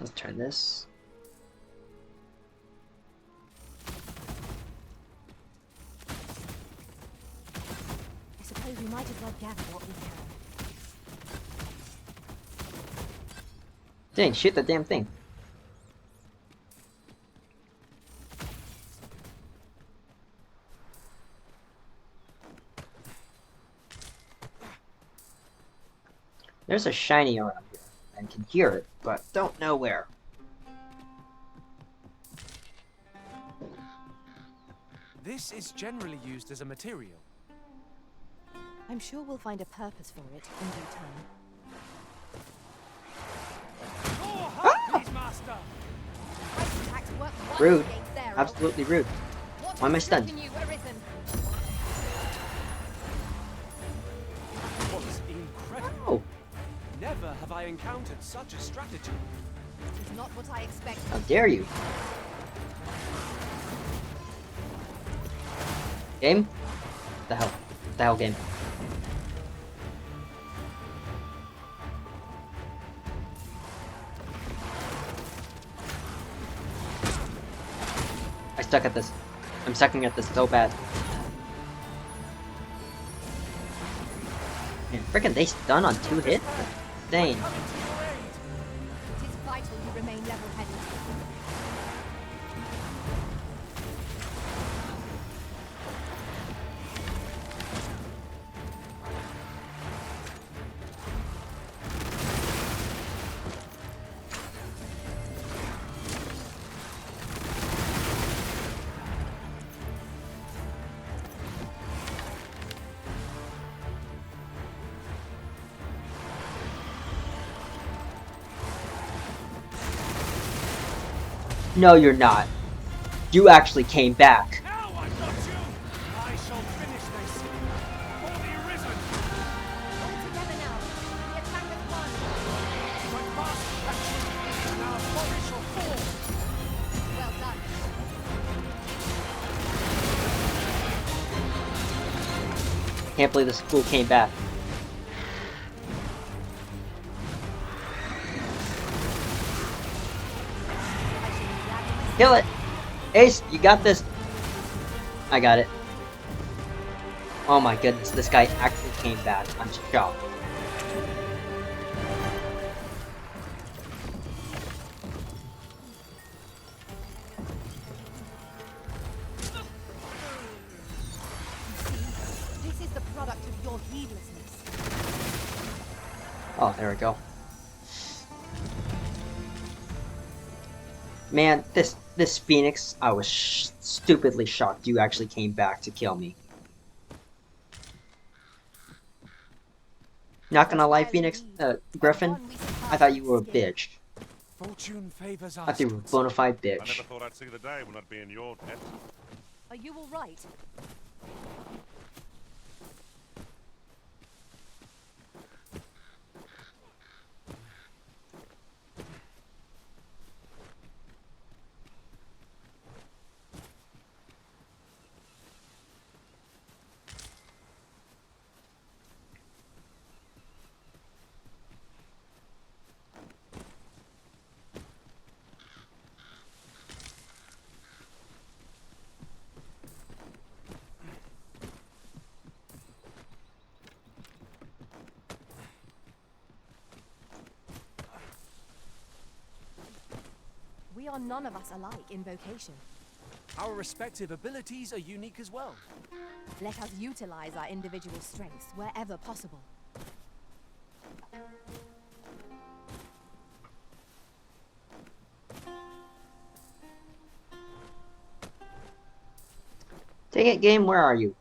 Let's turn this. I suppose we might as well gather what we can. Dang, shoot the damn thing. There's a shiny around here. I can hear it, but don't know where. This is generally used as a material. I'm sure we'll find a purpose for it in due time. Oh, Harpies, master! Ice attacks work wonders Rude. against their Absolutely rude. What Why am I has stunned? stricken you, Arisen? Was incredible. Oh, Never have I encountered such a strategy. It is not what I expected. how dare you? Game? The hell? The hell game? I suck at this. I'm sucking at this so bad. Man, frickin' they stun on 2 hits? Insane. Coming to your aid. It is vital you remain level-headed. No, you're not. You actually came back. Now I've got you. I shall finish this. For the Arisen. All together now. The attack has won. My fast action. Now body shall fall. Well done. Can't believe this fool came back. Kill it! Ace, you got this! I got it. Oh my goodness, this guy actually came back. I'm shocked. This is the product of your heedlessness. Oh, there we go. Man, this Phoenix, I was stupidly shocked you actually came back to kill me. Not gonna lie, Phoenix, Griffin, I thought you were a bitch. Fortune favors I us. thought you were a bona fide I never bitch. thought I'd see the day when I'd be in your debt. Are you all right? We are none of us alike in vocation. Our respective abilities are unique as well. Let us utilize our individual strengths wherever possible. Dang it, game, where are you?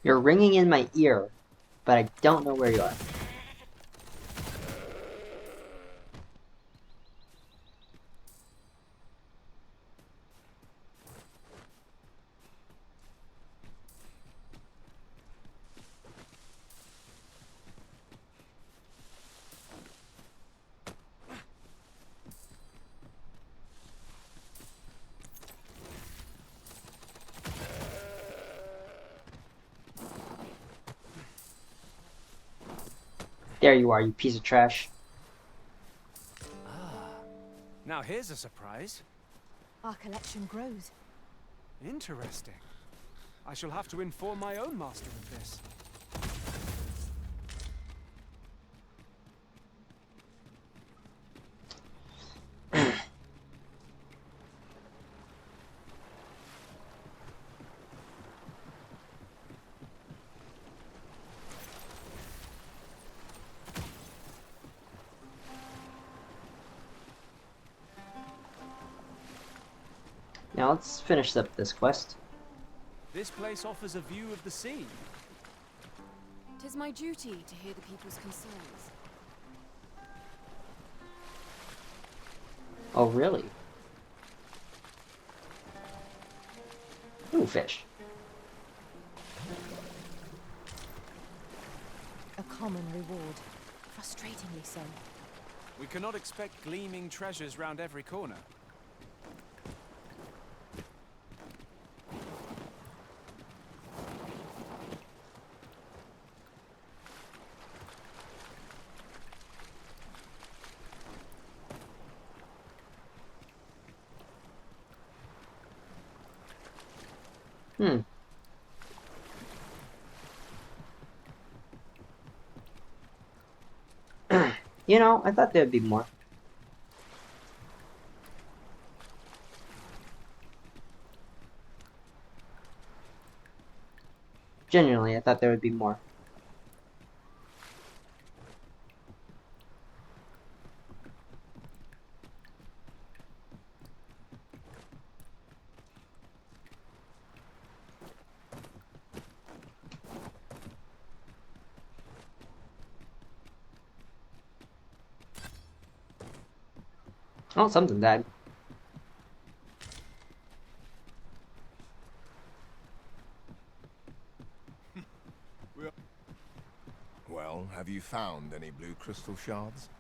You're ringing in my ear, but I don't know where you are. There you are, you piece of trash. Now here's a surprise. Our collection grows. Interesting. I shall have to inform my own master of this. Now let's finish up this quest. This place offers a view of the sea. 'Tis my duty to hear the people's concerns. Oh, really? Ooh, fish. A common reward. Frustratingly so. We cannot expect gleaming treasures round every corner. Hmm. You know, I thought there'd be more. Genuinely, I thought there would be more. Oh, something died. Well, have you found any blue crystal shards?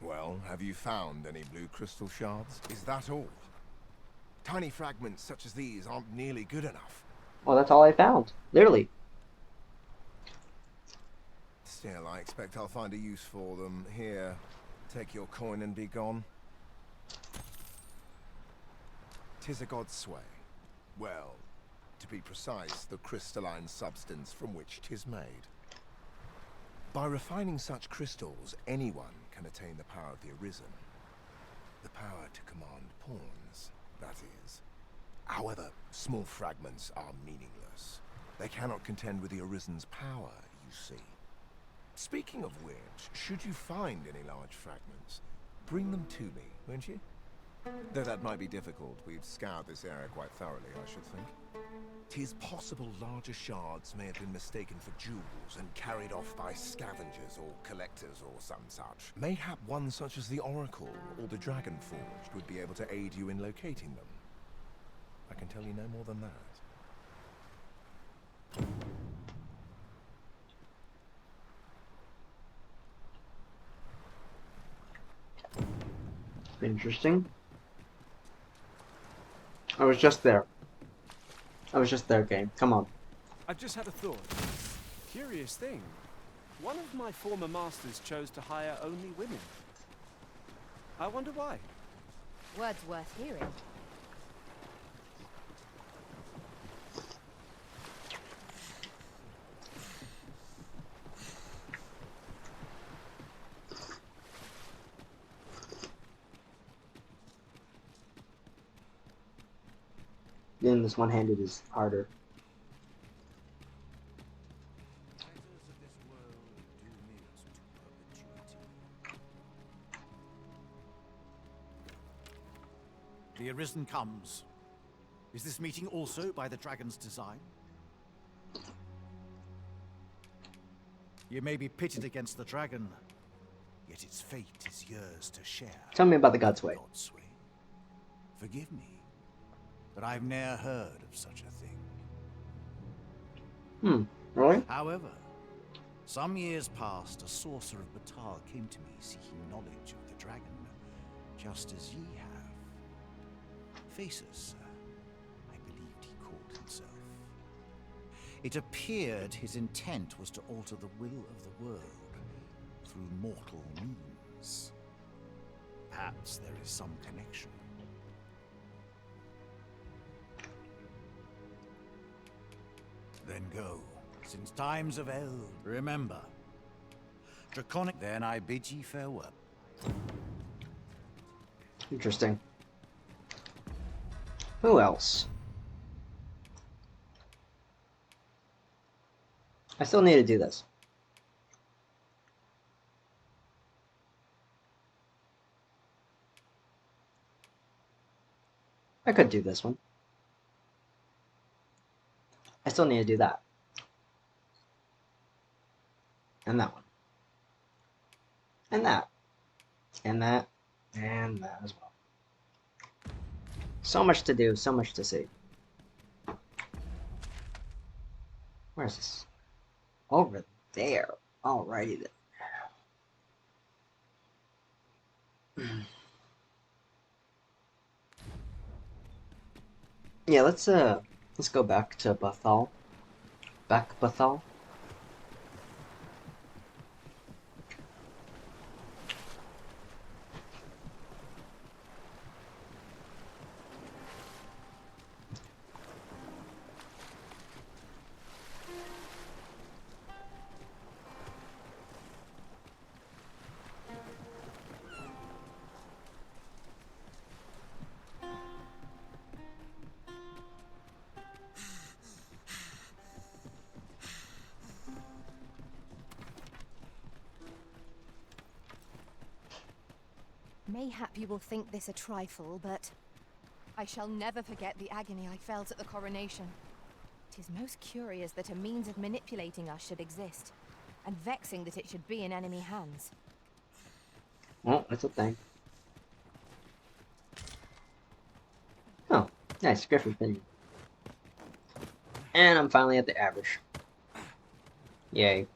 Well, have you found any blue crystal shards? Is that all? Tiny fragments such as these aren't nearly good enough. Well, that's all I found. Literally. Still, I expect I'll find a use for them. Here, take your coin and be gone. 'Tis a god's sway. Well, to be precise, the crystalline substance from which 'tis made. By refining such crystals, anyone can attain the power of the Arisen. The power to command pawns, that is. However, small fragments are meaningless. They cannot contend with the Arisen's power, you see. Speaking of which, should you find any large fragments, bring them to me, won't you? Though that might be difficult, we've scoured this area quite thoroughly, I should think. 'Tis possible larger shards may have been mistaken for jewels and carried off by scavengers or collectors or some such. Mayhap one such as the Oracle or the Dragon Forged would be able to aid you in locating them. I can tell you no more than that. Interesting. I was just there. I was just there, game. Come on. I've just had a thought. Curious thing. One of my former masters chose to hire only women. I wonder why. Words worth hearing. Doing this one-handed is harder. The Arisen comes. Is this meeting also by the dragon's design? You may be pitted against the dragon, yet its fate is yours to share. Tell me about the God's Way. God's way. Forgive me, but I've ne'er heard of such a thing. Really? However, some years past, a sorcerer of Batal came to me seeking knowledge of the dragon, just as ye have. Faces, sir, I believed he called himself. It appeared his intent was to alter the will of the world through mortal means. Perhaps there is some connection. Then go, since times of eld. Remember, draconic. Then I bid ye farewell. Interesting. Who else? I still need to do this. I could do this one. I still need to do that. And that one. And that. And that. And that as well. So much to do, so much to see. Where's this? Over there. Alrighty then. Yeah, let's go back to Bathal. Back Bathal. Mayhap you will think this a trifle, but I shall never forget the agony I felt at the coronation. 'Tis most curious that a means of manipulating us should exist, and vexing that it should be in enemy hands. Oh, that's a thing. Oh, nice, Griffin opinion. And I'm finally at the average. Yay.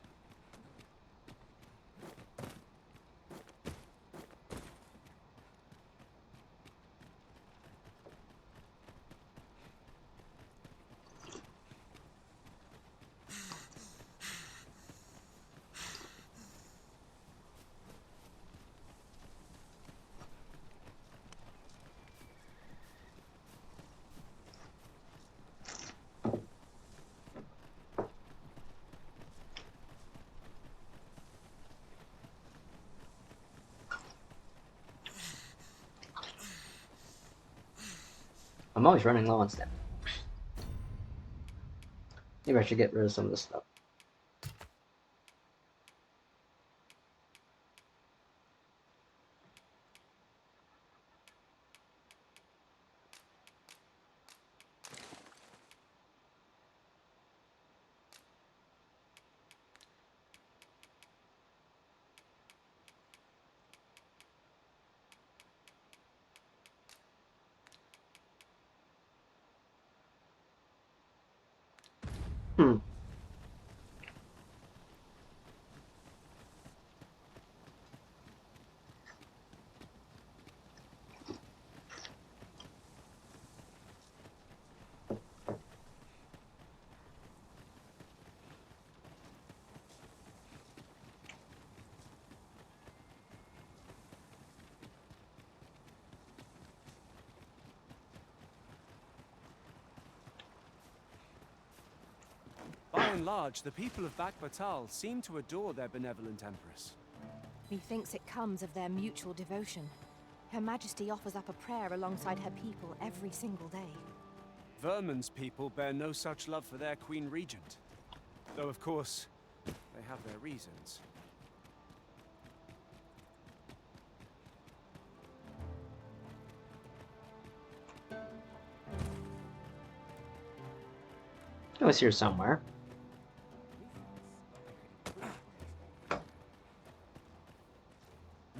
I'm always running low on stamina. Maybe I should get rid of some of this stuff. Hmm. By and large, the people of Batal seem to adore their benevolent empress. Methinks it comes of their mutual devotion. Her Majesty offers up a prayer alongside her people every single day. Vermin's people bear no such love for their Queen Regent. Though, of course, they have their reasons. It was here somewhere.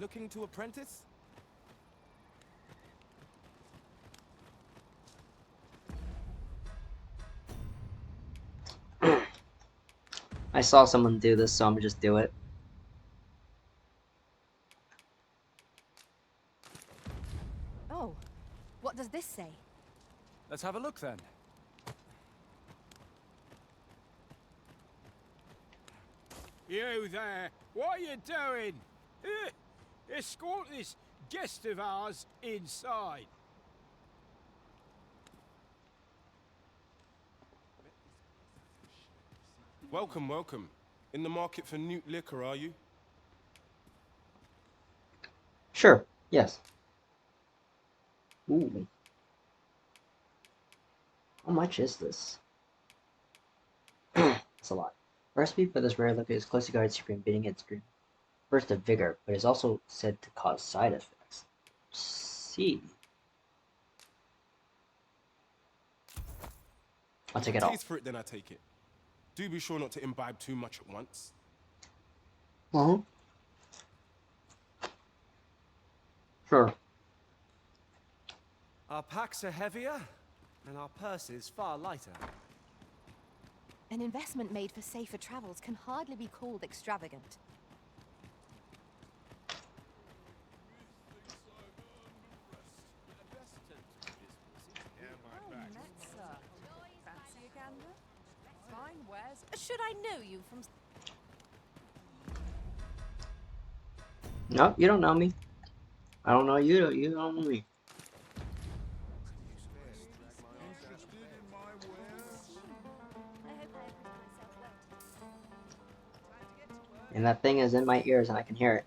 Looking to apprentice? I saw someone do this, so I'm gonna just do it. Oh, what does this say? Let's have a look then. You there, what are you doing? Escort this guest of ours inside. Welcome, welcome. In the market for Newt liquor, are you? Sure. Yes. Ooh. How much is this? It's a lot. Recipe for this rare liquor is closely guarded secret, beating its burst of vigor, but is also said to cause side effects. See. I'll take it all. Taste for it, then I take it. Do be sure not to imbibe too much at once. Sure. Our packs are heavier, and our purses far lighter. An investment made for safer travels can hardly be called extravagant. Fancy a gander? Fine wares. Should I know you from... No, you don't know me. I don't know you. You don't know me. And that thing is in my ears, and I can hear it.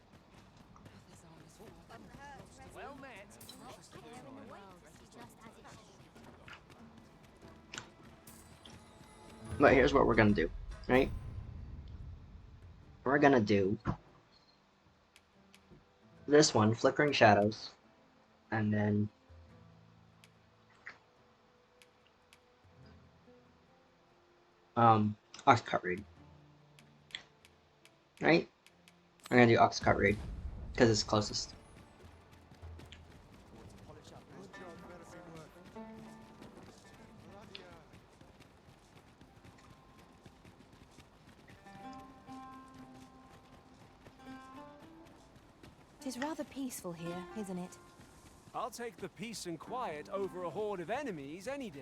Well met. But here's what we're gonna do, right? We're gonna do this one, Flickering Shadows, and then Oxcut Raid. Right? I'm gonna do Oxcut Raid because it's closest. It is rather peaceful here, isn't it? I'll take the peace and quiet over a horde of enemies any day.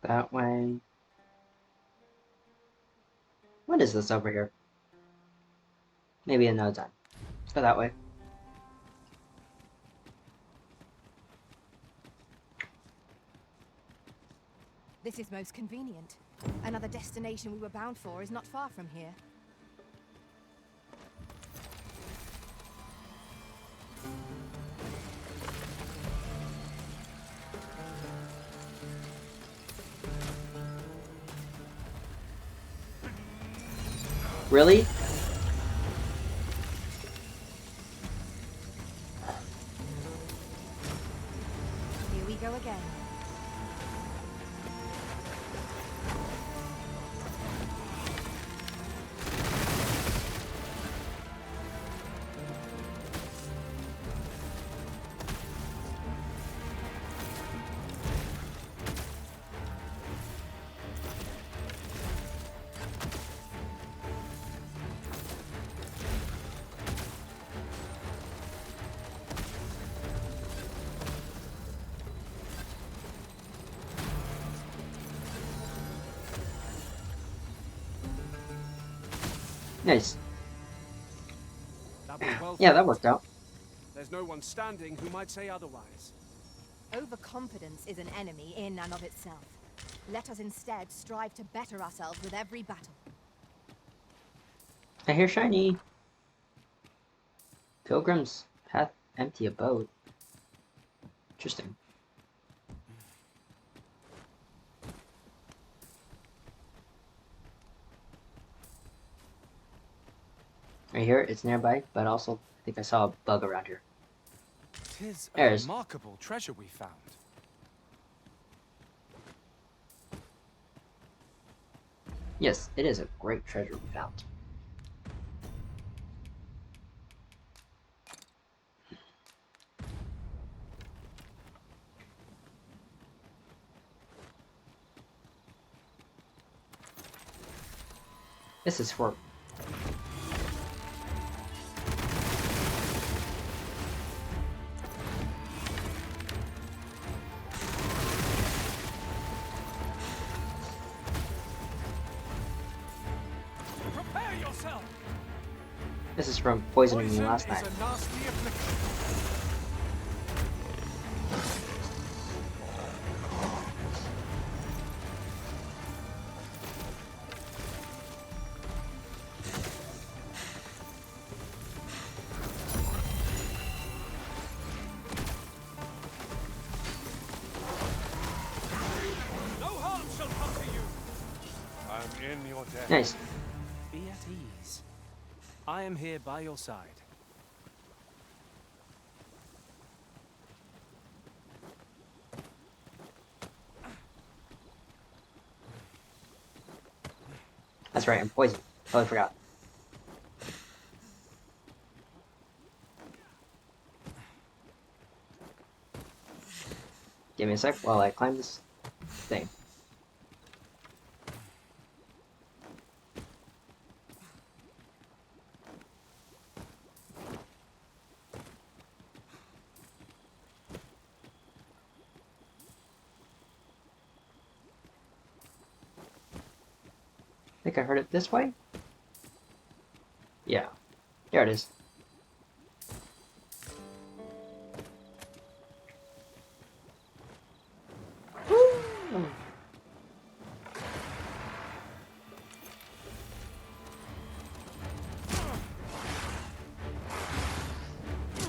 That way. What is this over here? Maybe another time. Let's go that way. This is most convenient. Another destination we were bound for is not far from here. Really? Here we go again. Nice. That was well Yeah, that thought. worked out. There's no one standing who might say otherwise. Overconfidence is an enemy in and of itself. Let us instead strive to better ourselves with every battle. I hear shiny. Pilgrim's Path Empty Abode. Interesting. I hear it's nearby, but also I think I saw a bug around here. 'Tis a There it is. remarkable treasure we found. Yes, it is a great treasure we found. This is for Prepare yourself! this is from poisoning me Poison last is night. a nasty affliction. No harm shall come to you. I'm in your debt. Nice. Be at ease. I am here by your side. That's right, I'm poisoned. Totally forgot. Give me a sec while I climb this thing. I think I heard it this way? Yeah. There it is. Woo!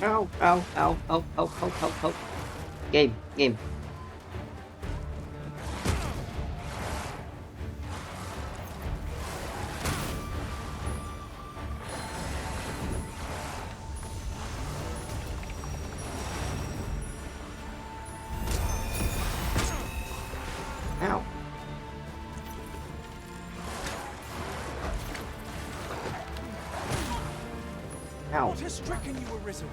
Ow, ow, ow, ow, ow, ow, ow, ow. Game, game. Ow. Ow. What has stricken you, Arisen?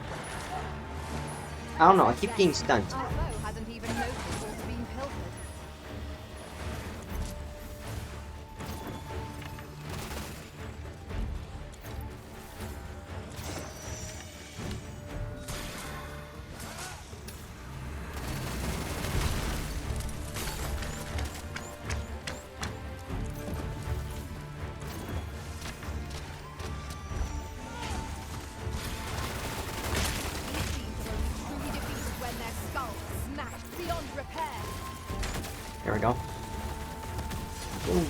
I don't know, I keep getting stunned. Our foe hasn't even noticed what's been pilfered. These teams are only truly defeated when their skulls are smashed beyond repair. There we go. Ooh.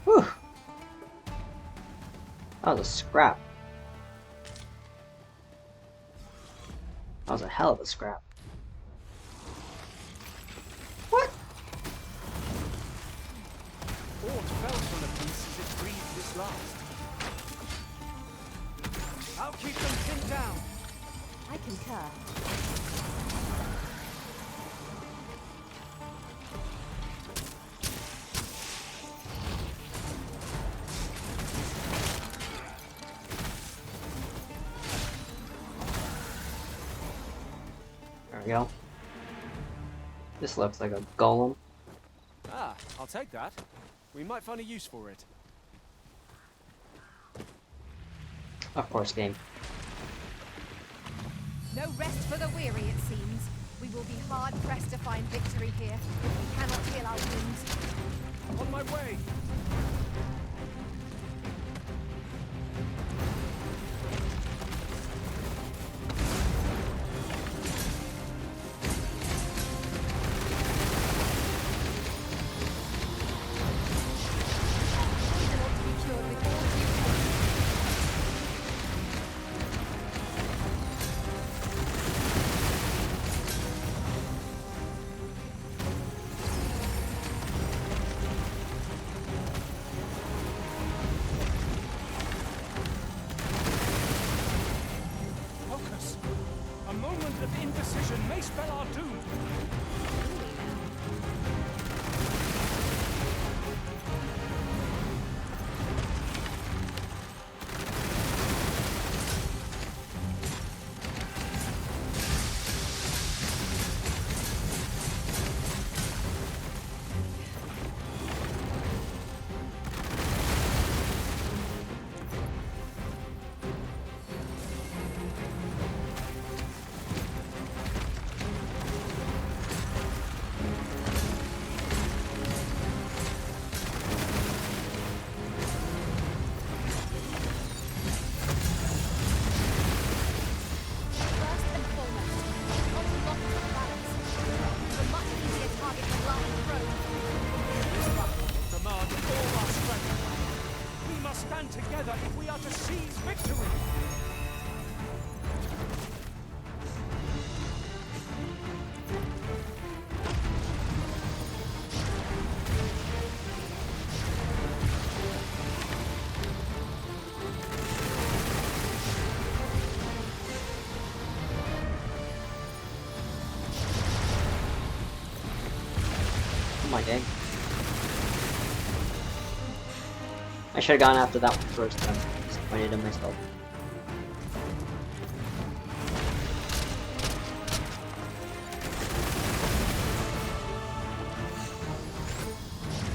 Whew. That was a scrap. That was a hell of a scrap. What? Aught fell from the piece as it breathed its last. I'll keep them pinned down. I concur. There we go. This looks like a golem. Ah, I'll take that. We might find a use for it. Of course, game. No rest for the weary, it seems. We will be hard-pressed to find victory here if we cannot heal our wounds. On my way. Poison ought to be cured with all due care. together if we are to seize victory. Oh my dang. I should have gone after that one first. I'm disappointed in myself.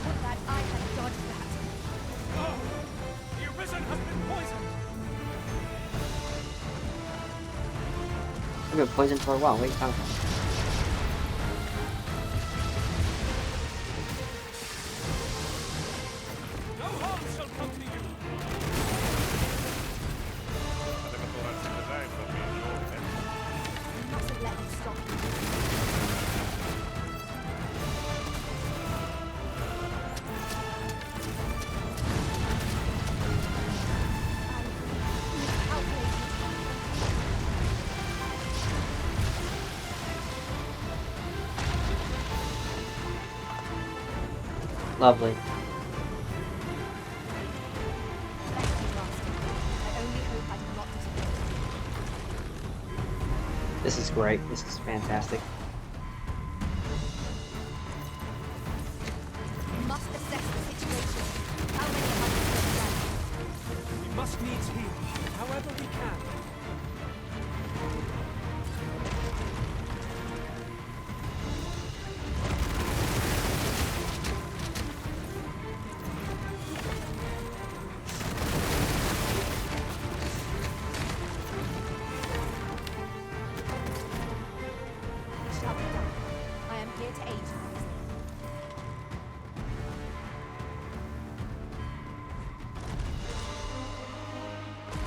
Would that I had dodged that. Oh, the Arisen has been poisoned. I've been poisoned for a while. What are you talking about? No harm shall come to you. I never thought I'd see the day for me and your head. You must have let me stop you. I calculated. Lovely. Thank you, Master. I only hope I did not disappoint you. This is great. This is fantastic. We must assess the situation. How many of us are left? We must needs heal, however we can. It shall be done. I am here to aid you.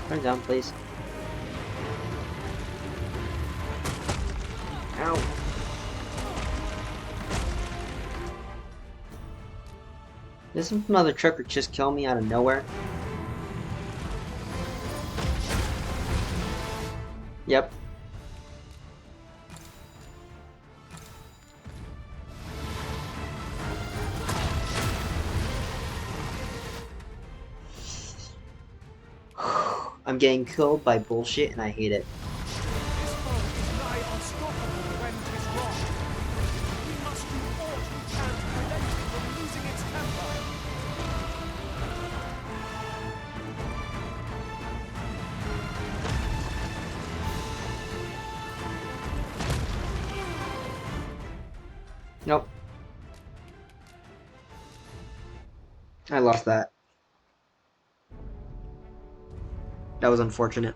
Turn down, please. Ow. Doesn't another trucker just kill me out of nowhere? Yep. I'm getting killed by bullshit and I hate it. This foe is nigh unstoppable when 'tis wrong. We must do all we can to prevent it from losing its temper. Nope. I lost that. That was unfortunate.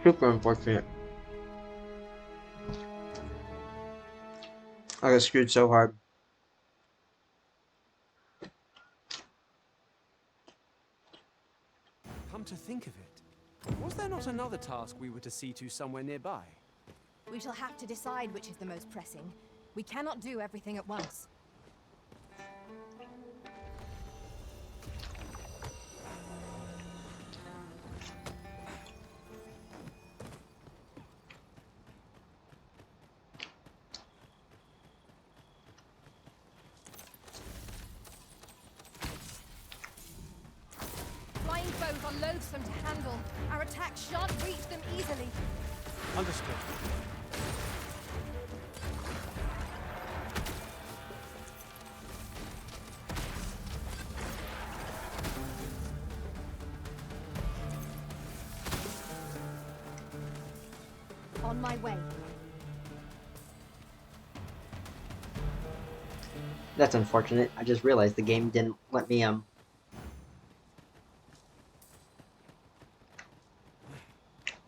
Super unfortunate. I got screwed so hard. Come to think of it, was there not another task we were to see to somewhere nearby? We shall have to decide which is the most pressing. We cannot do everything at once. Flying foes are loathsome to handle. Our attacks shan't reach them easily. Understood. On my way. That's unfortunate. I just realized the game didn't let me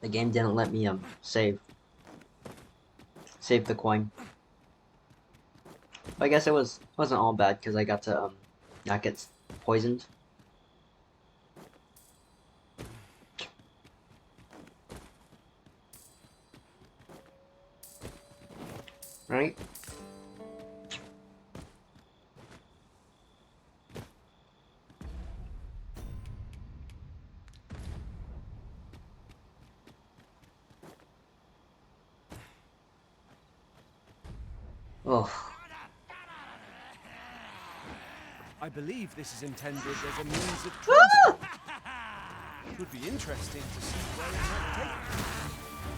the game didn't let me save the coin. But I guess it wasn't all bad because I got to not get poisoned. Right? Oh. I believe this is intended as a means of transport. It would be interesting to see where it might take us.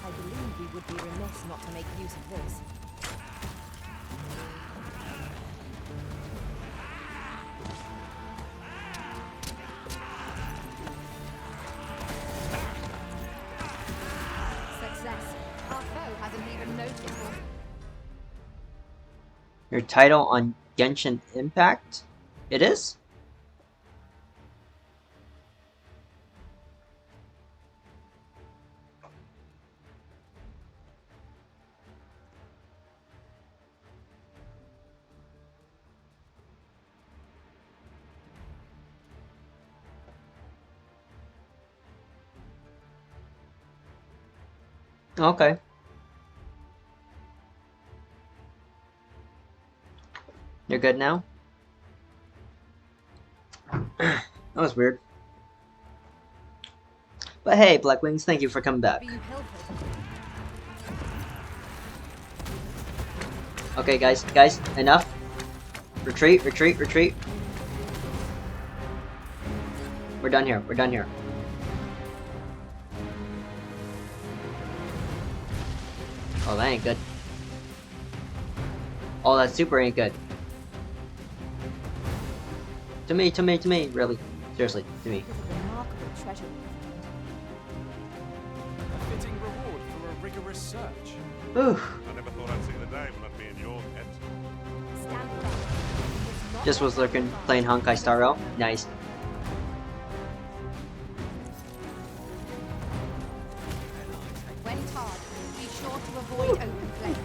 I believe we would be remiss not to make use of this. Success. Our foe hasn't even noticed. Your title on Genshin Impact? It is? Okay. You're good now? That was weird. But hey, Black Wings, thank you for coming back. Being pilfered. Okay, guys, enough. Retreat, retreat, retreat. We're done here, we're done here. Oh, that ain't good. Oh, that super ain't good. To me, really. Seriously, to me. It is a remarkable treasure. A fitting reward for a rigorous search. Whew. I never thought I'd see the day when I'd be in your head. Stand firm. It's not Just was our looking, time. playing Honkai Star Rail. Nice. When tarred, be sure to avoid open flame.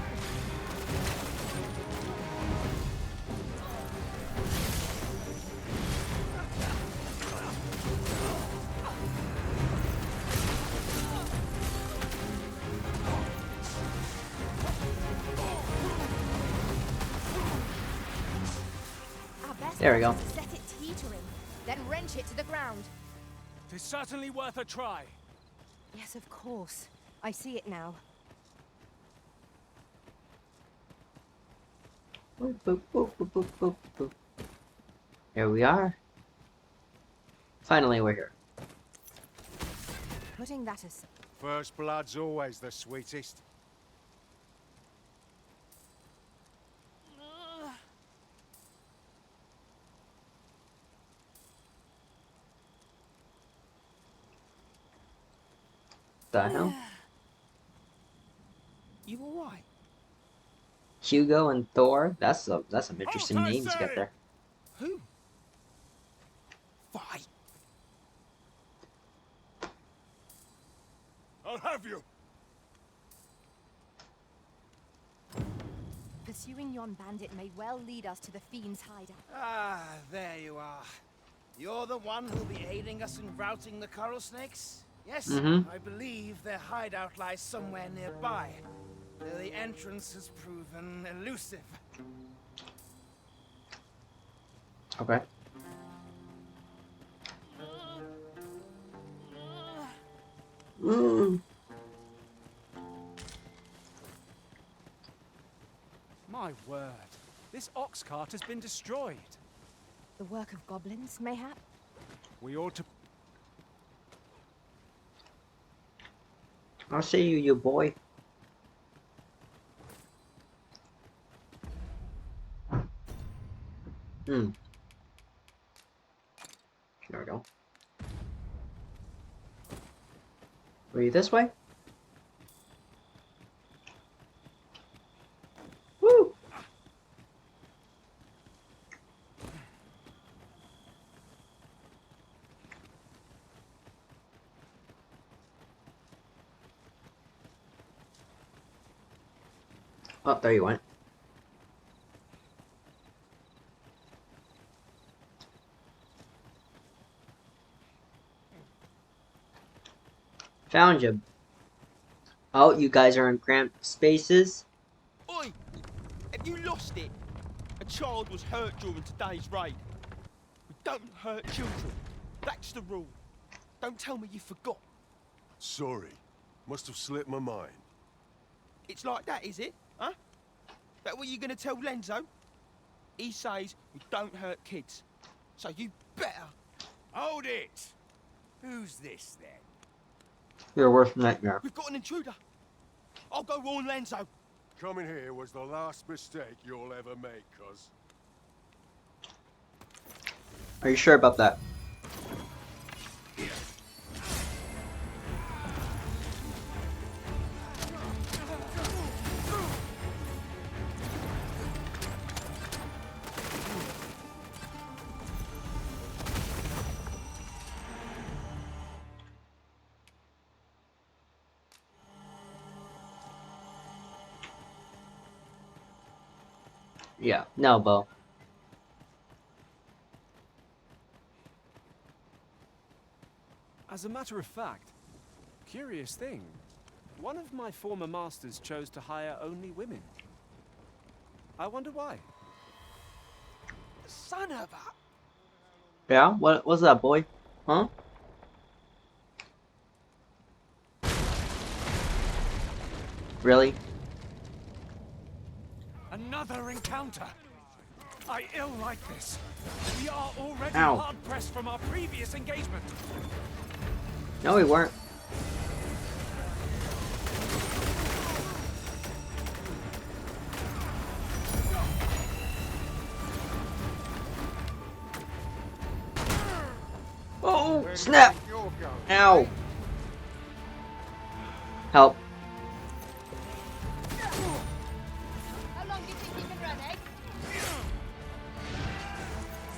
Our best There we go. bet is to set it teetering, then wrench it to the ground. It's certainly worth a try. Yes, of course. I see it now. Boop, boop, boop, boop, boop, boop, boop. Here we are. Finally, we're here. Putting that aside. First blood's always the sweetest. The hell? You alright? Hugo and Thor. That's some interesting Halt, I names you got say! there. Who? Fight. I'll have you. Pursuing yon bandit may well lead us to the fiend's hideout. Ah, there you are. You're the one who'll be aiding us in routing the coral snakes? Yes, Mm-hmm. I believe their hideout lies somewhere nearby, though the entrance has proven elusive. Okay. Mm. My word. This ox cart has been destroyed. The work of goblins, mayhap? We ought to... I'll see you, you boy. Hmm. There we go. Were you this way? Woo! Oh, there you went. Found you. Oh, you guys are in cramped spaces. Oi! lost it? A child was hurt during today's raid. We don't hurt children. That's the rule. Don't tell me you forgot. Sorry. Must have slipped my mind. It's like that, is it? Huh? That what you're gonna tell Lenzo? He says we don't hurt kids. So you better. Hold it! Who's this, then? Your worst nightmare. We've got an intruder. I'll go warn Lenzo. Coming here was the last mistake you'll ever make, cuz. Are you sure about that? Yeah, no, Bo. As a matter of fact, curious thing. One of my former masters chose to hire only women. I wonder why. Son of a... Yeah? What was that, boy? Huh? Really? Another encounter! I ill like this. We are already Ow. hard-pressed from our previous engagement. No, we weren't. Oh, snap! Ow! Help. How long do you think you can run, eh?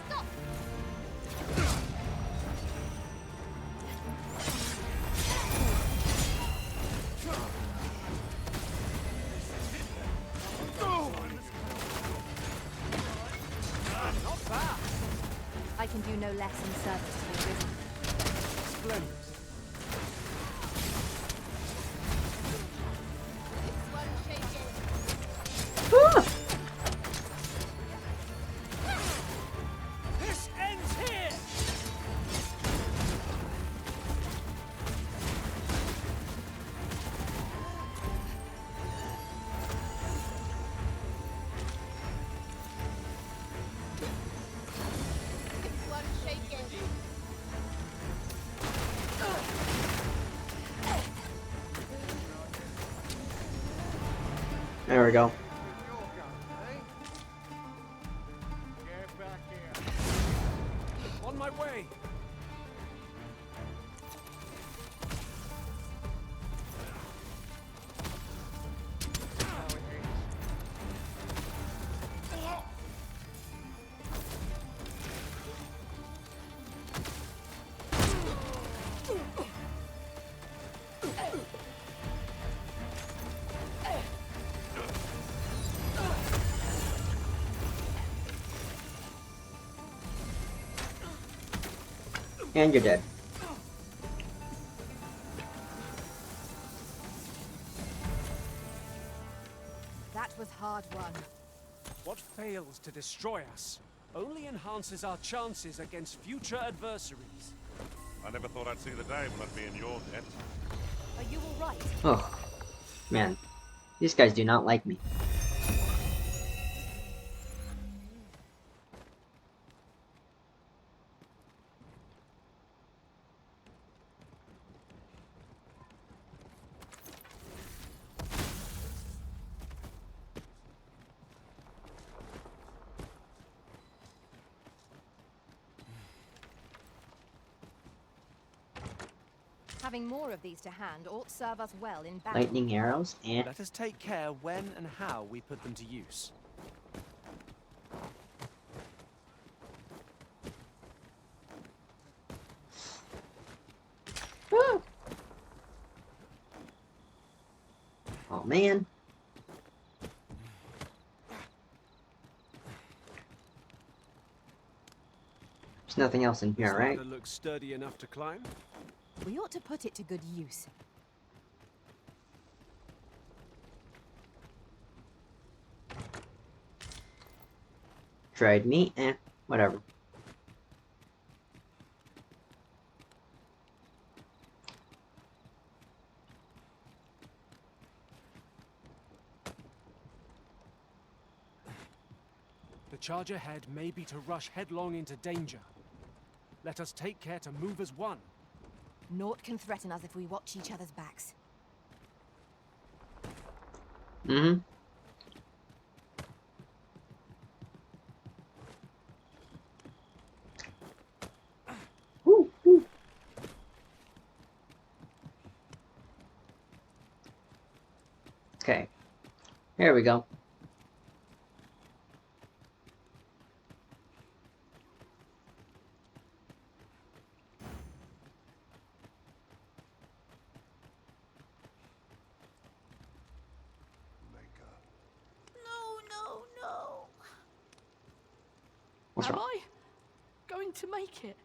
Stop! Not bad. I can do no less in service to the arisen. Splendid. Ah! This ends here! One shaken. There we go. On my way. And you're dead. That was hard won. What fails to destroy us only enhances our chances against future adversaries. I never thought I'd see the day when I'd be in your debt. Are you all right? Oh, man. These guys do not like me. Having more of these to hand ought serve us well in battle. Lightning arrows and... Let us take care when and how we put them to use. Woo! Oh, man. There's nothing else in here, This right? ladder looks sturdy enough to climb. We ought to put it to good use. Dried meat, whatever. The charge ahead may be to rush headlong into danger. Let us take care to move as one. Naught can threaten us if we watch each other's backs. Mm-hmm. Okay. Here we go. No. What's Am wrong? I going to make it?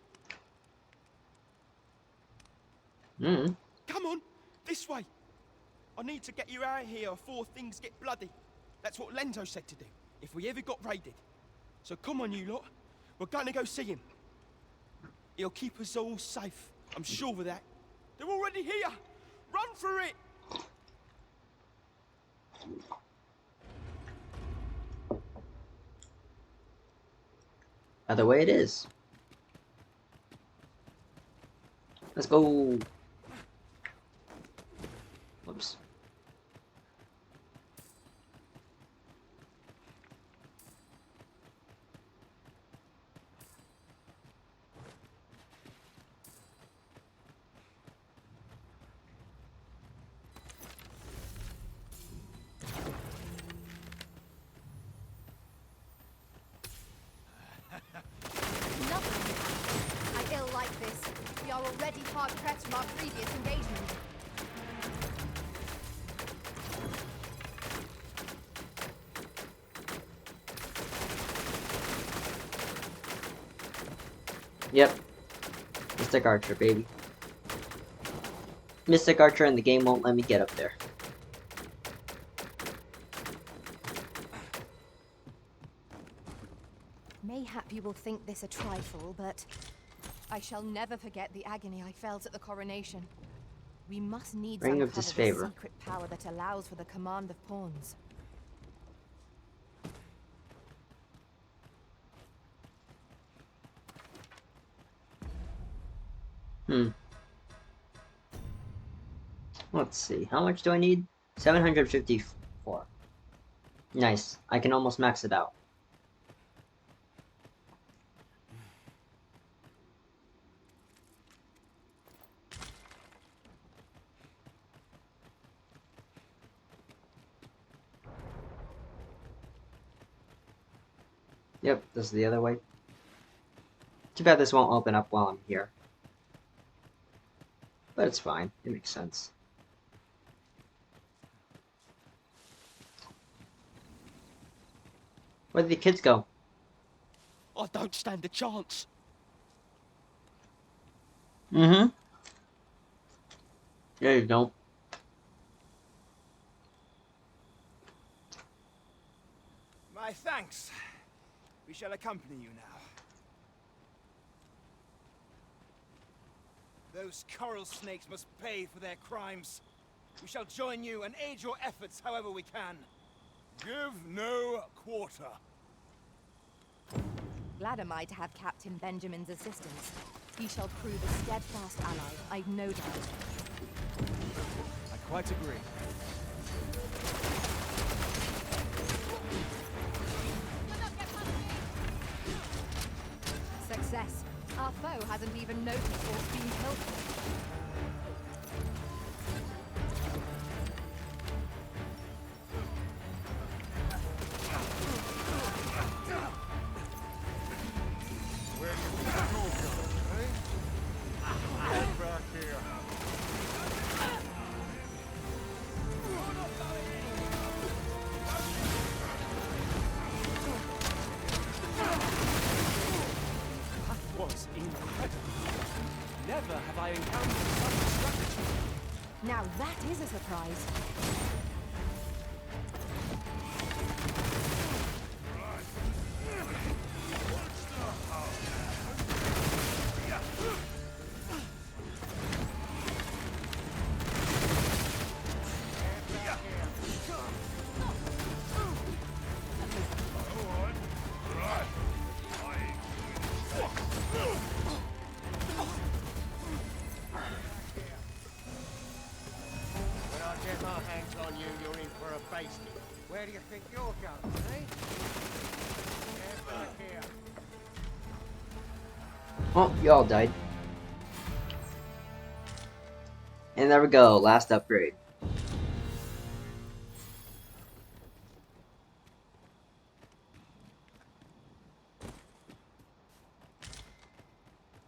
Mm-hmm. Come on, this way. I need to get you out of here before things get bloody. That's what Lenzo said to do, if we ever got raided. So come on, you lot. We're gonna go see him. He'll keep us all safe. I'm sure of that. They're already here. Run for it. Other way it is. Let's go. Whoops. Nothing. I ill like this. We are already hard pressed from our previous engagement. Yep. Mystic Archer, baby. Mystic Archer and the game won't let me get up there. Mayhap you will think this a trifle, but I shall never forget the agony I felt at the coronation. We must needs Ring of uncover the Disfavor. secret power that allows for the command of pawns. Let's see. How much do I need? 754. Nice. I can almost max it out. Yep, this is the other way. Too bad this won't open up while I'm here. But it's fine. It makes sense. Where did the kids go? I don't stand a chance. Mm-hmm. Yeah, you don't. My thanks. We shall accompany you now. Those coral snakes must pay for their crimes. We shall join you and aid your efforts however we can. Give no quarter. Glad am I to have Captain Benjamin's assistance. He shall prove a steadfast ally, I've no doubt. I quite agree. Success. Our foe hasn't even noticed what's been killed for. Where do you think you're going, eh? Get back here. That was incredible. Never have I encountered such a strategy. Now that is a surprise. basted. Where do you think you're going, eh? Get back here. Oh, you all died. And there we go, last upgrade.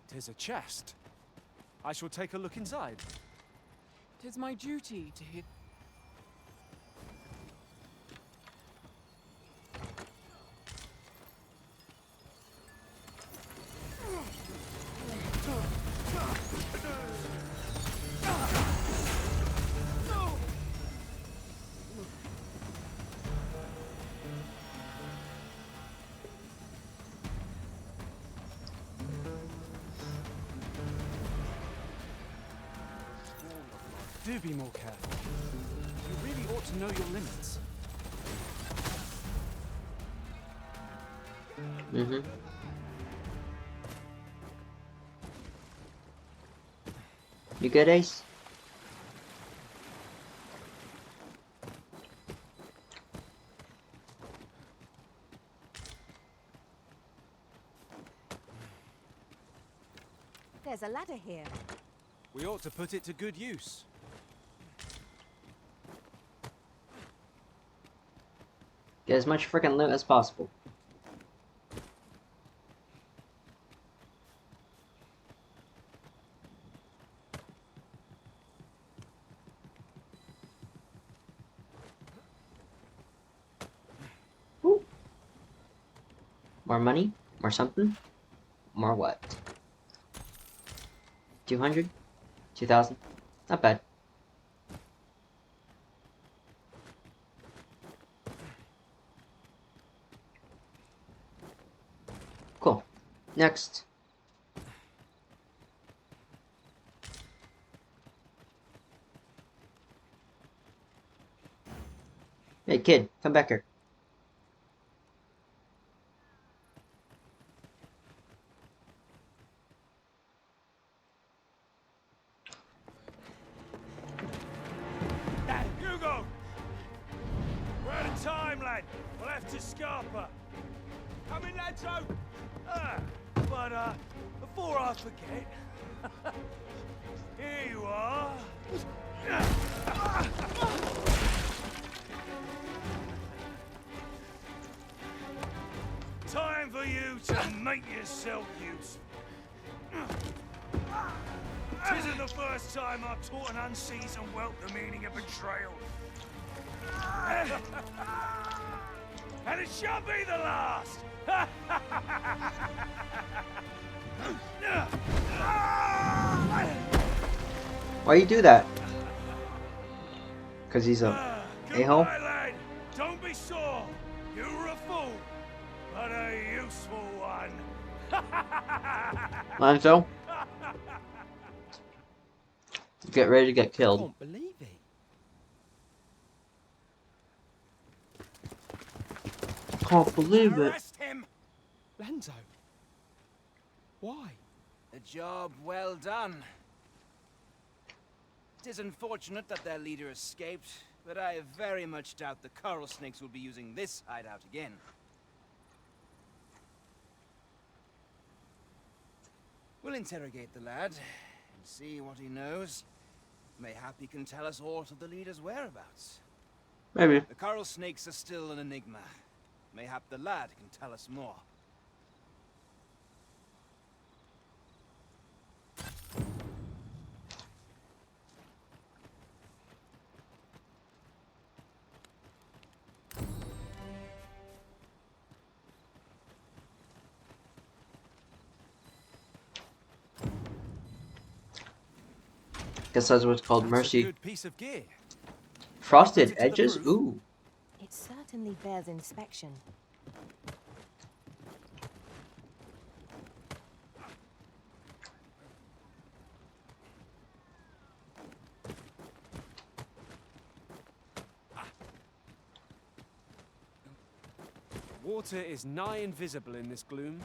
Tis a chest. I shall take a look inside. 'Tis my duty to hear. Do be more careful. You really ought to know your limits. Mm-hmm. You good, Ace? There's a ladder here. We ought to put it to good use. Get as much freaking loot as possible. Ooh. More money? More something? More what? 200? 2,000? Not bad. Cool. Next. Hey kid, come back here. Hugo! We're out of time, lad. We'll have to scarper. Come in, Lanzo. But before I forget, here you are. Time for you to make yourself useful. Tisn't the first time I've taught an unseasoned whelp the meaning of betrayal. And it shan't be the last! Why you do that? Cause he's a a-hole? Goodbye, lad. Don't be sore. You were a fool, but a useful one. Lanzo? Get ready to get I killed. can't believe it. Can't believe it. Arrest him. Lanzo. Why? A job well done. It is unfortunate that their leader escaped, but I very much doubt the coral snakes will be using this hideout again. We'll interrogate the lad and see what he knows. Mayhap he can tell us aught of the leader's whereabouts. Maybe. The coral snakes are still an enigma. Mayhap the lad can tell us more. Guess that's what's called That's mercy. a good piece of gear. Frosted Put it to the edges? proof. Ooh. It certainly bears inspection. Water is nigh invisible in this gloom.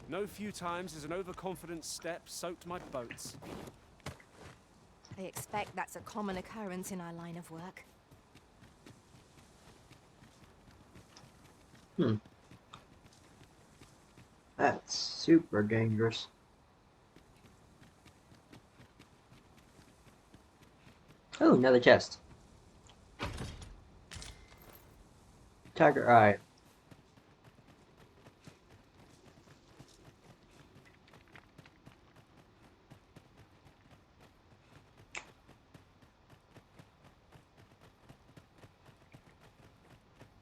No few times has an overconfident step soaked my boats. I expect that's a common occurrence in our line of work. Hmm. That's super dangerous. Oh, another chest. Tiger eye.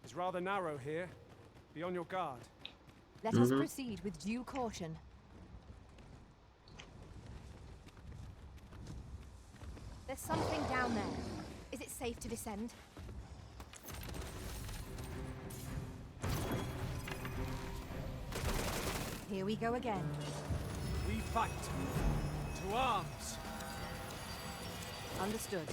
It's rather narrow here. Be on your guard. Let us proceed with due caution. There's something down there. Is it safe to descend? Here we go again. We fight. To arms. Understood.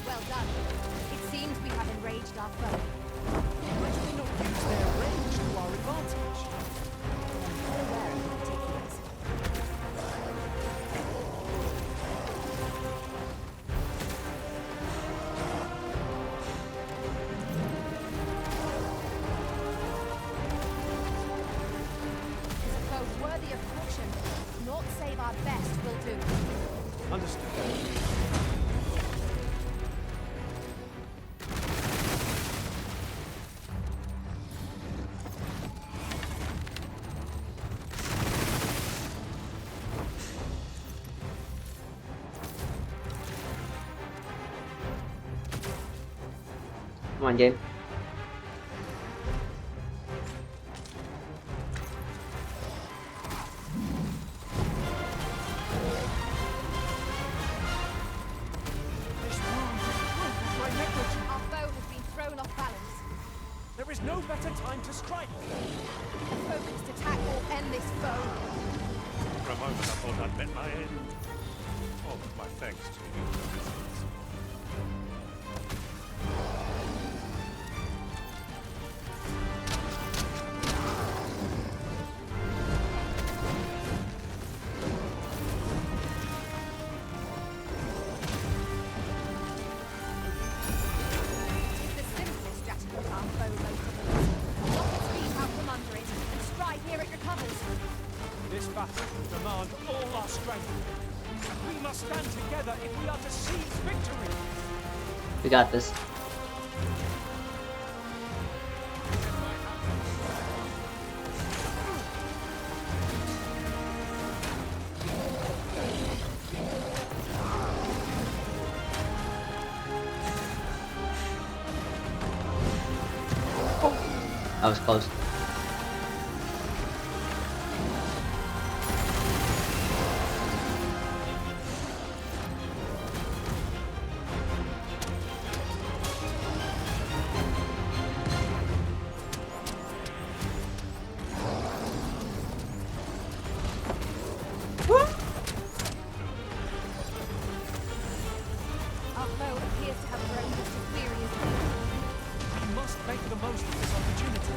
Well done. It seems we have enraged our foe. Why do they not use their range to our advantage? Well aware of the particulars. Is a foe worthy of caution. Naught save our best will do. Understood. Come on, game. This wound is proof of my negligence. Our foe has been thrown off balance. There is no better time to strike. A focused attack will end this foe. For a moment, I thought I'd met my end. All of my thanks to you for resistance. The simplest strategy of our foe most of us. Knock its feet out from under it and strike here it recovers. This battle will demand all our strength. We must stand together if we are to seize victory. We got this. That was close. Our foe appears to have grown just as weary as we. We must make the most of this opportunity.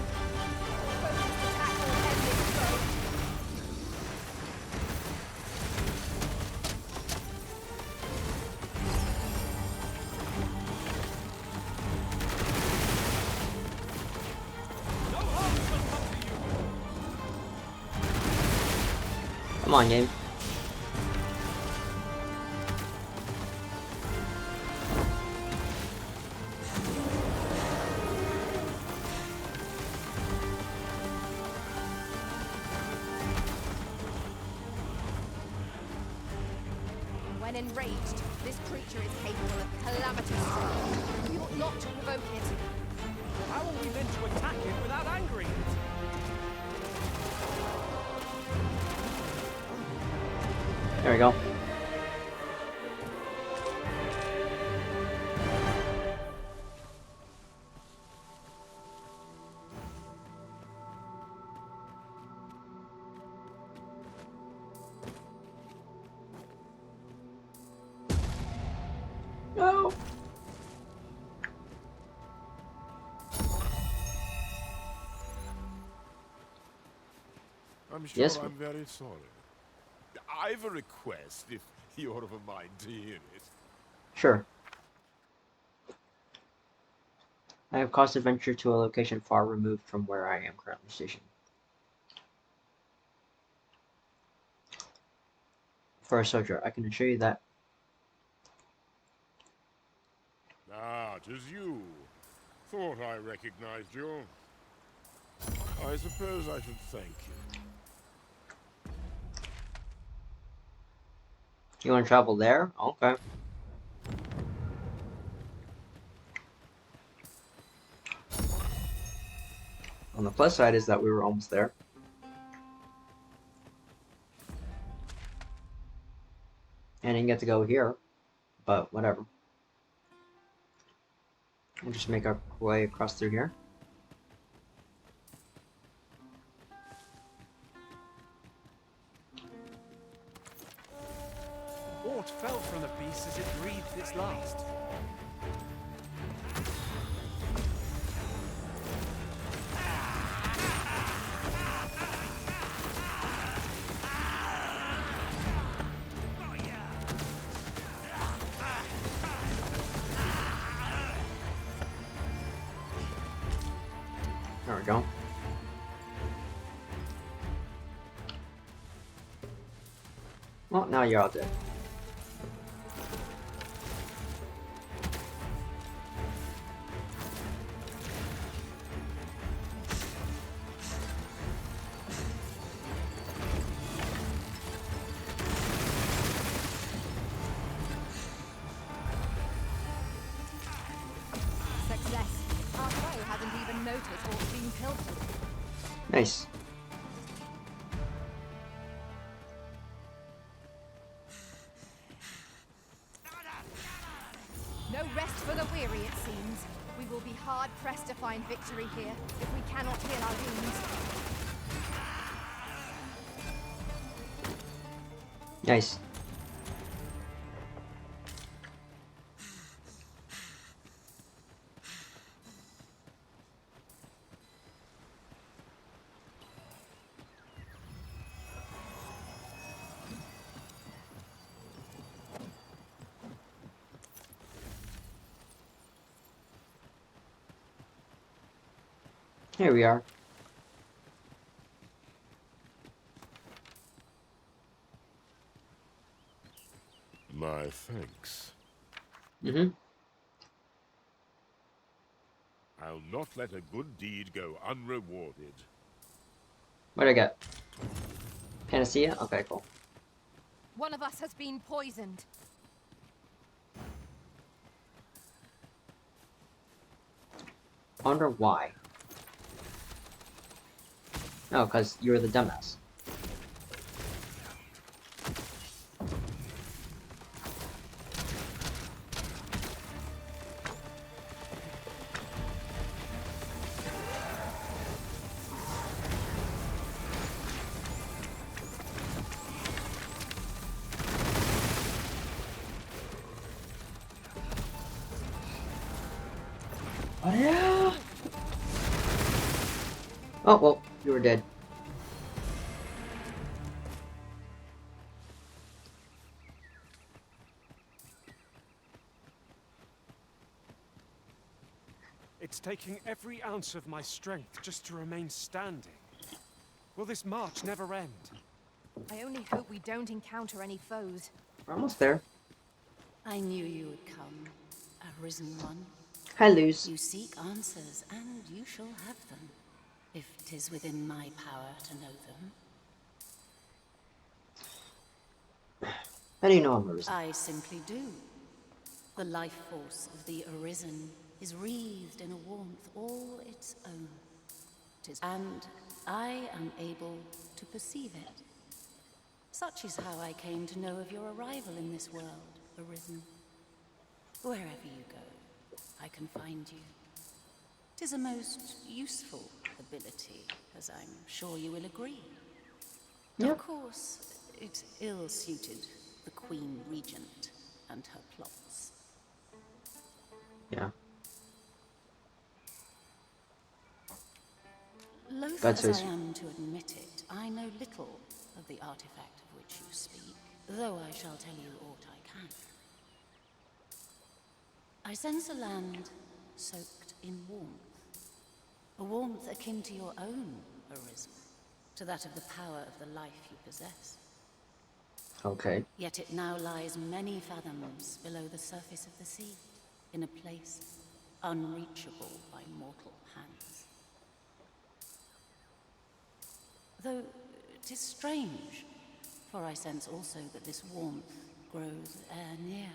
Focused attack will end this foe. No harm shall come to you. Come on, game. When enraged, this creature is capable of calamitous strength. We ought not to provoke it. How are we meant to attack it without angering it? There we go. No. I'm sure Yes. I'm very sorry. I've a request, if you're of a mind to hear it. Sure. I have caused a venture to a location far removed from where I am currently stationed. For a soldier, I can assure you that. Ah, 'tis you. Thought I recognized you. I suppose I should thank you. You want to travel there? Okay. On the plus side is that we were almost there. And didn't get to go here, but whatever. We'll just make our way across through here. Aught fell from the beast as it breathed its last. There we go. Well, now you're all dead. Success. Our foe hasn't even noticed what's been pilfered. Nice. No rest for the weary, it seems. We will be hard-pressed to find victory here if we cannot heal our wounds. Nice. Here we are. My thanks. Mm-hmm. I'll not let a good deed go unrewarded. What'd I get? Panacea? Okay, cool. One of us has been poisoned. Wonder why. Oh, because you're the dumbass. Oh, yeah. Oh, well, you were dead. It's taking every ounce of my strength just to remain standing. Will this march never end? I only hope we don't encounter any foes. We're almost there. I knew you would come, a risen one. Hi, Luz. You seek answers, and you shall have them, if 'tis within my power to know them. How do you know I'm a reason? I simply do. The life force of the Arisen is wreathed in a warmth all its own. And I am able to perceive it. Such is how I came to know of your arrival in this world, Arisen. Wherever you go, I can find you. 'Tis a most useful ability, as I'm sure you will agree. Yep. Of course, it's ill-suited the Queen Regent and her plots. Yeah. Loath God as I says, am to admit it, I know little of the artifact of which you speak, though I shall tell you aught I can. I sense a land soaked in warmth, a warmth akin to your own arisen, to that of the power of the life you possess. okay. Yet it now lies many fathoms below the surface of the sea, in a place unreachable by mortal hands. Though 'tis strange, for I sense also that this warmth grows ere near.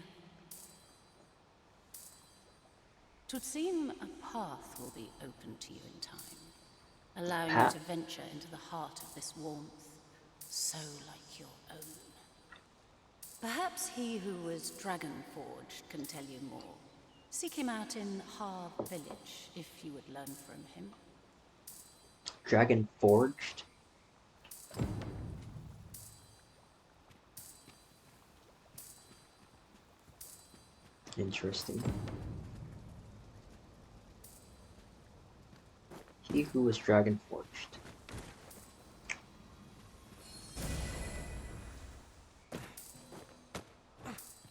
'Twould seem a path will be open to you in time, allowing you Path? to venture into the heart of this warmth, so like your own. Perhaps he who was dragon-forged can tell you more. Seek him out in Harv village, if you would learn from him. Dragon Forged? Interesting. He who was Dragon Forged.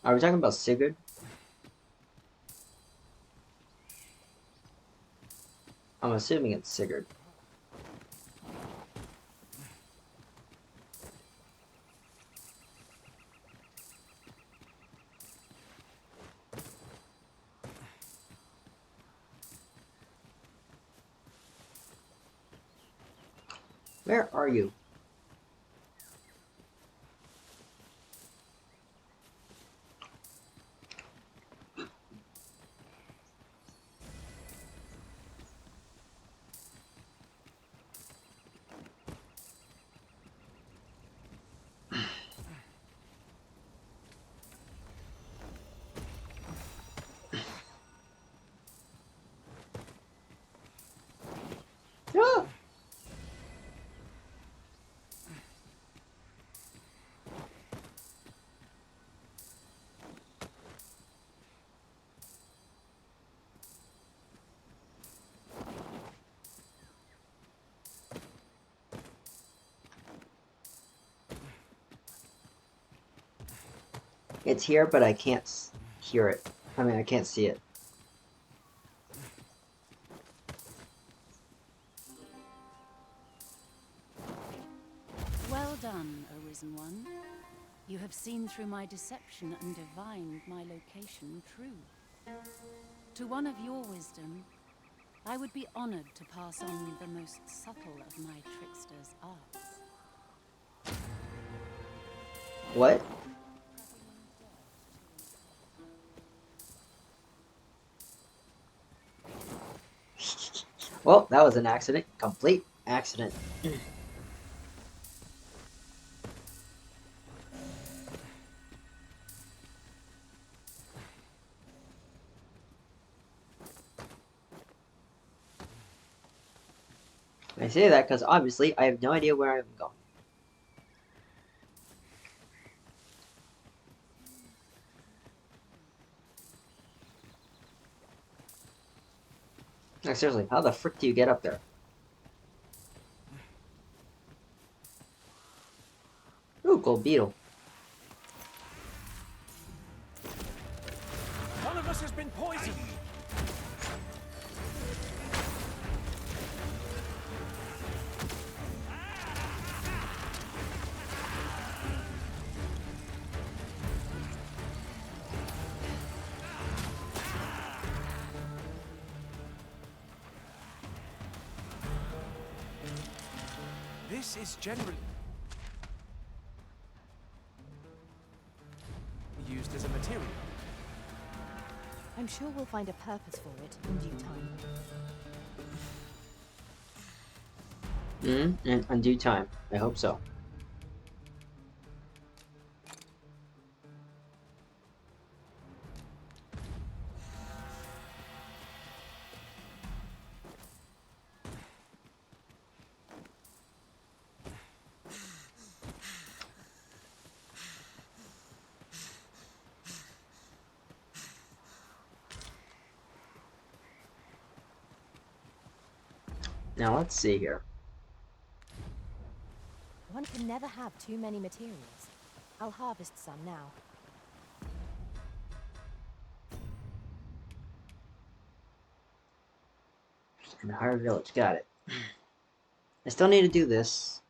Are we talking about Sigurd? I'm assuming it's Sigurd. Where are you? Ah! It's here, but I can't hear it. I mean, I can't see it. Well done, Arisen One. You have seen through my deception and divined my location true. To one of your wisdom, I would be honored to pass on the most subtle of my trickster's arts. What? Well, that was an accident. Complete accident. I say that because obviously I have no idea where I'm going. Like, seriously, how the frick do you get up there? Ooh, gold beetle. One of us has been poisoned. This is generally used as a material. I'm sure we'll find a purpose for it in due time. In due time. I hope so. Now let's see here. One can never have too many materials. I'll harvest some now. In the Hard Village, got it. I still need to do this.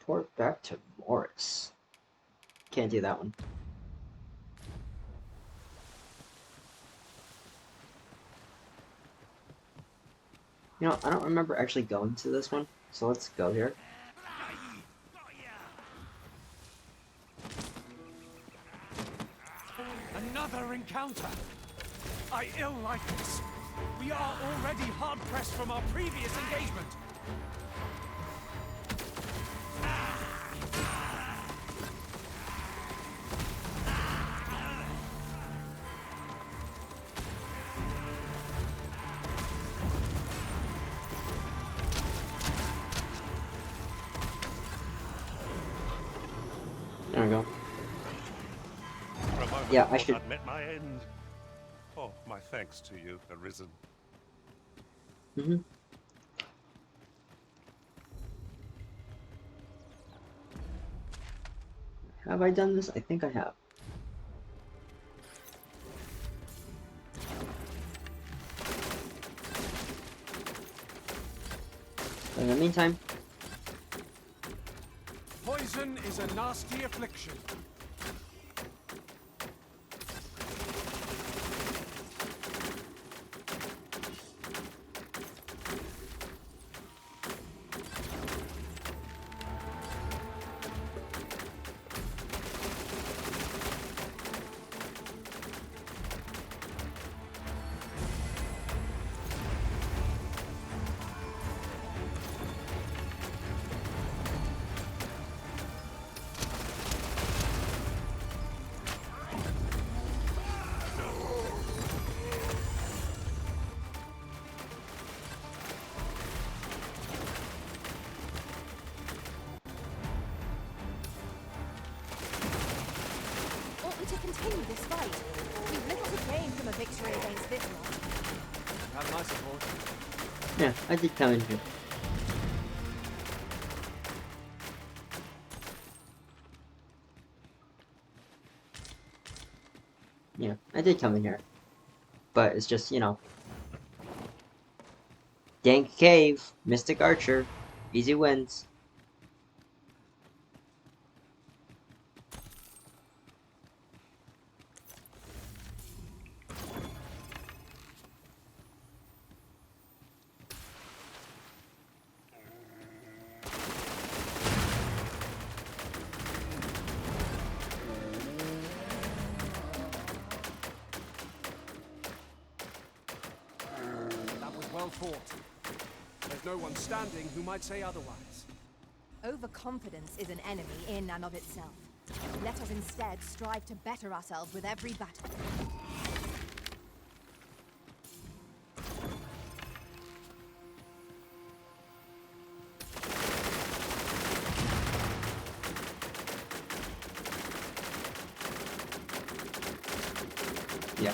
Port back to Morris. Can't do that one. You know, I don't remember actually going to this one, so let's go here. Another encounter! I ill like this. We are already hard-pressed from our previous engagement. There we go. For a moment, Yeah, I I thought should- I'd met my end. Oh, my thanks to you, Arisen. Mm-hmm. Have I done this? I think I have. But in the meantime, Poison is a nasty affliction. Ought we to continue this fight? We've little to gain from a victory against this lot. Have my support. yeah, I did come in here. Yeah, I did come in here. But it's just, you know. Dank Cave, Mystic Archer, easy wins. That was well fought. There's no one standing who might say otherwise. Overconfidence is an enemy in and of itself. Let us instead strive to better ourselves with every battle. Yeah.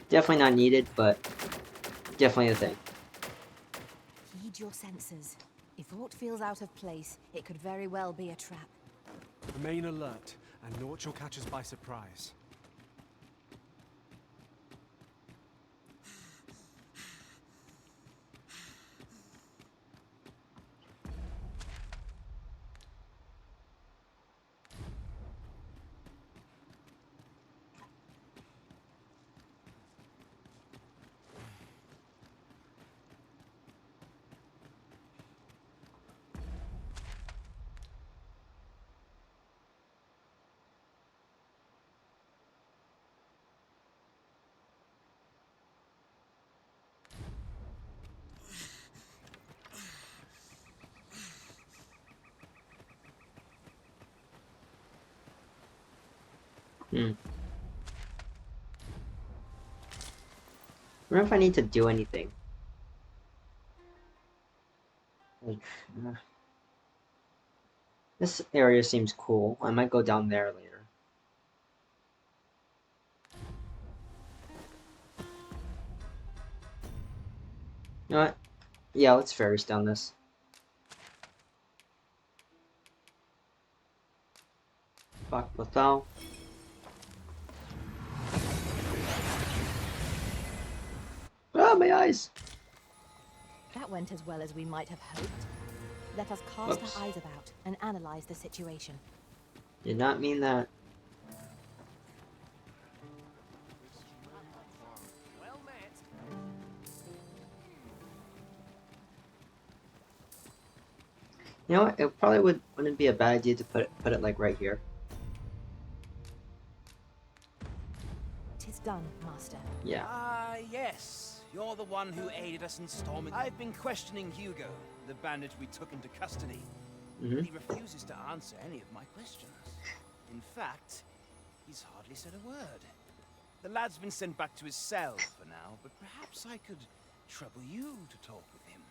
Definitely not needed, but definitely a thing. Heed your senses. If aught feels out of place, it could very well be a trap. Remain alert, and naught shall catch us by surprise. I wonder if I need to do anything. Like, This area seems cool. I might go down there later. You know what? Yeah, let's Ferris down this. Fuck Lethal. Ah, my eyes! That went as well as we might have hoped. Let us cast Whoops. our eyes about and analyze the situation. Did not mean that. Well met. You know what? It probably wouldn't be a bad idea to put it like right here. 'Tis done, Master. Yeah. Ah, yes. You're the one who aided us in storming. I've been questioning Hugo, the bandit we took into custody. But he refuses to answer any of my questions. In fact, he's hardly said a word. The lad's been sent back to his cell for now, but perhaps I could trouble you to talk with him.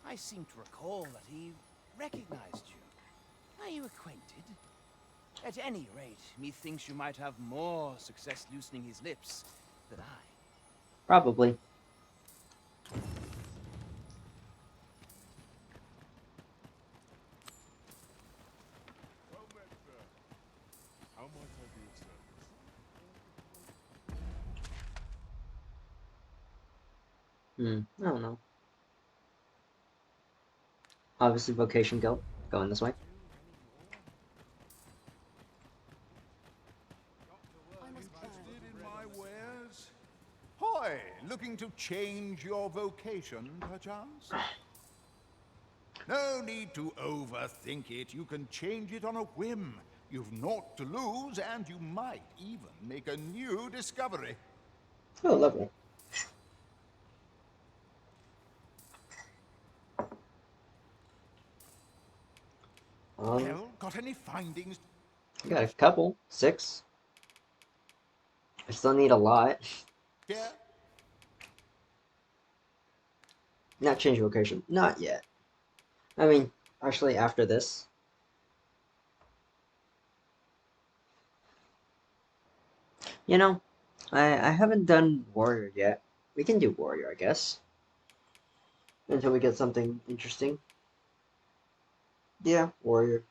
I seem to recall that he recognized you. Are you acquainted? At any rate, methinks you might have more success loosening his lips than I. Probably. Well met, sir. How might I be of service? I don't know. Obviously, Vocation Guild. Going this way. Interested in my wares? Hoy, looking to change your vocation, perchance? No need to overthink it. You can change it on a whim. You've naught to lose, and you might even make a new discovery. Oh, lovely. Well, got any findings? I got a couple. 6. I still need a lot. Yeah. Not change vocation. Not yet. I mean, actually, after this. You know, I haven't done Warrior yet. We can do Warrior, I guess. Until we get something interesting. Yeah, Warrior.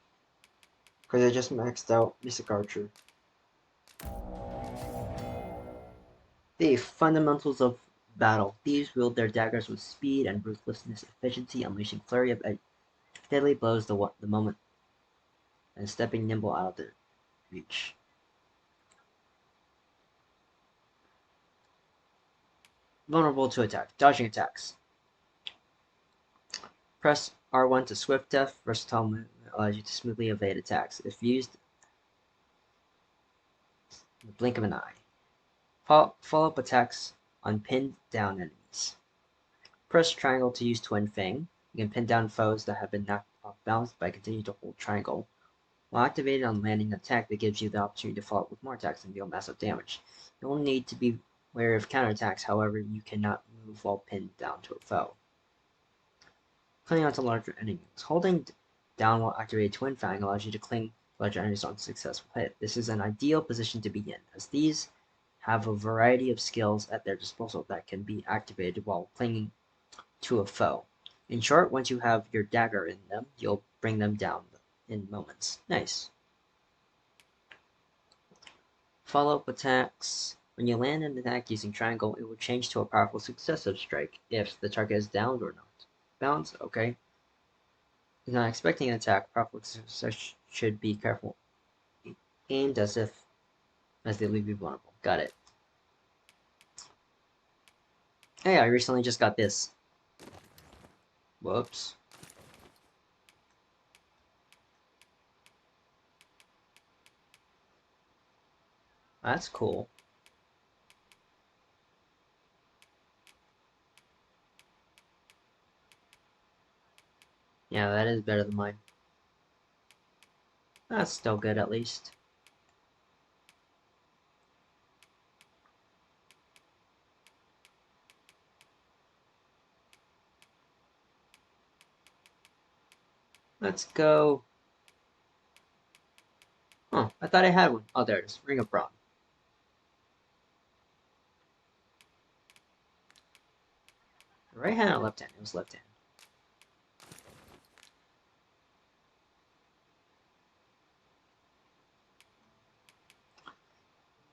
Because I just maxed out Mystic Archer. The fundamentals of battle. Thieves wield their daggers with speed and ruthlessness, efficiency, unleashing flurry of deadly blows the moment, and stepping nimble out of their reach. Vulnerable to attack. Dodging attacks. Press R1 to swift death. Versatile movement allows you to smoothly evade attacks. If used in the blink of an eye. Follow up attacks on pinned down enemies. Press triangle to use Twin Fang. You can pin down foes that have been knocked off balance by continuing to hold triangle. While activated on landing an attack, that gives you the opportunity to follow up with more attacks and deal massive damage. You will need to be wary of counterattacks, however, you cannot move while pinned down to a foe. Clinging onto larger enemies. Holding down while activated Twin Fang allows you to cling to larger enemies on a successful hit. This is an ideal position to be in, as these have a variety of skills at their disposal that can be activated while clinging to a foe. In short, once you have your dagger in them, you'll bring them down in moments. Nice. Follow-up attacks. When you land an attack using triangle, it will change to a powerful successive strike if the target is downed or not. Bounce, okay. If not expecting an attack, powerful success should be careful. Aimed as they leave you vulnerable. Got it. Hey, I recently just got this. Whoops. That's cool. Yeah, that is better than mine. That's still good at least. Let's go Oh, I thought I had one. Oh, there it is. Ring of Brawn. Right hand or left hand? It was left hand.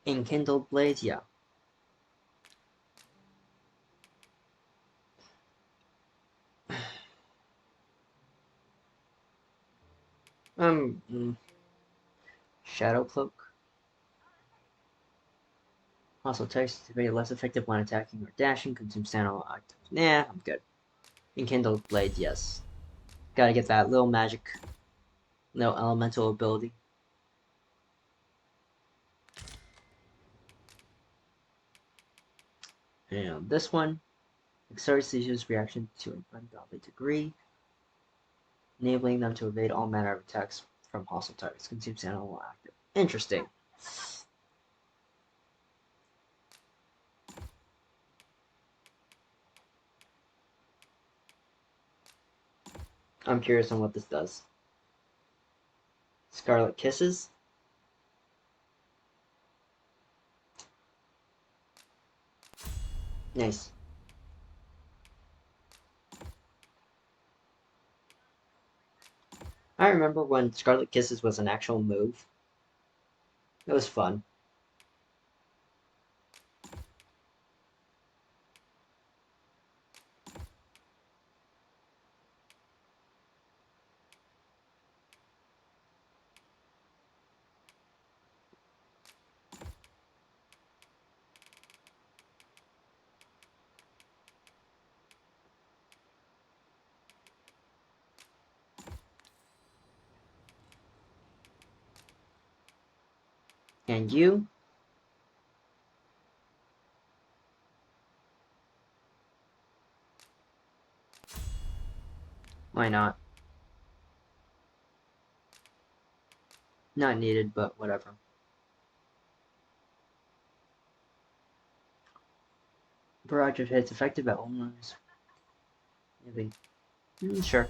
Enkindled blades, yeah. Shadow Cloak. Also, text to be less effective when attacking or dashing. Consume standalone items. Nah, I'm good. Enkindled blades, yes. Gotta get that little magic, little elemental ability. And this one accelerates the user's reaction to an ungodly degree, enabling them to evade all manner of attacks from hostile targets. Consume standalone while active. Interesting. I'm curious on what this does. Scarlet Kisses. Nice. I remember when Scarlet Kisses was an actual move. It was fun. And you? Why not? Not needed, but whatever. Barrage of hits effective at almost. Maybe. Sure.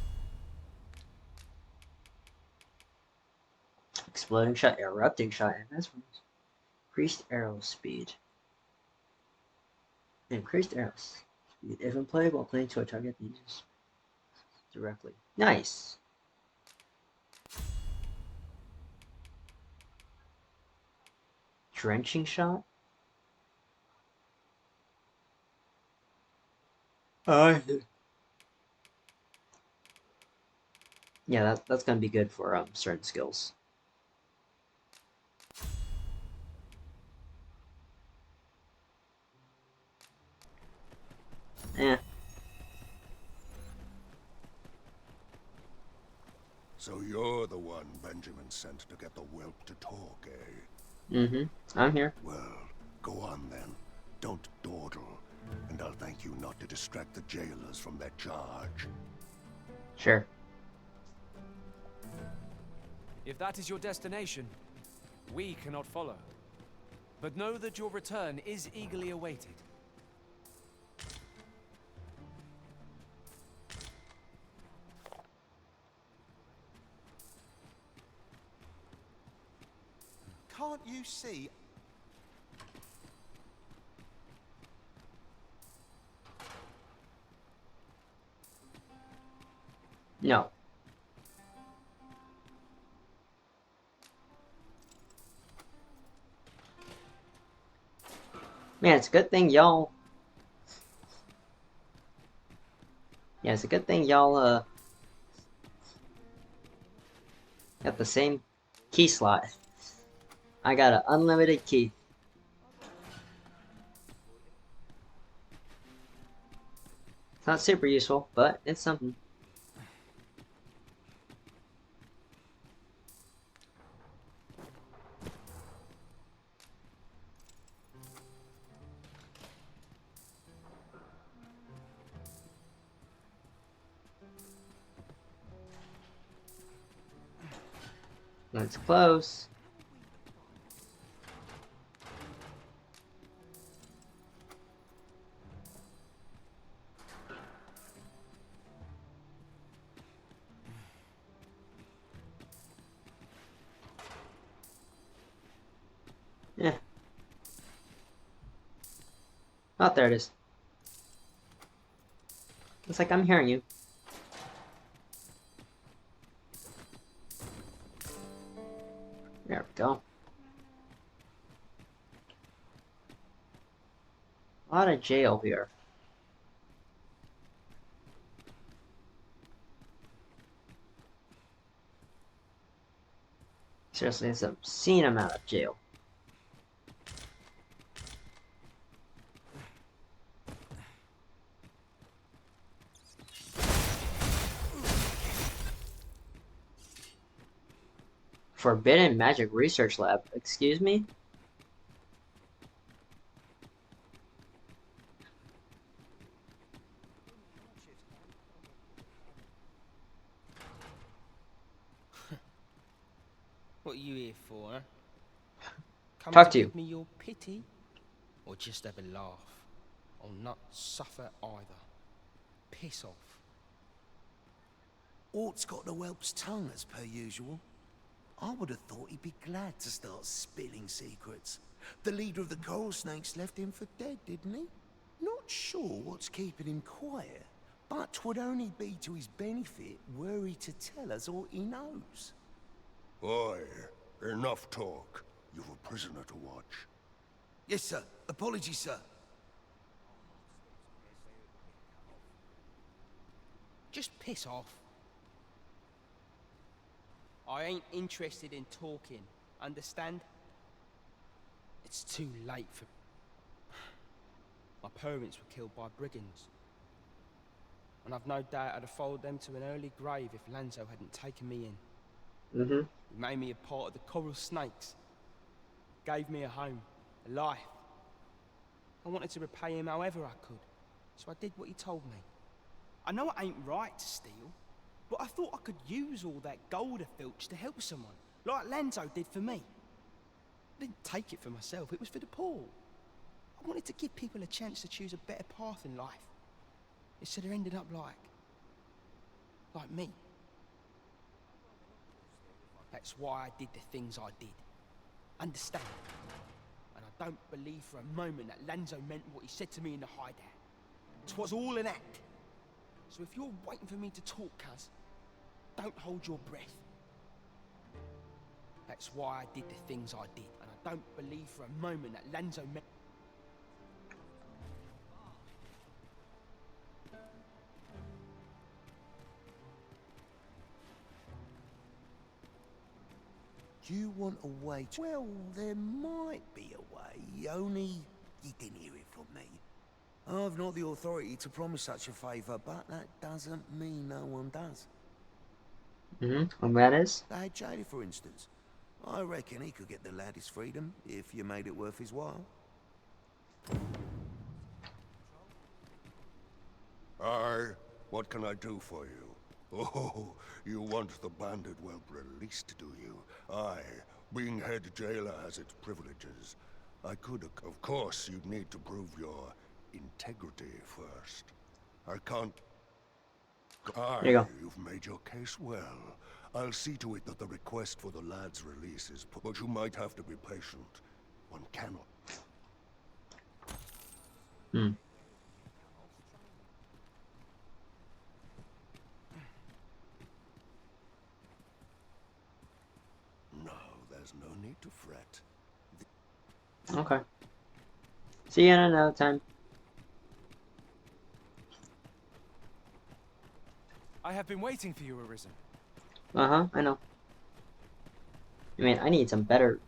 Exploding shot, erupting shot, and that's increased arrow speed. Increased arrow speed. If in play while playing to a target, uses directly. Nice. Drenching shot. Yeah, that's gonna be good for certain skills. Eh. So you're the one Benjamin sent to get the whelp to talk, eh? Mm-hmm. I'm here. Well, go on then. Don't dawdle, and I'll thank you not to distract the jailers from their charge. Sure. If that is your destination, we cannot follow. But know that your return is eagerly awaited. Can't you see? No. Man, it's a good thing y'all. Yeah, it's a good thing y'all got the same key slot. I got an unlimited key. It's not super useful, but it's something. It's close. Oh, there it is. It's like I'm hearing you. There we go. A lot of jail here. Seriously, it's an obscene amount of jail. Forbidden Magic Research Lab. Excuse me? What are you here for, huh? Come Talk to to you. give me your pity? Or just have a laugh? I'll not suffer either. Piss off. Ort's got the whelp's tongue as per usual. I would have thought he'd be glad to start spilling secrets. The leader of the coral snakes left him for dead, didn't he? Not sure what's keeping him quiet, but 'twould only be to his benefit were he to tell us all he knows. Oi, enough talk. You've a prisoner to watch. Yes, sir. Apologies, sir. Just piss off. I ain't interested in talking, understand? It's too late for... My parents were killed by brigands. And I've no doubt I'd have followed them to an early grave if Lanzo hadn't taken me in. He made me a part of the coral snakes. Gave me a home, a life. I wanted to repay him however I could, so I did what he told me. I know it ain't right to steal, but I thought I could use all that gold I filched to help someone, like Lanzo did for me. I didn't take it for myself, it was for the poor. I wanted to give people a chance to choose a better path in life, instead of ending up like me. That's why I did the things I did. Understand? And I don't believe for a moment that Lanzo meant what he said to me in the hideout. 'Twas all an act. So if you're waiting for me to talk, cuz, don't hold your breath. That's why I did the things I did, and I don't believe for a moment that Lanzo meant... You want a way to... Well, there might be a way, only you didn't hear it from me. I've not the authority to promise such a favour, but that doesn't mean no one does. And that is? The head jailer, for instance. I reckon he could get the lad his freedom, if you made it worth his while. Aye, what can I do for you? Oh, you want the bandit whelp released, do you? Aye, being head jailer has its privileges. I could... Of course, you'd need to prove your integrity first. I can't... Aye, There you go. You've made your case well. I'll see to it that the request for the lad's release is put... But you might have to be patient. One cannot... No, there's no need to fret. Okay. See you in another time. I have been waiting for you, Arisen. I know. I mean, I need some better...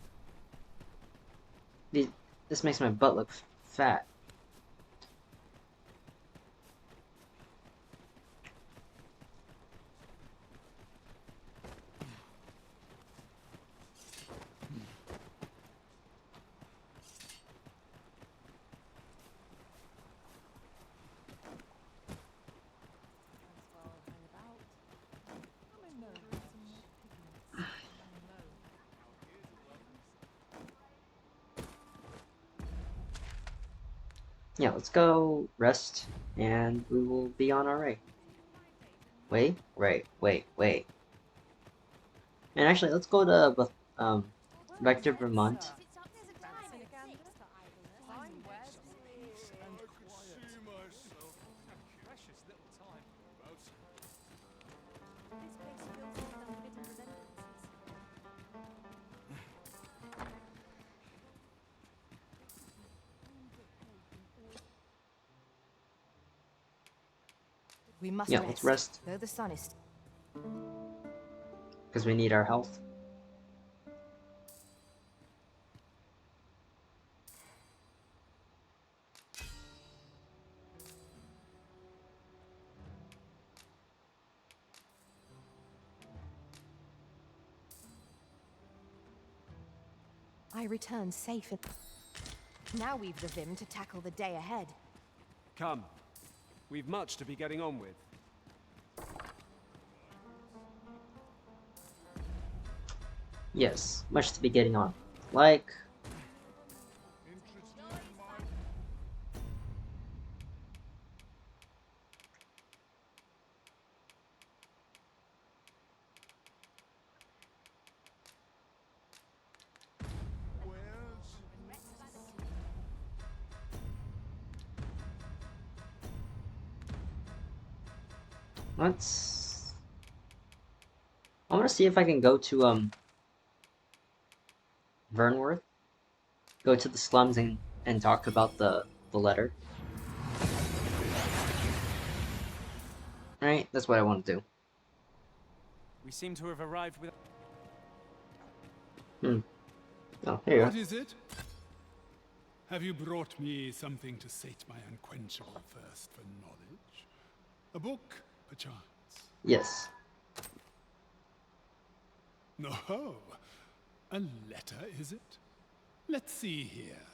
This makes my butt look fat. Yeah, let's go rest, and we will be on our way. Wait. And actually, let's go to back to Vermont. We must Yeah, rest, let's rest. though the sun is... Because we need our health. I return safe and... Now we've the vim to tackle the day ahead. Come. We've much to be getting on with. Yes, much to be getting on. Like... Let's... I want to see if I can go to, Vernworth. Go to the slums and talk about the letter. Right? That's what I want to do. We seem to have arrived with... Oh, here you What go. is it? Have you brought me something to sate my unquenchable thirst for knowledge? A book, perchance? Yes. No, a letter, is it? Let's see here.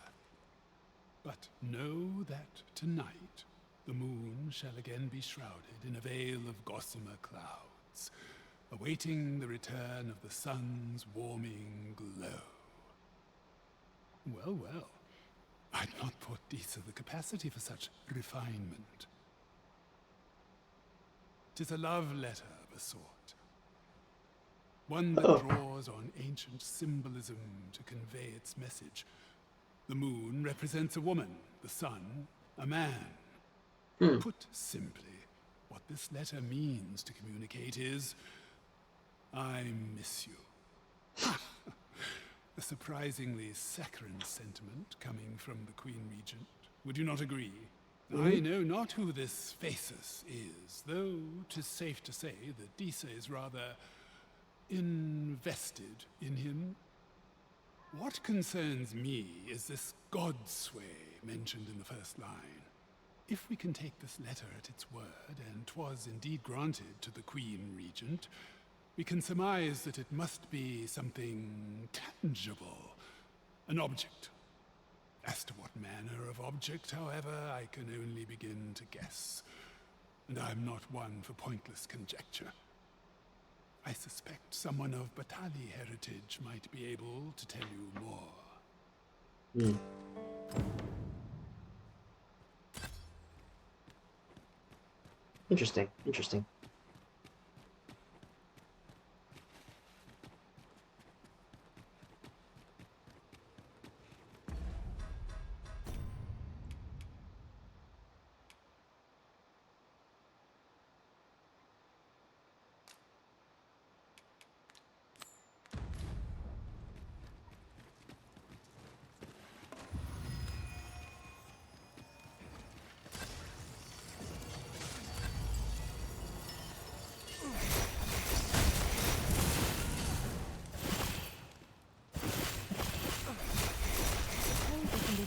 But know that tonight the moon shall again be shrouded in a veil of gossamer clouds, awaiting the return of the sun's warming glow. Well, well. I'd not put Disa the capacity for such refinement. 'Tis a love letter of a sort. One that draws on ancient symbolism to convey its message. The moon represents a woman, the sun, a man. Put simply, what this letter means to communicate is, I miss you. A surprisingly saccharine sentiment coming from the Queen Regent. Would you not agree? I know not who this Phasus is, though 'tis safe to say that Disa is rather invested in him. What concerns me is this godsway mentioned in the first line. If we can take this letter at its word, and 'twas indeed granted to the Queen Regent, we can surmise that it must be something tangible, an object. As to what manner of object, however, I can only begin to guess, and I'm not one for pointless conjecture. I suspect someone of Batali heritage might be able to tell you more. Interesting, interesting.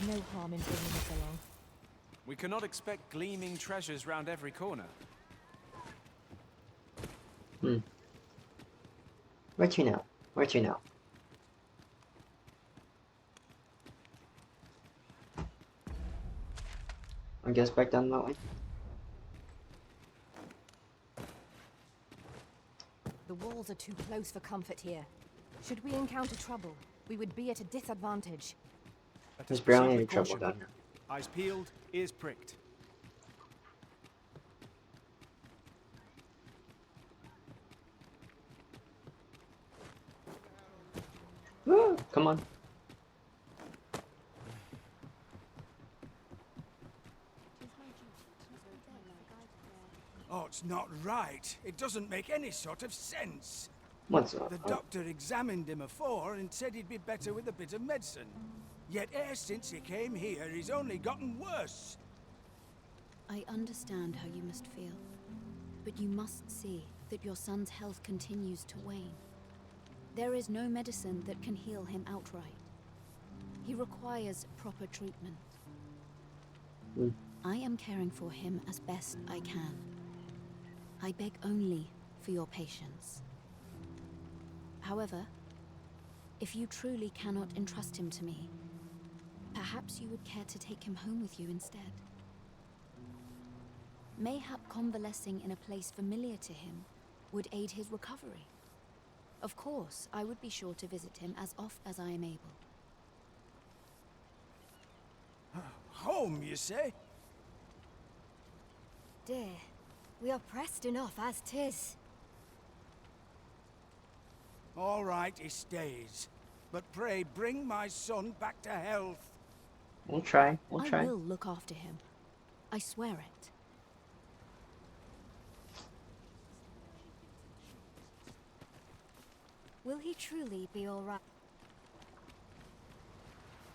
No harm in bringing us along. We cannot expect gleaming treasures round every corner. Where to now? Where to now? I guess back down that way. The walls are too close for comfort here. Should we encounter trouble, we would be at a disadvantage. There's barely any Proceed with trouble down caution. here. Eyes peeled, ears pricked. Come on. Oh, it's not right. It doesn't make any sort of sense. What's up? The doctor examined him afore and said he'd be better with a bit of medicine. Yet ever since he came here, he's only gotten worse. I understand how you must feel. But you must see that your son's health continues to wane. There is no medicine that can heal him outright. He requires proper treatment. I am caring for him as best I can. I beg only for your patience. However, if you truly cannot entrust him to me, perhaps you would care to take him home with you instead. Mayhap convalescing in a place familiar to him would aid his recovery. Of course, I would be sure to visit him as oft as I am able. Home, you say? Dear, we are pressed enough as 'tis. All right, he stays. But pray bring my son back to health. We'll try. We'll try. I will look after him. I swear it. Will he truly be all right?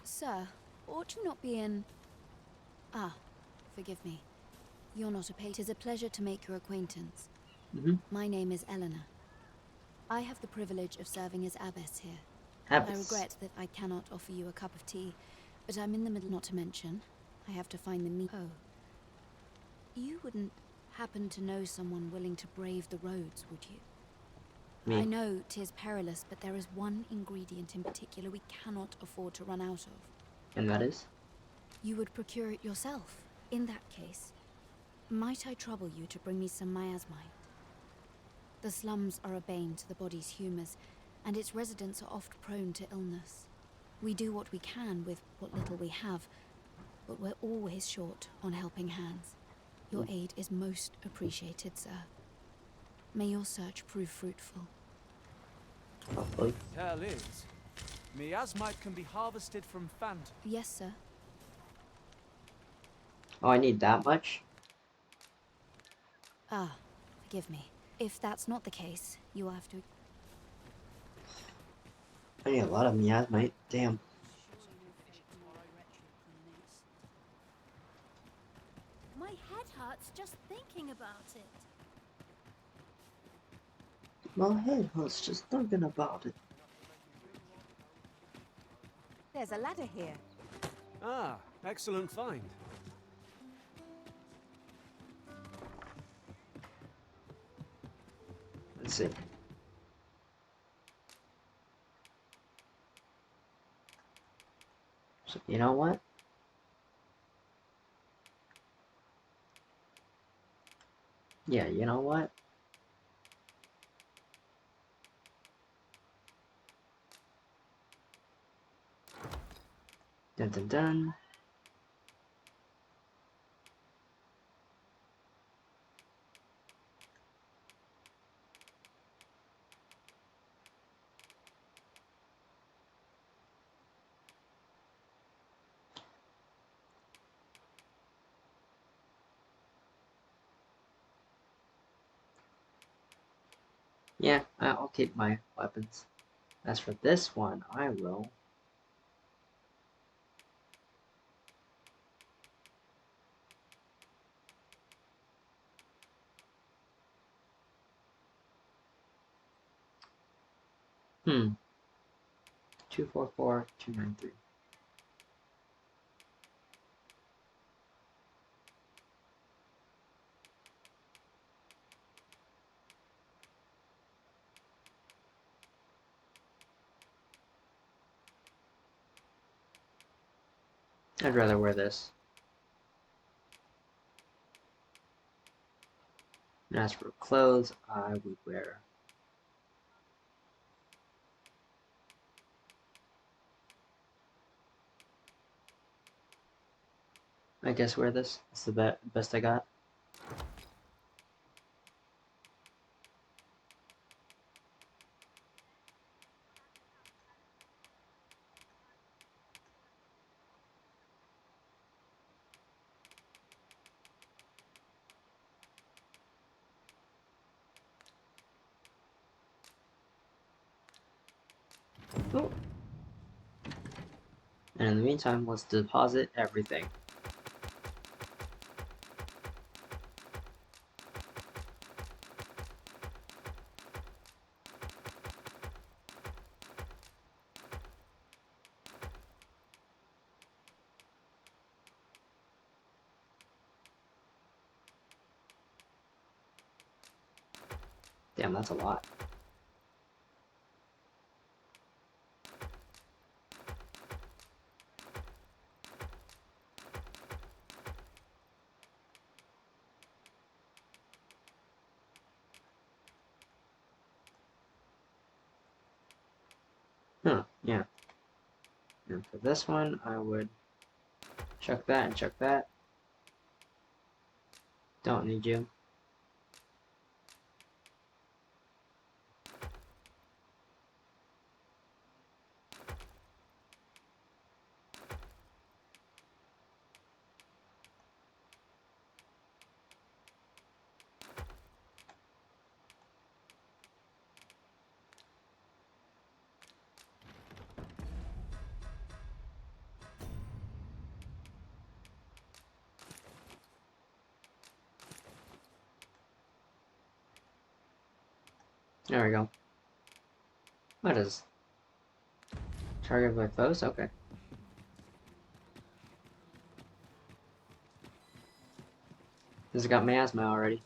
Sir, ought you not be in... Ah, forgive me. You're not a patron. 'Tis a pleasure to make your acquaintance. My name is Eleanor. I have the privilege of serving as abbess here. I regret that I cannot offer you a cup of tea, but I'm in the middle, not to mention. I have to find the meat. Oh. You wouldn't happen to know someone willing to brave the roads, would you? Me. I know 'tis perilous, but there is one ingredient in particular we cannot afford to run out of. And that is? You would procure it yourself. In that case, might I trouble you to bring me some miasmite? The slums are a bane to the body's humors, and its residents are oft prone to illness. We do what we can with what little we have, but we're always short on helping hands. Your aid is most appreciated, sir. May your search prove fruitful. Hopefully. Tell is, miasmite can be harvested from phantom. Yes, sir. Oh, I need that much? Ah, forgive me. If that's not the case, you will have to... I need a lot of miasmite. Damn. My head hurts just thinking about it. My head hurts just thinking about it. There's a ladder here. Ah, excellent find. Let's see. So, you know what? Yeah, you know what? Dun dun dun. Yeah, I'll keep my weapons. As for this one, I will. Hmm. 244-293. I'd rather wear this. And as for clothes, I would wear I guess wear this. It's the best I got. Oh. And in the meantime, let's deposit everything. Damn, that's a lot. Huh, yeah. And for this one, I would chuck that and chuck that. Don't need you. There we go. What is target by foes? Okay. This has got miasma already.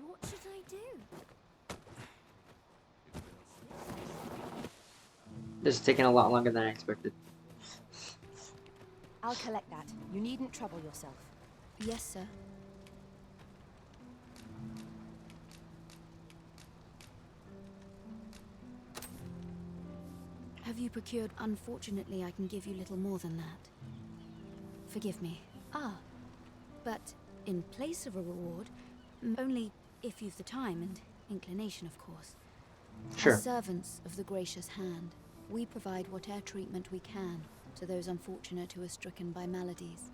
What should I do? This is taking a lot longer than I expected. I'll collect that. You needn't trouble yourself. Yes, sir. Have you procured? Unfortunately, I can give you little more than that. Forgive me. Ah, but in place of a reward, only if you've the time and inclination, of course. Sure. As servants of the gracious hand, we provide whatever treatment we can to those unfortunate who are stricken by maladies.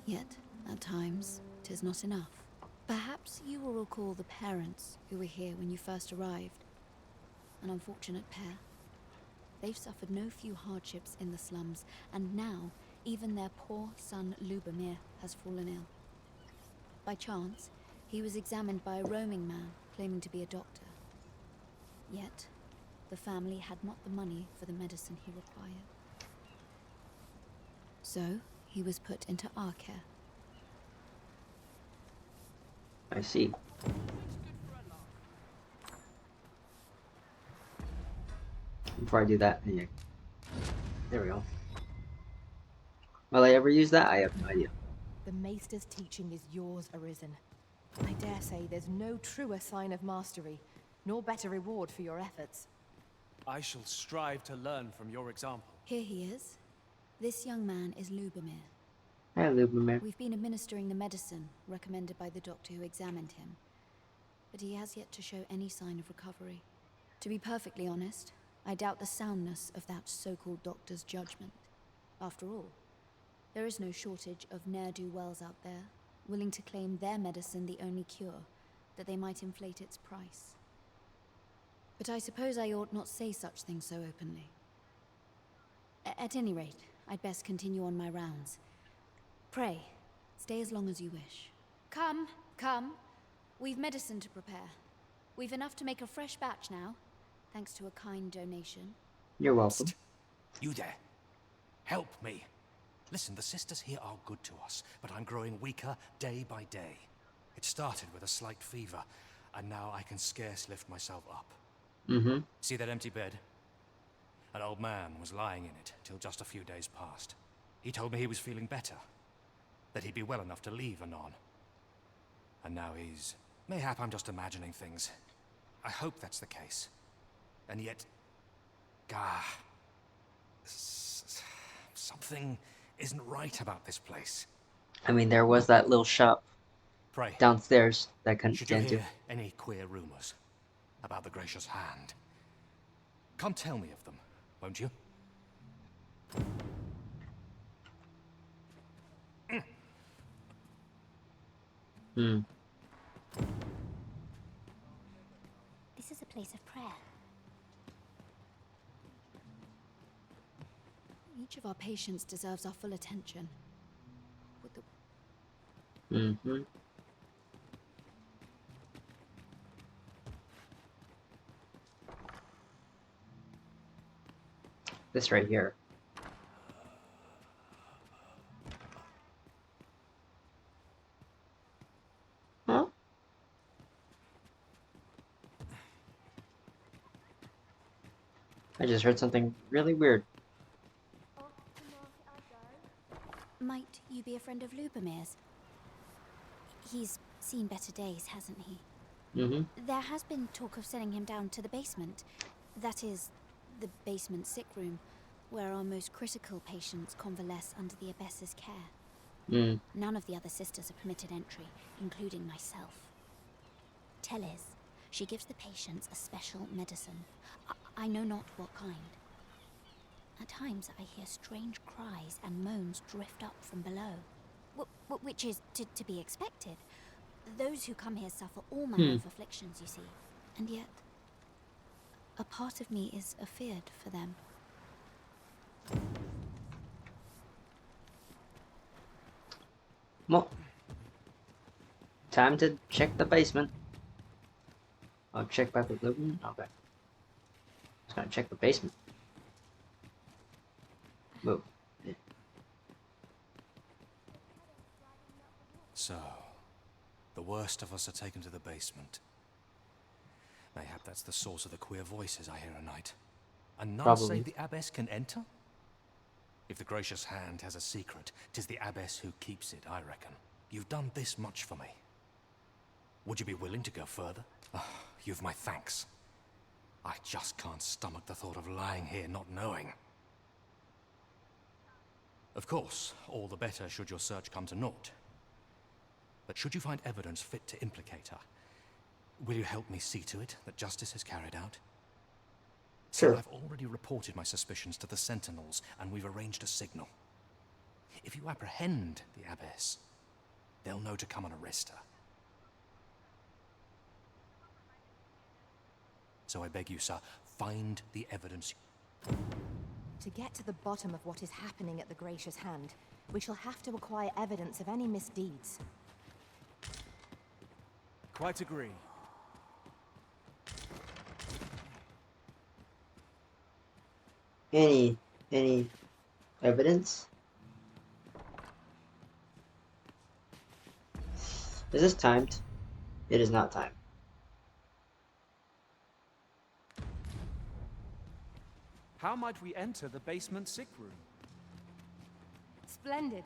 Yet, at times, 'tis not enough. Perhaps you will recall the parents who were here when you first arrived. An unfortunate pair. They've suffered no few hardships in the slums, and now even their poor son Lubomir has fallen ill. By chance, he was examined by a roaming man claiming to be a doctor. Yet, the family had not the money for the medicine he required. So, he was put into our care. I see. Before I do that, yeah. There we go. Will I ever use that? I have no idea. The Maester's teaching is yours, Arisen. I dare say there's no truer sign of mastery, nor better reward for your efforts. I shall strive to learn from your example. Here he is. This young man is Lubomir. Hi, Lubomir. We've been administering the medicine recommended by the doctor who examined him, but he has yet to show any sign of recovery. To be perfectly honest, I doubt the soundness of that so-called doctor's judgment. After all, there is no shortage of ne'er-do-wells out there, willing to claim their medicine the only cure, that they might inflate its price. But I suppose I ought not say such things so openly. At any rate, I'd best continue on my rounds. Pray, stay as long as you wish. Come, come. We've medicine to prepare. We've enough to make a fresh batch now, thanks to a kind donation. You're welcome. Psst. You there. Help me. Listen, the sisters here are good to us, but I'm growing weaker day by day. It started with a slight fever, and now I can scarce lift myself up. Mm-hmm. See that empty bed? An old man was lying in it till just a few days past. He told me he was feeling better, that he'd be well enough to leave anon. And now he's... Mayhap I'm just imagining things. I hope that's the case. And yet... Gah... Something isn't right about this place. I mean, there was that little shop Pray, downstairs that I couldn't should you get into. hear any queer rumors about the gracious hand, come tell me of them, won't you? Hmm. This is a place of prayer. Each of our patients deserves our full attention. Would the... Mm-hmm. This right here. I just heard something really weird. Might you be a friend of Lubomir's? He's seen better days, hasn't he? There has been talk of sending him down to the basement. That is, the basement sick room, where our most critical patients convalesce under the abbess's care. None of the other sisters are permitted entry, including myself. Teles, she gives the patients a special medicine. I know not what kind. At times I hear strange cries and moans drift up from below. Which is to be expected. Those who come here suffer all manner of afflictions, you see. And yet, a part of me is afeared for them. Well, time to check the basement. I'll check back with Luton. Okay. Just gonna check the basement. Move. So, the worst of us are taken to the basement. Mayhap that's the source of the queer voices I hear at night. And none Probably. save the abbess can enter? If the gracious hand has a secret, 'tis the abbess who keeps it, I reckon. You've done this much for me. Would you be willing to go further? Oh, you've my thanks. I just can't stomach the thought of lying here not knowing. Of course, all the better should your search come to naught. But should you find evidence fit to implicate her, will you help me see to it that justice is carried out? Sure. See, I've already reported my suspicions to the sentinels, and we've arranged a signal. If you apprehend the abbess, they'll know to come and arrest her. So I beg you, sir, find the evidence. To get to the bottom of what is happening at the Gracious Hand, we shall have to acquire evidence of any misdeeds. Quite agree. Any evidence? Is this timed? It is not timed. How might we enter the basement sick room? Splendid.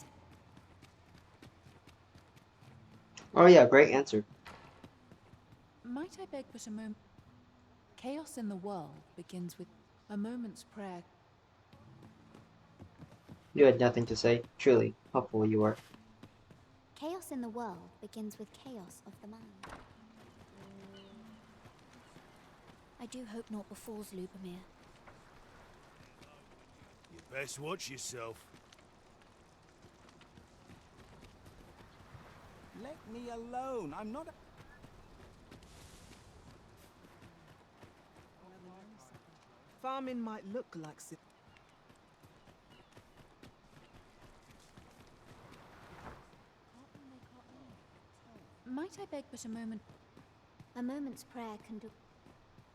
Oh yeah, great answer. Might I beg but a moment? Chaos in the world begins with a moment's prayer. You had nothing to say. Truly, how fool you are. Chaos in the world begins with chaos of the mind. I do hope naught befalls Lubomir. You best watch yourself. Let me alone. I'm not. Farming might look like Might I beg but a moment? A moment's prayer can do.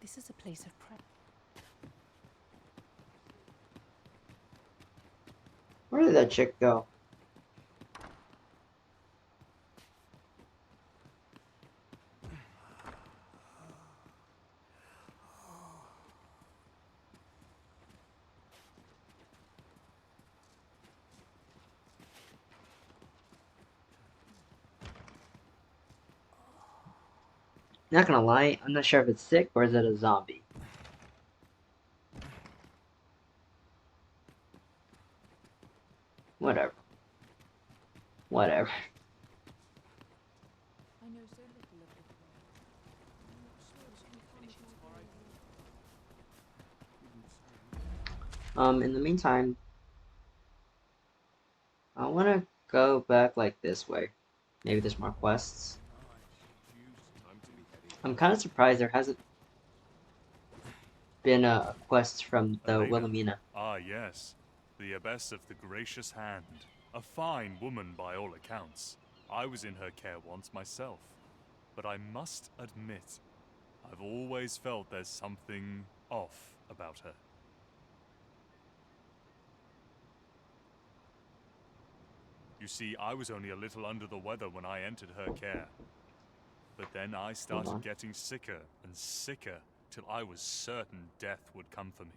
This is a place of prayer. Where did that chick go? Not gonna lie, I'm not sure if it's sick or is it a zombie. Whatever. Whatever. I know so little of this. In the meantime, I wanna go back like this way. Maybe there's more quests. I'm kind of surprised there hasn't been a quest from the Wilhelmina. Ah, yes. The Abbess of the Gracious Hand. A fine woman by all accounts. I was in her care once myself. But I must admit, I've always felt there's something off about her. You see, I was only a little under the weather when I entered her care. But then I started getting sicker and sicker till I was certain death would come for me.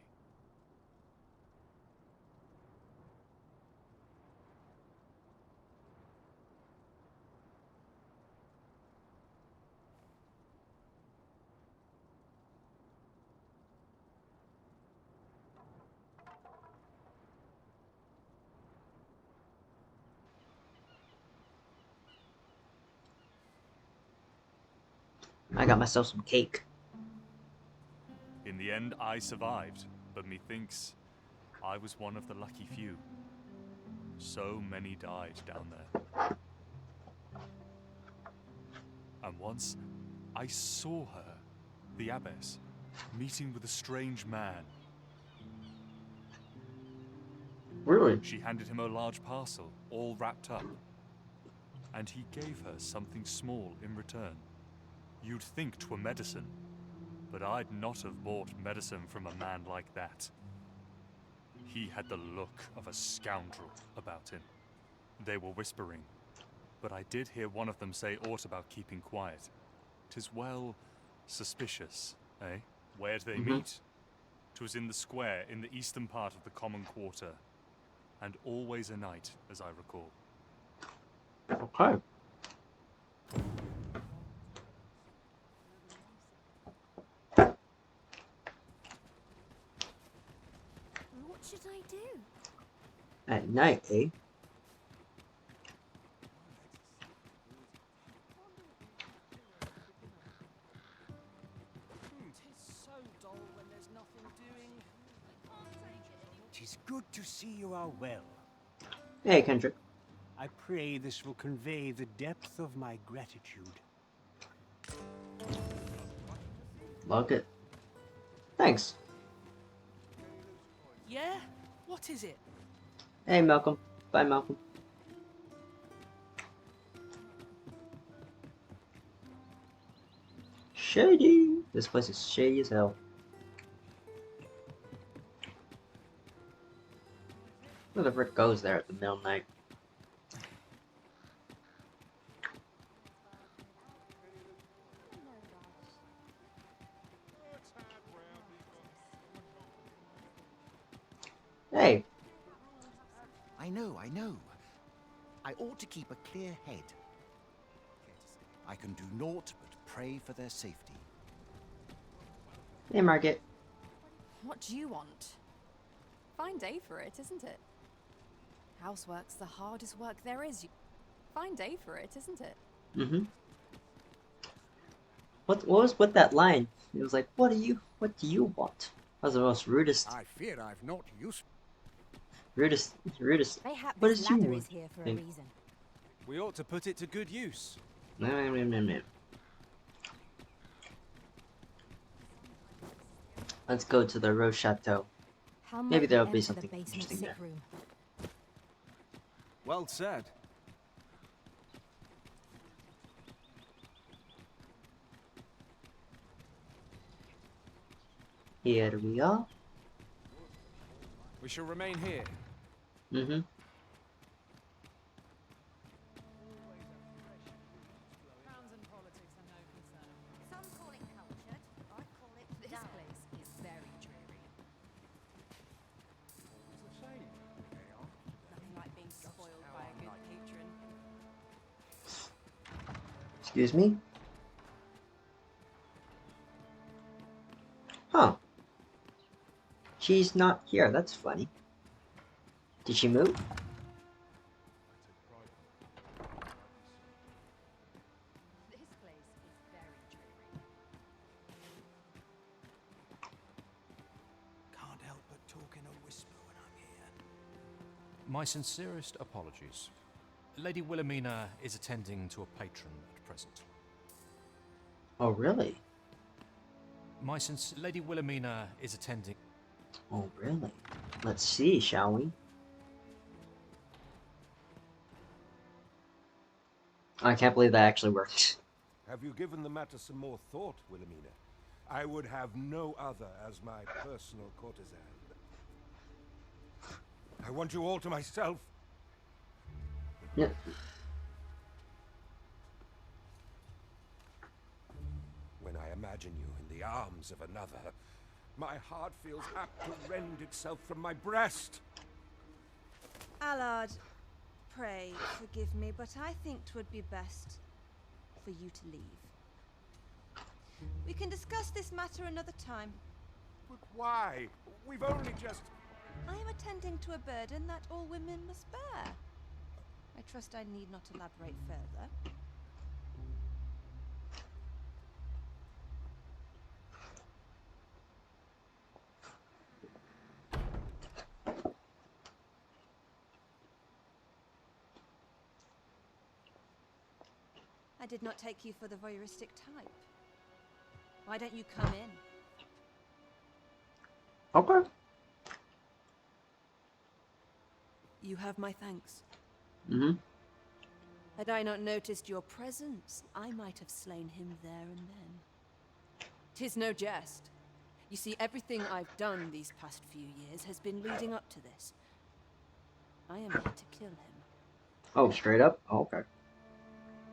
I got myself some cake. In the end, I survived, but methinks I was one of the lucky few. So many died down there. And once, I saw her, the abbess, meeting with a strange man. Really? She handed him a large parcel, all wrapped up. And he gave her something small in return. You'd think 'twere medicine, but I'd not have bought medicine from a man like that. He had the look of a scoundrel about him. They were whispering, but I did hear one of them say aught about keeping quiet. 'Tis well suspicious, eh? Where'd they meet? 'Twas in the square in the eastern part of the common quarter, and always a night, as I recall. Okay. What should I do? At night, eh? So dull when there's nothing doing. Tis good to see you are well. Hey, Kendrick. I pray this will convey the depth of my gratitude. Log it. Thanks. Yeah? What is it? Hey, Malcolm. Bye, Malcolm. Shady. This place is shady as hell. Who the frick goes there at the middle of the night? Hey. I know. I ought to keep a clear head. I can do naught but pray for their safety. Hey, Margaret. What do you want? Fine day for it, isn't it? Housework's the hardest work there is. Fine day for it, isn't it? Mm-hmm. What was with that line? It was like, what do you want? That was the most rudest. I fear I've not used. Rudest. Mayhap What this is you ladder want? is here for a Think. reason. We ought to put it to good use. Let's go to the Rose Chateau. How Maybe might there'll we be enter the something basement interesting sick there. room? Well said. Here we are. We shall remain here. Mm-hmm. Some call it cultured, I call it This dull. place is very dreary. Nothing like being spoiled by a good patron. Excuse me? Huh. She's not here. That's funny. Did she move? This place is very dreary. Can't help but talk in a whisper when I'm here. My sincerest apologies. Lady Wilhelmina is attending to a patron at present. Oh, really? Lady Wilhelmina is attending. Oh, really? Let's see, shall we? I can't believe that actually worked. Have you given the matter some more thought, Wilhelmina? I would have no other as my personal courtesan. I want you all to myself. Yeah. When I imagine you in the arms of another, my heart feels apt to rend itself from my breast. Allard, pray forgive me, but I think 'twould be best for you to leave. We can discuss this matter another time. But why? We've only just... I am attending to a burden that all women must bear. I trust I need not elaborate further. I did not take you for the voyeuristic type. Why don't you come in? Okay. You have my thanks. Mm-hmm. Had I not noticed your presence, I might have slain him there and then. 'Tis no jest. You see, everything I've done these past few years has been leading up to this. I am here to kill him. Oh, straight up? Oh, okay.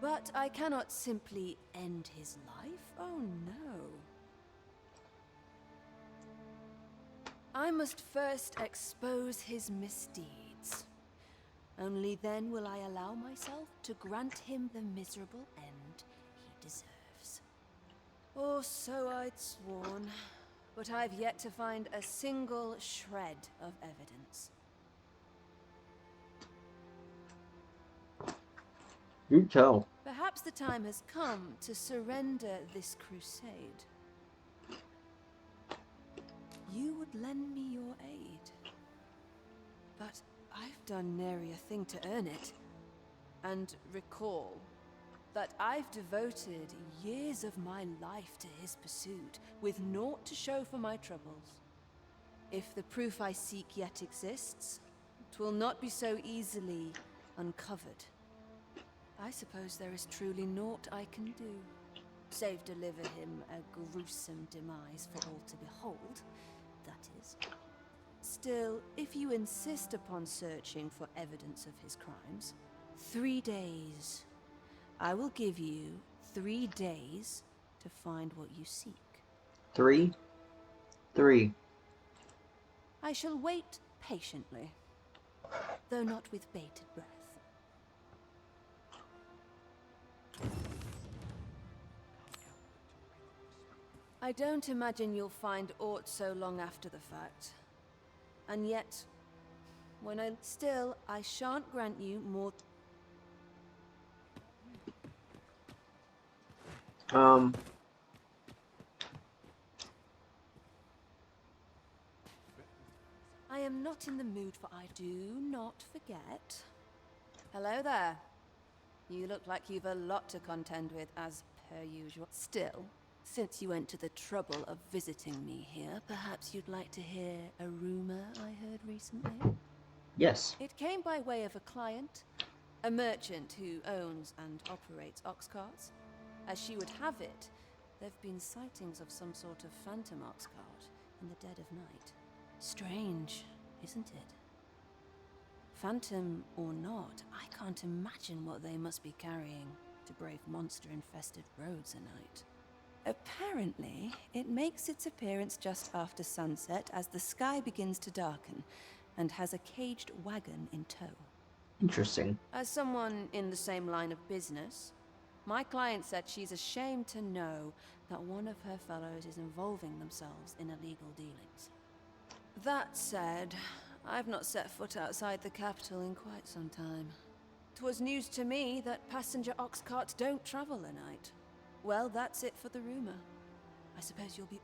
But I cannot simply end his life. Oh no. I must first expose his misdeeds. Only then will I allow myself to grant him the miserable end he deserves. Or so I'd sworn, but I've yet to find a single shred of evidence. You tell. Perhaps the time has come to surrender this crusade. You would lend me your aid. But I've done nary a thing to earn it. And recall that I've devoted years of my life to his pursuit, with naught to show for my troubles. If the proof I seek yet exists, it will not be so easily uncovered. I suppose there is truly naught I can do, save deliver him a gruesome demise for all to behold, that is. Still, if you insist upon searching for evidence of his crimes, 3 days. I will give you 3 days to find what you seek. 3? 3. I shall wait patiently, though not with bated breath. I don't imagine you'll find aught so long after the fact. And yet, when I shan't grant you more. I am not in the mood for do not forget. Hello there. You look like you've a lot to contend with, as per usual. Still, since you went to the trouble of visiting me here, perhaps you'd like to hear a rumor I heard recently? Yes. It came by way of a client, a merchant who owns and operates ox carts. As she would have it, there've been sightings of some sort of phantom ox cart in the dead of night. Strange, isn't it? Phantom or not, I can't imagine what they must be carrying to brave monster-infested roads at night. Apparently, it makes its appearance just after sunset as the sky begins to darken, and has a caged wagon in tow. Interesting. As someone in the same line of business, my client said she's ashamed to know that one of her fellows is involving themselves in illegal dealings. That said, I've not set foot outside the capital in quite some time. 'Twas news to me that passenger ox carts don't travel at night. Well, that's it for the rumor. I suppose you'll be...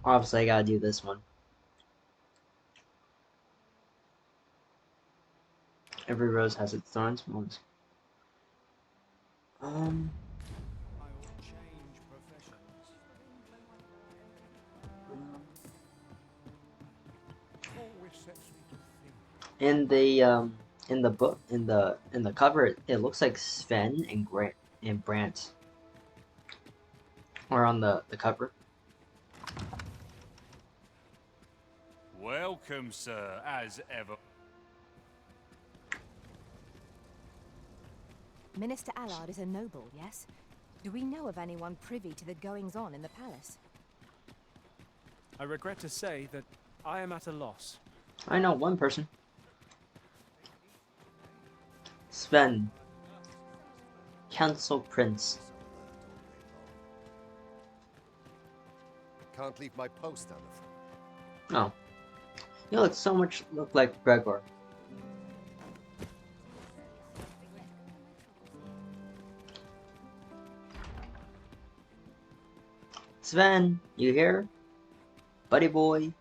Obviously, I gotta do this one. Every rose has its thorns. Once. In the book, in the cover, it looks like Sven and Brant are on the cover. Welcome, sir, as ever. Minister Allard is a noble, yes? Do we know of anyone privy to the goings-on in the palace? I regret to say that I am at a loss. I know one person. Sven. Council Prince. Can't leave my post, I'm afraid. Oh. You look like Gregor. Sven, you here? Buddy boy.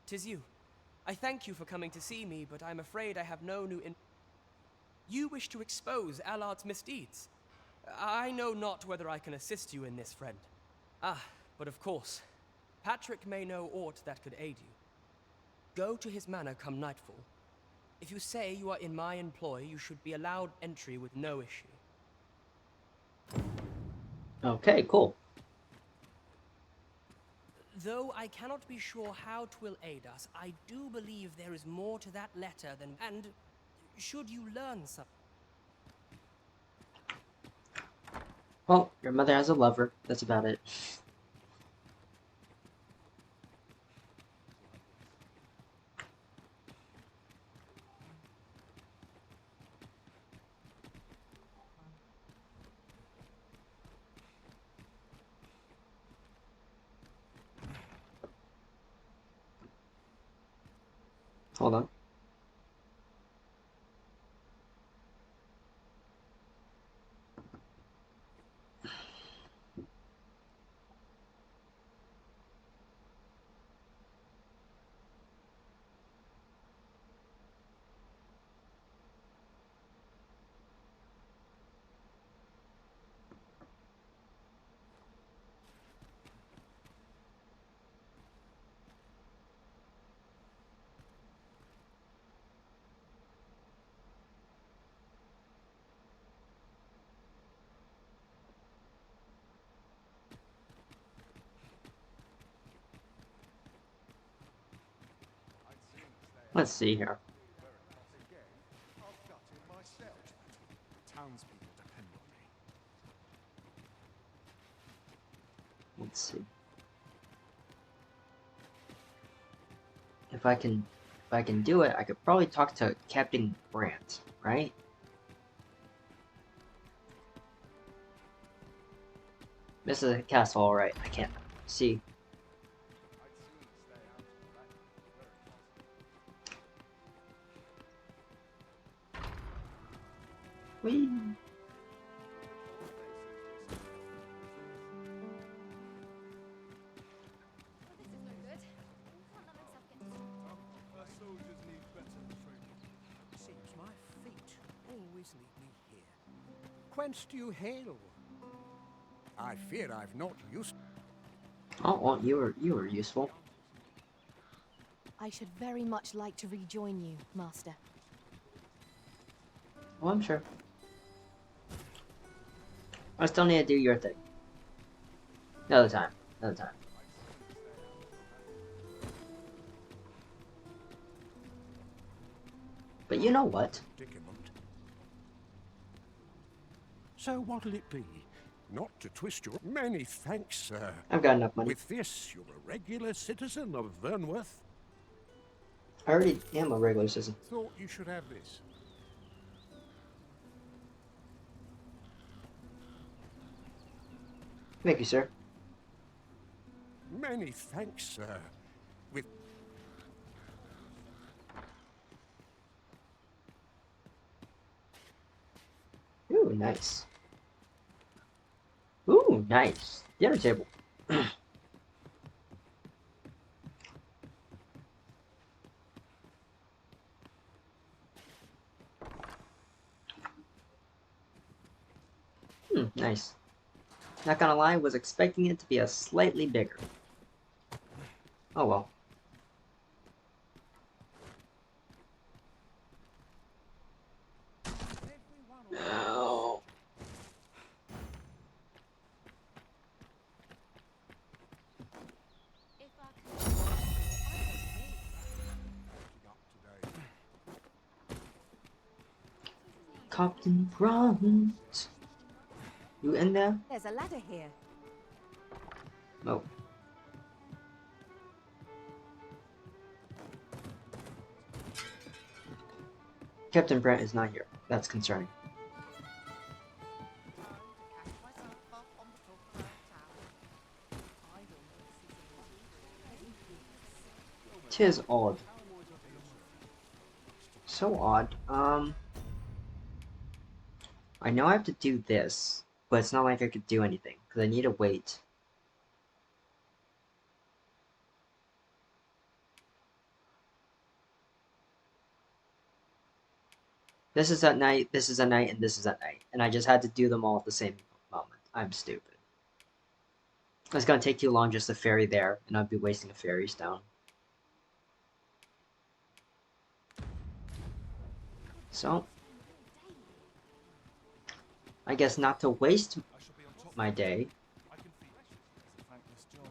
'tis you. I thank you for coming to see me, but I'm afraid I have no new You wish to expose Allard's misdeeds. I know not whether I can assist you in this, friend. Ah, but of course, Patrick may know aught that could aid you. Go to his manor come nightfall. If you say you are in my employ, you should be allowed entry with no issue. Okay, cool. Though I cannot be sure how 'twill aid us, I do believe there is more to that letter than... And should you learn something... Well, your mother has a lover. That's about it. Hold on. Let's see here. Townspeople depend on me. Let's see. If I can do it, I could probably talk to Captain Grant, right? This is a castle, alright. I can't see. Whee! Seems my feet always lead me here. Whence do you hail? I fear I've not used. Oh, well, you were useful. I should very much like to rejoin you, Master. Oh, I'm sure. I still need to do your thing. Another time. Another time. But you know what? So what'll it be? Not to twist your... Many thanks, sir. I've got enough money. With this, you're a regular citizen of Vernworth. I already am a regular citizen. Thought you should have this. Thank you, sir. Many thanks, sir. With... Ooh, nice. Ooh, nice. Dinner table. Nice. Not gonna lie, was expecting it to be a slightly bigger. Oh well. Oh. Captain Grant. You in there? There's a ladder here. No. Captain Brant is not here. That's concerning. Tis odd. So odd. I know I have to do this, but it's not like I could do anything, because I need to wait. This is at night, this is at night, and this is at night. And I just had to do them all at the same moment. I'm stupid. It's gonna take too long just to ferry there, and I'd be wasting a ferry stone. So, I guess not to waste my day,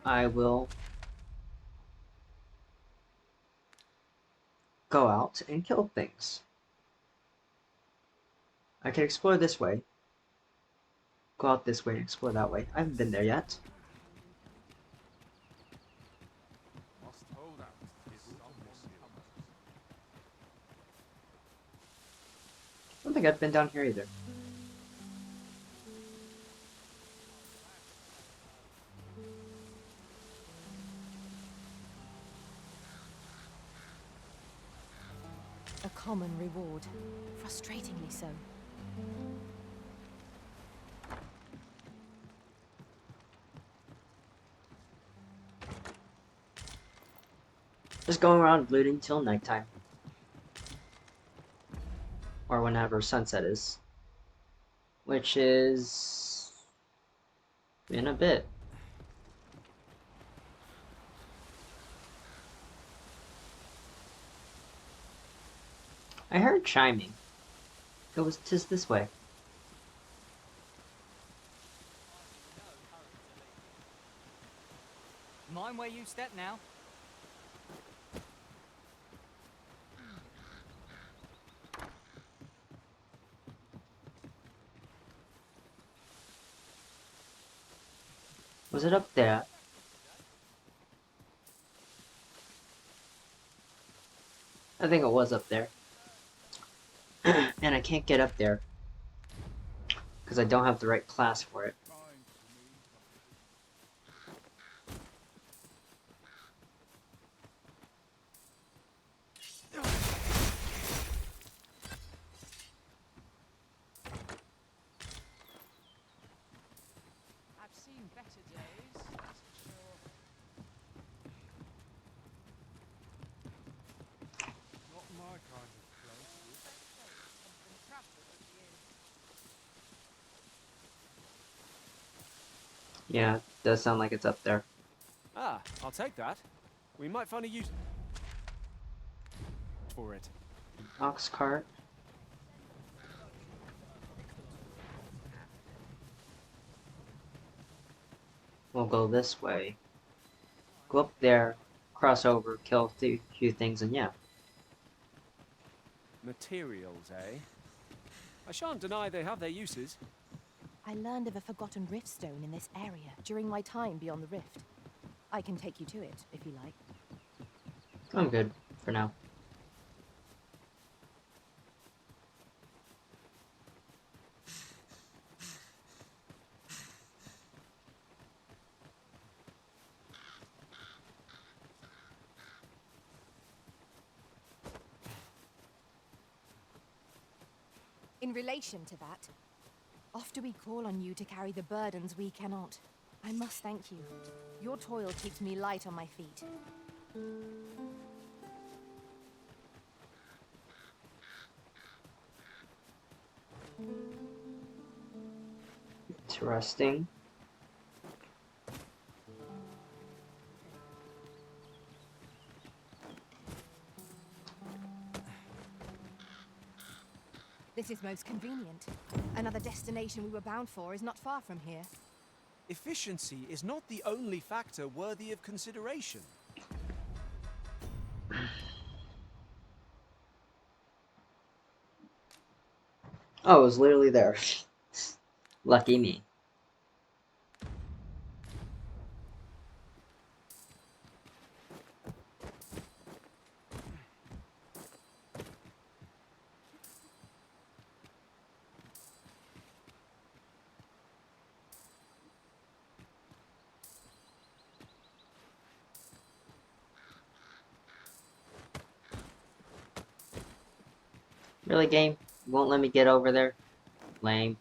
I will go out and kill things. I can explore this way, go out this way and explore that way. I haven't been there yet. I don't think I've been down here either. A common reward. Frustratingly so. Just going around looting till nighttime. Or whenever sunset is. Which is in a bit. I heard chiming. Tis this way. Mind where you step now. Was it up there? I think it was up there. And I can't get up there because I don't have the right class for it. I've seen better days, that's for sure. Not my kind of place. Yeah, it does sound like it's up there. Ah, I'll take that. We might find a use for it. Ox cart. We'll go this way. Go up there, cross over, kill a few things, and yeah. Materials, eh? I shan't deny they have their uses. I learned of a forgotten rift stone in this area during my time beyond the rift. I can take you to it, if you like. I'm good for now. In relation to that, oft do we call on you to carry the burdens we cannot. I must thank you. Your toil keeps me light on my feet. Interesting. This is most convenient. Another destination we were bound for is not far from here. Efficiency is not the only factor worthy of consideration. Oh, it was literally there. Lucky me. Really, game? You won't let me get over there? Lame.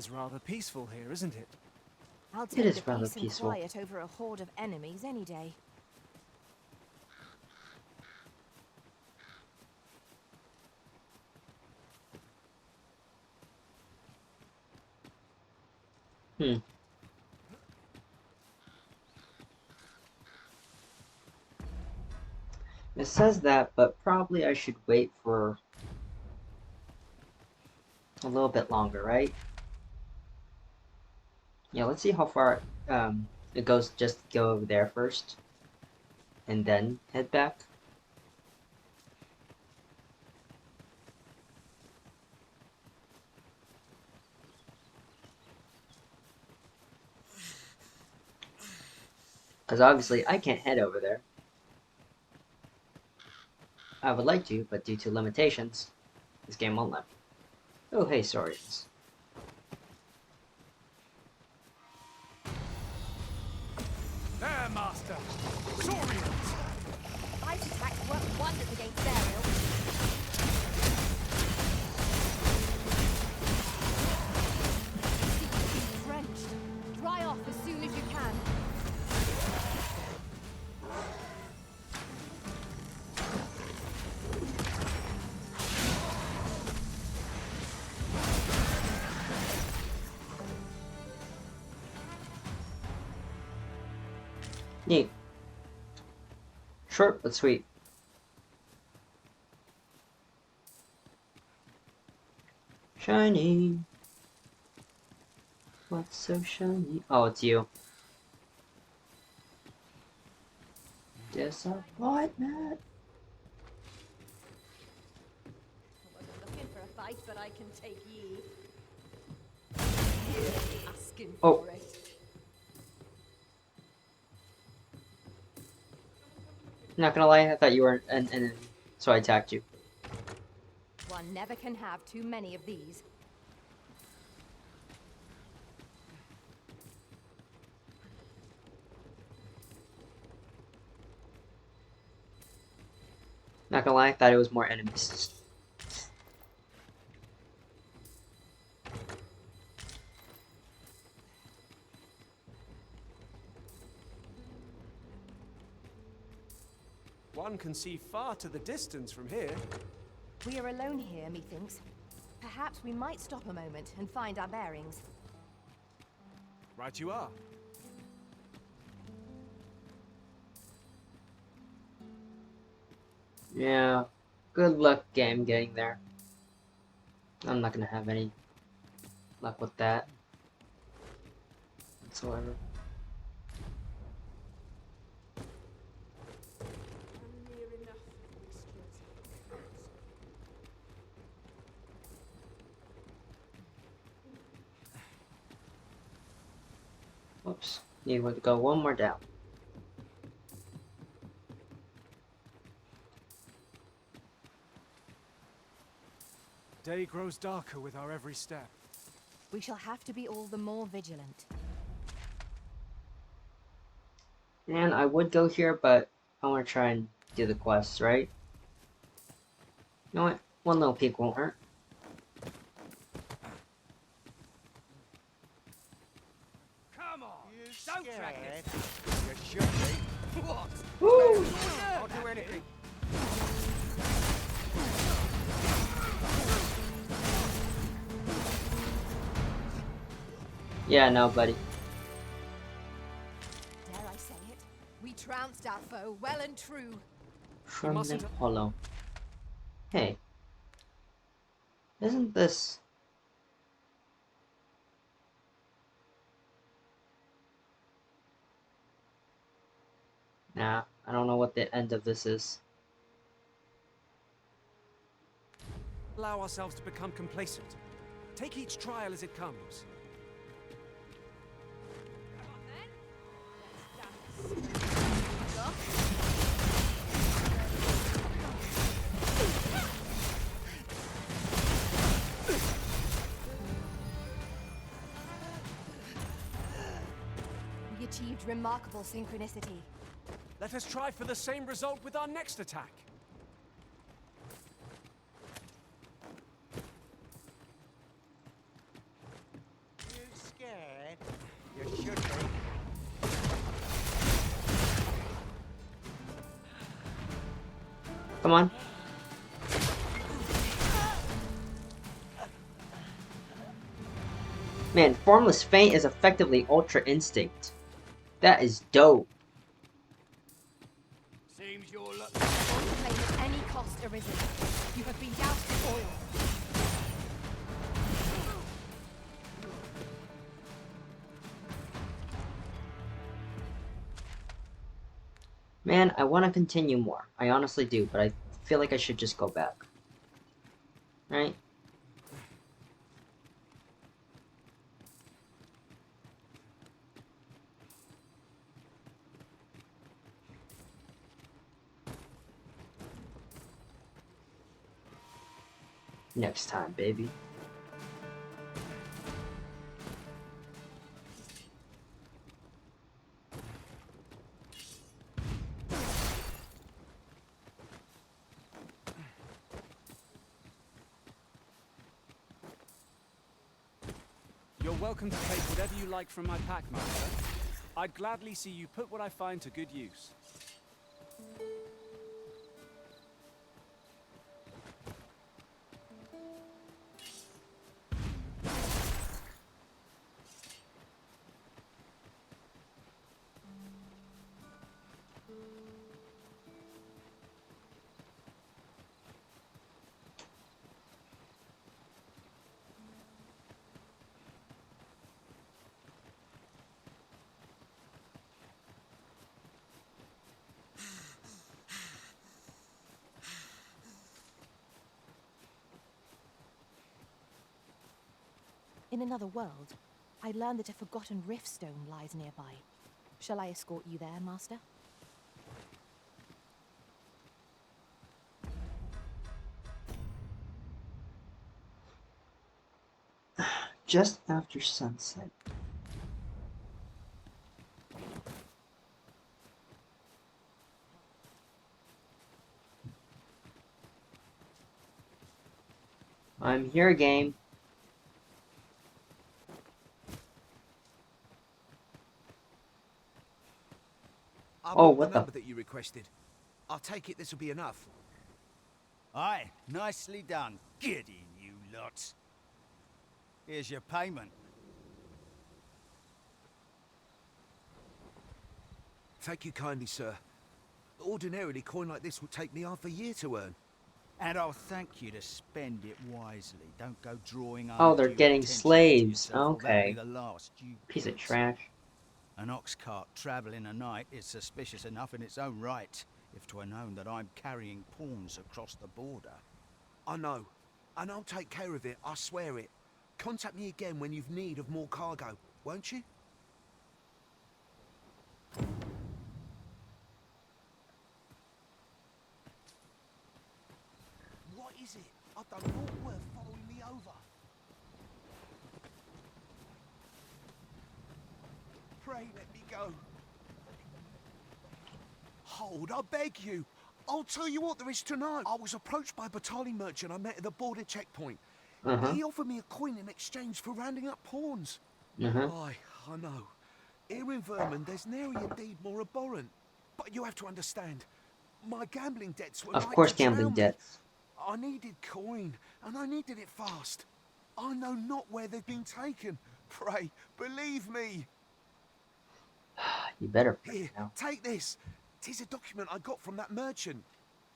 is rather peaceful here, isn't it? I'll It take is the rather peace and peaceful. quiet over a horde of enemies any day. It says that, but probably I should wait for a little bit longer, right? Yeah, let's see how far it goes. Just go over there first, and then head back. Because obviously I can't head over there. I would like to, but due to limitations, this game won't let me. Oh, hey, Saurians. There, Master! Saurians! Ice attacks work wonders against aerial. Seem to be drenched. Dry off as soon as you can. Neat. Short but sweet. Shiny. What's so shiny? Oh, it's you. Disappointment. Wasn't looking for a fight, but I can take ye. Asking Oh. for it. Not gonna lie, I thought you were an enemy, so I attacked you. One never can have too many of these. Not gonna lie, I thought it was more enemies. One can see far to the distance from here. We are alone here, methinks. Perhaps we might stop a moment and find our bearings. Right you are. Yeah. Good luck, game, getting there. I'm not gonna have any luck with that whatsoever. Whoops. Need to go one more down. Day grows darker with our every step. We shall have to be all the more vigilant. And I would go here, but I want to try and do the quests, right? You know what? One little peek won't hurt. Come on! Don't drag this! You should be. What? Woo! I'll do anything. Yeah, no, buddy. Dare I say it? We trounced our foe well and true. From the hollow. Hey. Isn't this... Nah, I don't know what the end of this is. Allow ourselves to become complacent. Take each trial as it comes. We achieved remarkable synchronicity. Let us try for the same result with our next attack. scared? You should be. Come on. Man, Formless Feint is effectively Ultra Instinct. That is dope. Seems you're luck. Claim at any cost, Arisen. You have been doused with oil. Man, I want to continue more. I honestly do, but I feel like I should just go back. Right? Next time, baby. You're welcome to take whatever you like from my pack, Master. I'd gladly see you put what I find to good use. In another world, I learned that a forgotten riftstone lies nearby. Shall I escort you there, Master? Just after sunset. I'm here, game. I Oh, bought what the the? number that you requested. I'll take it this will be enough. Aye, nicely done. Get in, you lot. Here's your payment. Thank you kindly, sir. Ordinarily, coin like this would take me half a year to earn. And I'll thank you to spend it wisely. Don't go drawing Oh, they're undue getting attention to slaves. yourself, or that'll be Okay. the last you Piece of get. trash. An ox cart travelling a night is suspicious enough in its own right, if 'twere known that I'm carrying pawns across the border. I know. And I'll take care of it, I swear it. Contact me again when you've need of more cargo, won't you? What is it? I've done naught worth following me over. Pray let me go. Hold, I beg you. I'll tell you what there is to know. I was approached by a battalion merchant I met at the border checkpoint. He offered me a coin in exchange for rounding up pawns. Aye, I know. Here in Vermund, there's nary a deed more abhorrent. But you have to understand, my gambling debts were Of like course, to drown gambling me. debts. I needed coin, and I needed it fast. I know not where they've been taken. Pray, believe me. You better Here, now. take this. 'Tis a document I got from that merchant.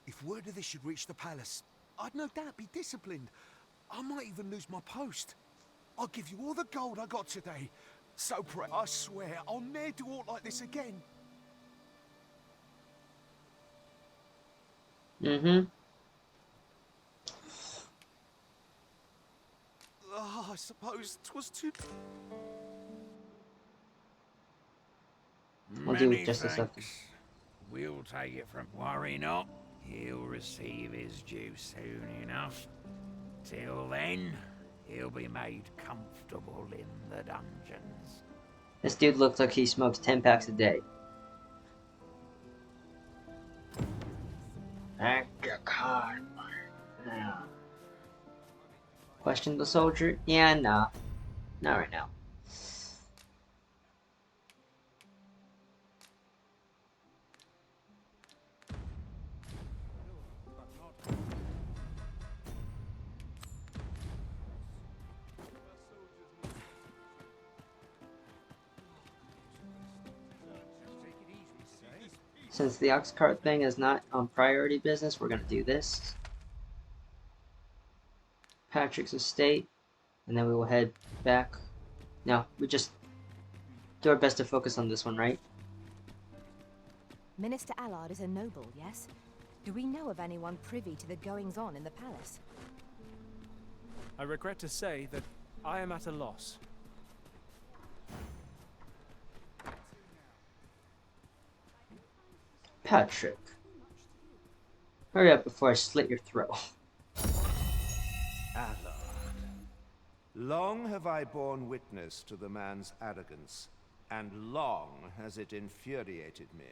If word of this should reach the palace, I'd no doubt be disciplined. I might even lose my post. I'll give you all the gold I got today. So pray, I swear, I'll ne'er do aught like this again. Oh, I suppose 'twas too... We'll do Many just a second. thanks. We'll take it from worry not. He'll receive his due soon enough. Till then, he'll be made comfortable in the dungeons. This dude looks like he smokes 10 packs a day. Thank your kind. Yeah. Question the soldier? Yeah, nah. Not right now. Since the ox cart thing is not on priority business, we're gonna do this. Patrick's estate, and then we will head back. No, we just do our best to focus on this one, right? Minister Allard is a noble, yes? Do we know of anyone privy to the goings-on in the palace? I regret to say that I am at a loss. Patrick. Hurry up before I slit your throat. Allard. Long have I borne witness to the man's arrogance, and long has it infuriated me.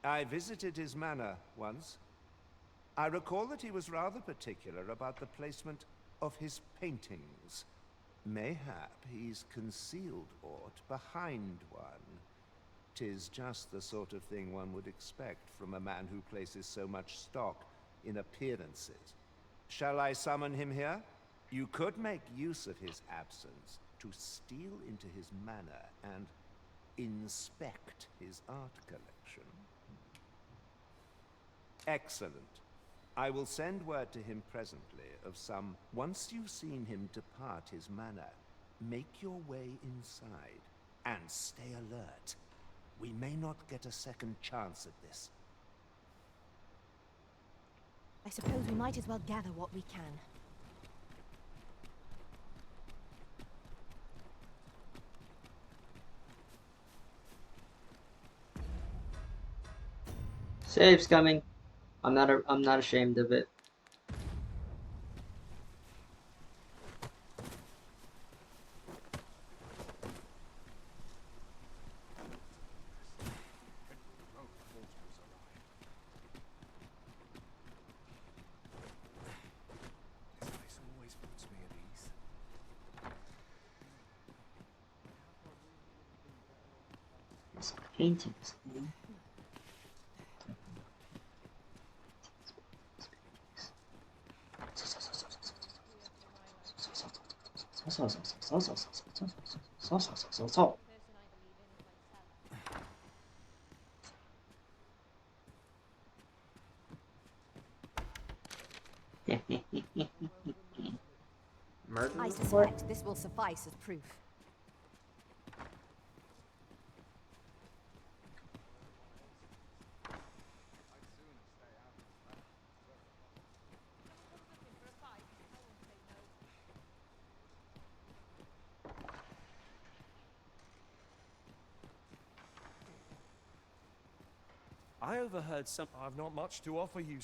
I visited his manor once. I recall that he was rather particular about the placement of his paintings. Mayhap he's concealed aught behind one. 'Tis just the sort of thing one would expect from a man who places so much stock in appearances. Shall I summon him here? You could make use of his absence to steal into his manor and inspect his art collection. Excellent. I will send word to him presently of some. Once you've seen him depart his manor, make your way inside and stay alert. We may not get a second chance at this. I suppose we might as well gather what we can. Save's coming. I'm not ashamed of it. These paintings. Murder I report? suspect this will suffice as proof. I overheard some. I've not much to offer you.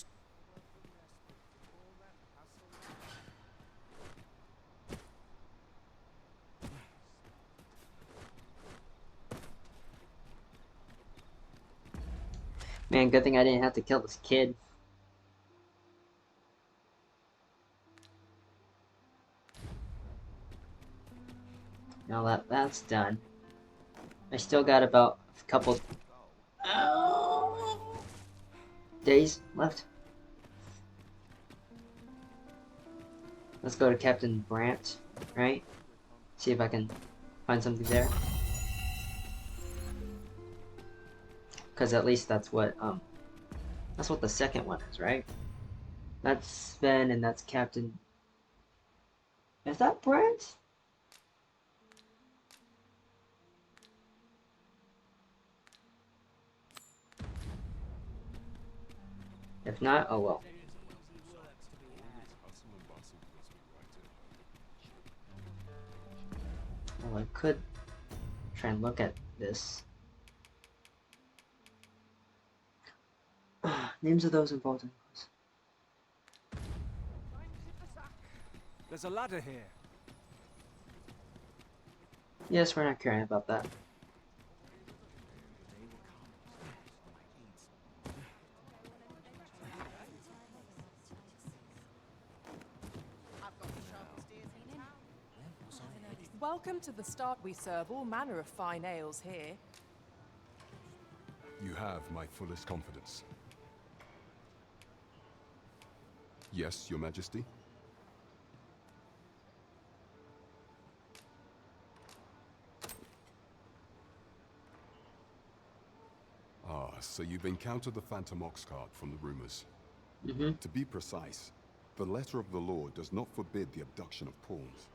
Man, good thing I didn't have to kill this kid. Now that that's done, I still got about a couple days left. Let's go to Captain Brandt, right? See if I can find something there. Because at least that's what the second one is, right? That's Sven and that's Captain. Is that Brandt? If not, oh well. Well, I could try and look at this. Names of those involved in this. There's a ladder here. Yes, we're not caring about that. Welcome to the start. We serve all manner of fine ales here. You have my fullest confidence. Yes, Your Majesty? Ah, so you've encountered the Phantom Ox cart from the rumors. Mm-hmm. To be precise, the letter of the law does not forbid the abduction of pawns.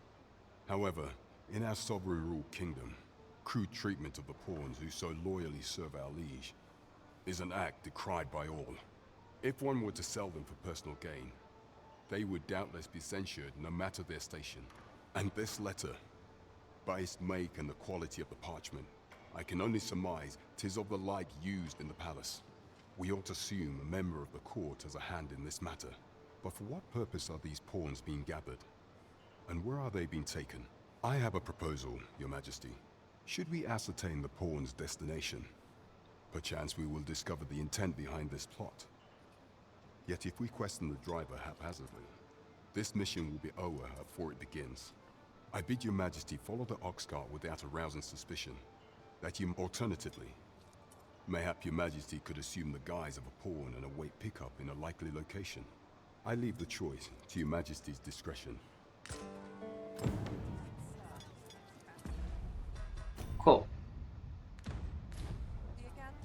However, in our sovereign-ruled kingdom, crude treatment of the pawns who so loyally serve our liege is an act decried by all. If one were to sell them for personal gain, they would doubtless be censured no matter their station. And this letter, by its make and the quality of the parchment, I can only surmise 'tis of the like used in the palace. We ought to assume a member of the court has a hand in this matter. But for what purpose are these pawns being gathered? And where are they being taken? I have a proposal, Your Majesty. Should we ascertain the pawn's destination, perchance we will discover the intent behind this plot. Yet if we question the driver haphazardly, this mission will be over before it begins. I bid Your Majesty follow the ox cart without arousing suspicion. That you, alternatively, mayhap Your Majesty could assume the guise of a pawn and await pickup in a likely location. I leave the choice to Your Majesty's discretion. Cool.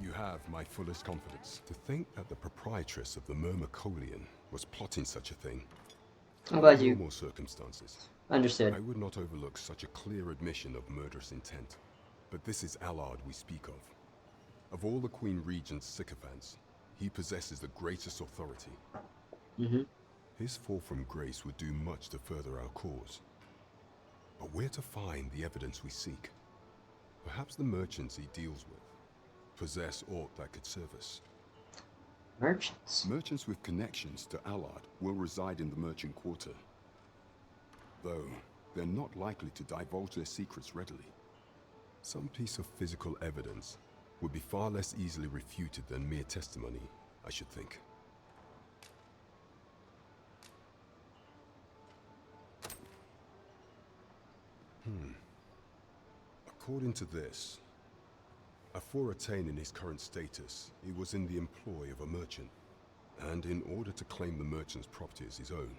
You have my fullest confidence. To think that the proprietress of the Myrmecolian was plotting such a thing. I'm glad you Under normal circumstances, understood. I would not overlook such a clear admission of murderous intent. But this is Allard we speak of. Of all the Queen Regent's sycophants, he possesses the greatest authority. Mm-hmm. His fall from grace would do much to further our cause. But where to find the evidence we seek? Perhaps the merchants he deals with possess aught that could serve us. Merchants? Merchants with connections to Allard will reside in the merchant quarter. Though, they're not likely to divulge their secrets readily. Some piece of physical evidence would be far less easily refuted than mere testimony, I should think. According to this, afore attaining his current status, he was in the employ of a merchant, and in order to claim the merchant's property as his own,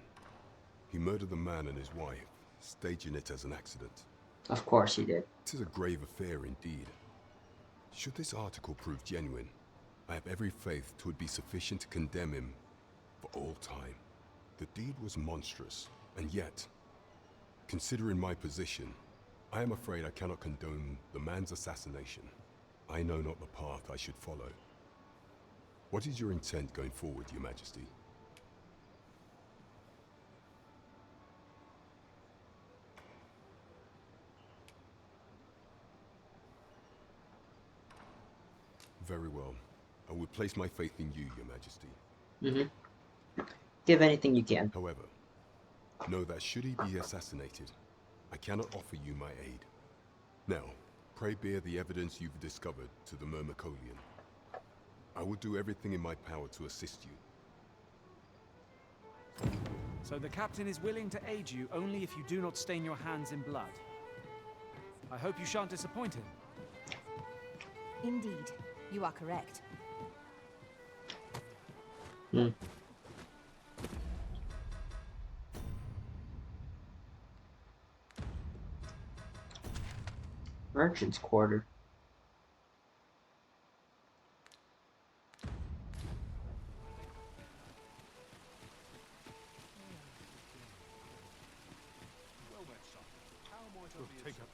he murdered the man and his wife, staging it as an accident. Of course he did. 'Tis a grave affair indeed. Should this article prove genuine, I have every faith 'twould be sufficient to condemn him for all time. The deed was monstrous, and yet, considering my position, I am afraid I cannot condone the man's assassination. I know not the path I should follow. What is your intent going forward, Your Majesty? Very well. I will place my faith in you, Your Majesty. Mm-hmm. Give anything you can. However, know that should he be assassinated, I cannot offer you my aid. Now, pray bear the evidence you've discovered to the Myrmecolian. I will do everything in my power to assist you. So the captain is willing to aid you only if you do not stain your hands in blood. I hope you shan't disappoint him. Indeed, you are correct. Hmm. Merchant's quarter.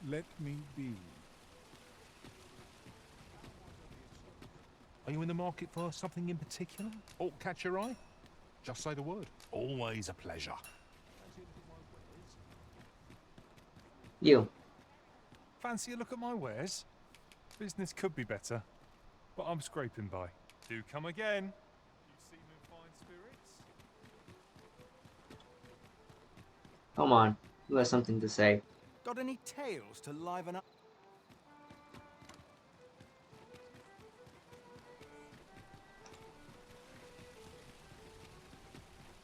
Let me be. Are you in the market for something in particular? Or catch your eye? Just say the word. Always a pleasure. You. Fancy a look at my wares? Business could be better, but I'm scraping by. Do come again. You seem in fine spirits. Come on. Who has something to say? Got any tales to liven up?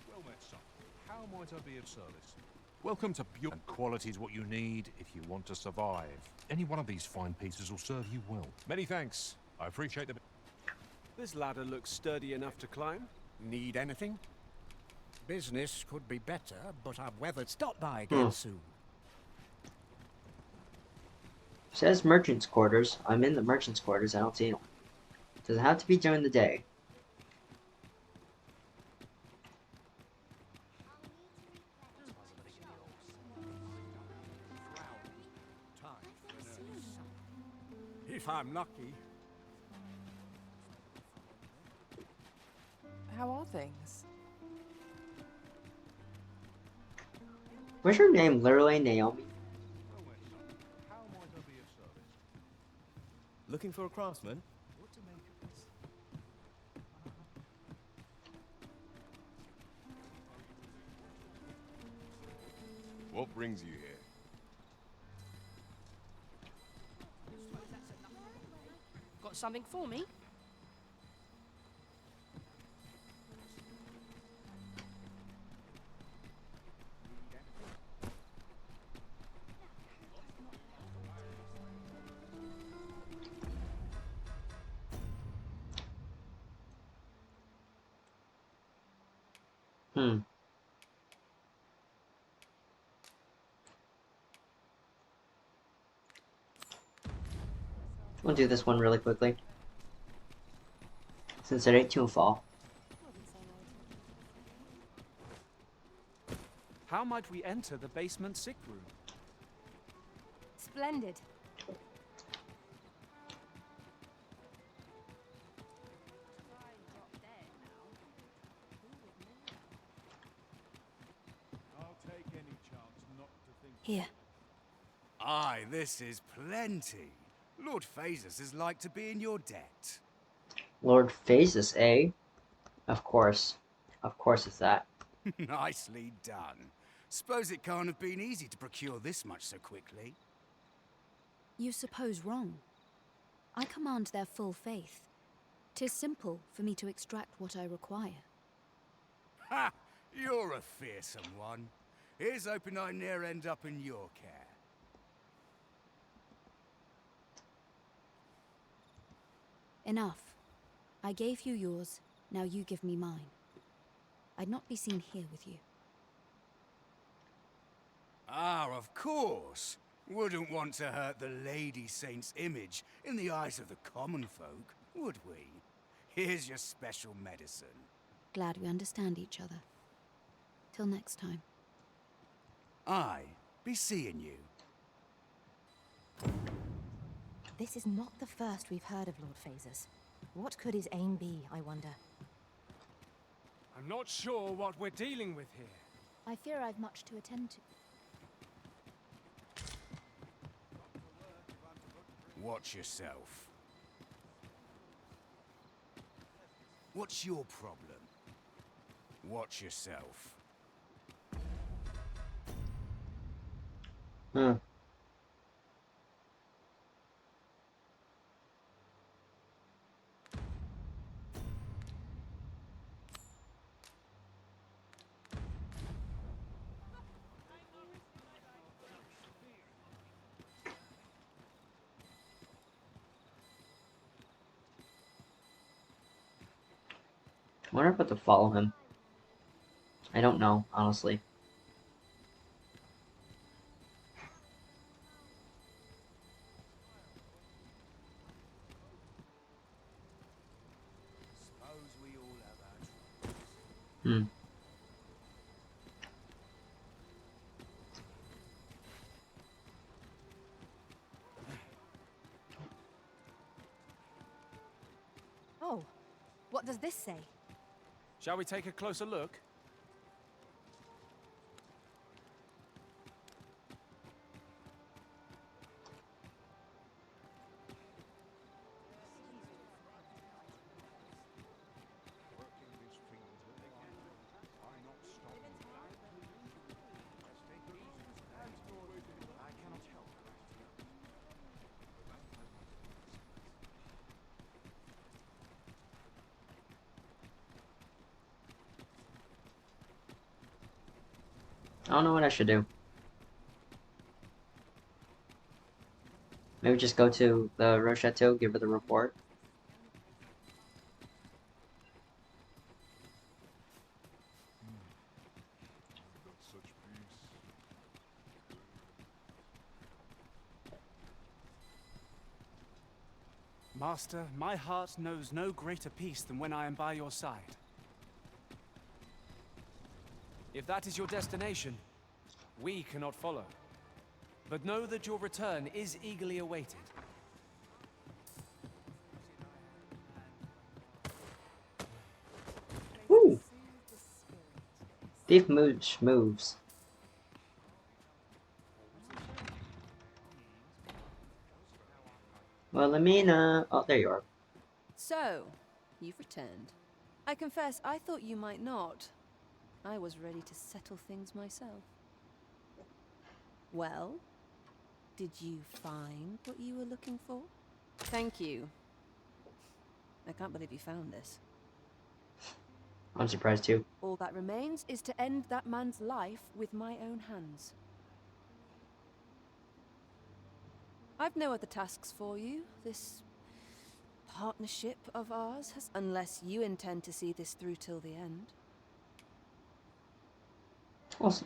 Well met, son. How might I be of service? Welcome to Pure. And quality's what you need if you want to survive. Any one of these fine pieces will serve you well. Many thanks. I appreciate the... This ladder looks sturdy enough to climb. Need anything? Business could be better, but I've weathered. Stop by again soon. Says merchant's quarters. I'm in the merchant's quarters. I don't see anyone. Doesn't have to be during the day. If I'm lucky. How are things? Was your name literally Naomi? Looking for a craftsman? What brings you here? Got something for me? Hmm. We'll do this one really quickly, since it ain't too fall. How might we enter the basement sick room? Splendid. I'll take any chance not to think. Here. Aye, this is plenty. Lord Phasus is like to be in your debt. Lord Phasus, eh? Of course. Of course it's that. Nicely done. Suppose it can't have been easy to procure this much so quickly. You suppose wrong. I command their full faith. 'Tis simple for me to extract what I require. Ha! You're a fearsome one. Here's hoping I ne'er end up in your care. Enough. I gave you yours, now you give me mine. I'd not be seen here with you. Ah, of course. Wouldn't want to hurt the Lady Saint's image in the eyes of the common folk, would we? Here's your special medicine. Glad we understand each other. Till next time. I be seeing you. This is not the first we've heard of Lord Phasus. What could his aim be, I wonder? I'm not sure what we're dealing with here. I fear I've much to attend to. Watch yourself. What's your problem? Watch yourself. Hmm. I wonder if I have to follow him. I don't know, honestly. Suppose we all have our troubles. Hmm. Oh, what does this say? Shall we take a closer look? I don't know what I should do. Maybe just go to the Rose Chateau, give her the report. Master, my heart knows no greater peace than when I am by your side. If that is your destination, we cannot follow. But know that your return is eagerly awaited. Ooh. Thief moves. Wilhelmina. Oh, there you are. So, you've returned. I confess, I thought you might not. I was ready to settle things myself. Well, did you find what you were looking for? Thank you. I can't believe you found this. I'm surprised too. All that remains is to end that man's life with my own hands. I've no other tasks for you. This partnership of ours has... Unless you intend to see this through till the end.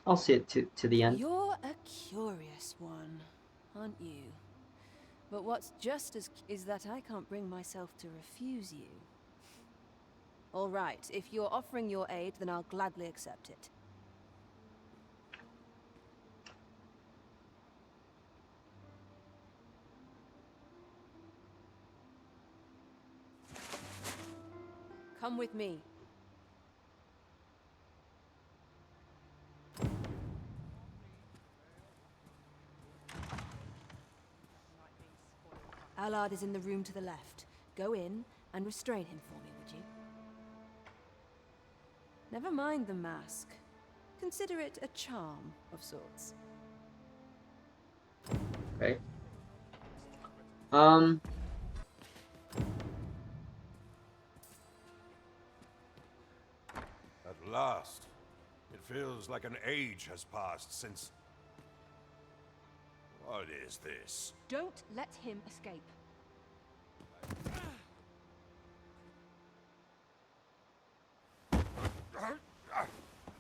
I'll see it to the end. You're a curious one, aren't you? But what's just as is that I can't bring myself to refuse you. All right, if you're offering your aid, then I'll gladly accept it. Come with me. Allard is in the room to the left. Go in and restrain him for me, would you? Never mind the mask. Consider it a charm of sorts. Okay. At last. It feels like an age has passed since... What is this? Don't let him escape.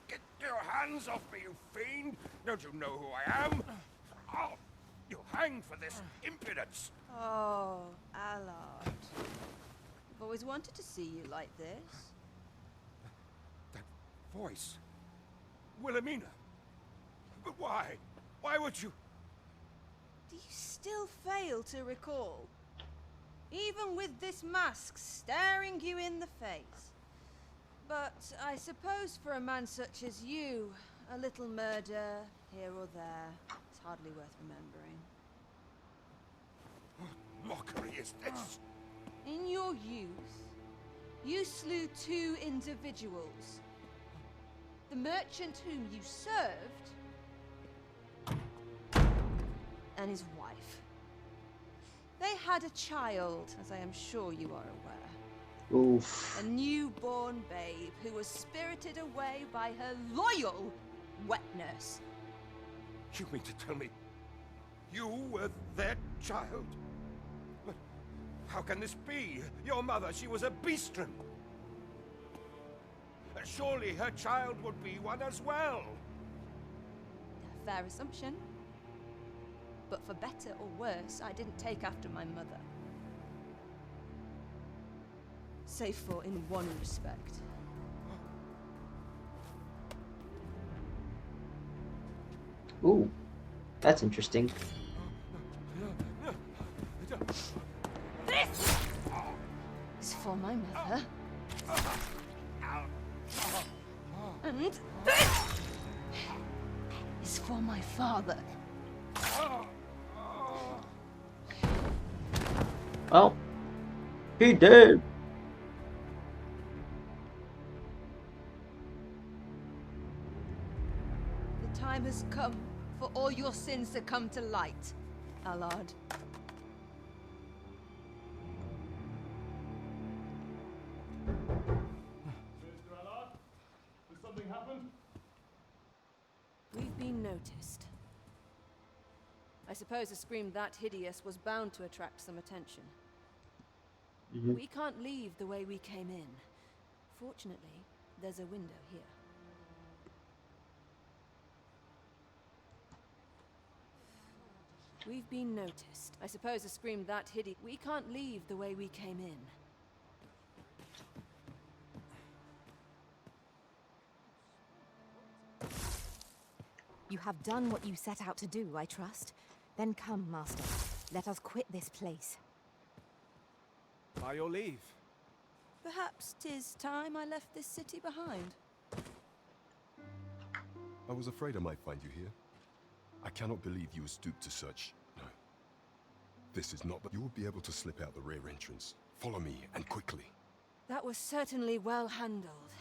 Get your hands off me, you fiend! Don't you know who I am? Oh, you hang for this impudence! Oh, Allard. I've always wanted to see you like this. That voice... Wilhelmina! But why? Why would you... Do you still fail to recall? Even with this mask staring you in the face. But I suppose for a man such as you, a little murder here or there is hardly worth remembering. What mockery is this? In your youth, you slew 2 individuals. The merchant whom you served, and his wife. They had a child, as I am sure you are aware. Oof. A newborn babe who was spirited away by her loyal wet nurse. You mean to tell me you were their child? But how can this be? Your mother, she was a beastren. Surely her child would be one as well. A fair assumption. But for better or worse, I didn't take after my mother. Save for in one respect. Ooh, that's interesting. This is for my mother. And this is for my father. Oh, he did. The time has come for all your sins to come to light, Allard. Mr. Allard, has something happened? We've been noticed. I suppose a scream that hideous was bound to attract some attention. We can't leave the way we came in. Fortunately, there's a window here. We've been noticed. I suppose a scream that hideous. We can't leave the way we came in. You have done what you set out to do, I trust. Then come, Master. Let us quit this place. By your leave. Perhaps 'tis time I left this city behind. I was afraid I might find you here. I cannot believe you would stoop to such. No. This is not. You will be able to slip out the rear entrance. Follow me, and quickly. That was certainly well handled.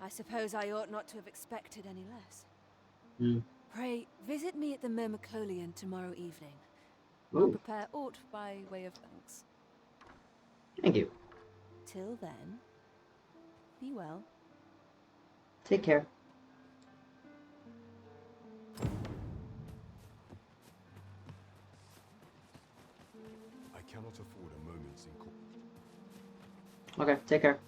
I suppose I ought not to have expected any less. Pray, visit me at the Myrmicolian tomorrow evening. I'll prepare aught by way of thanks. Thank you. Till then, be well. Take care. I cannot afford a moment's Okay, take care.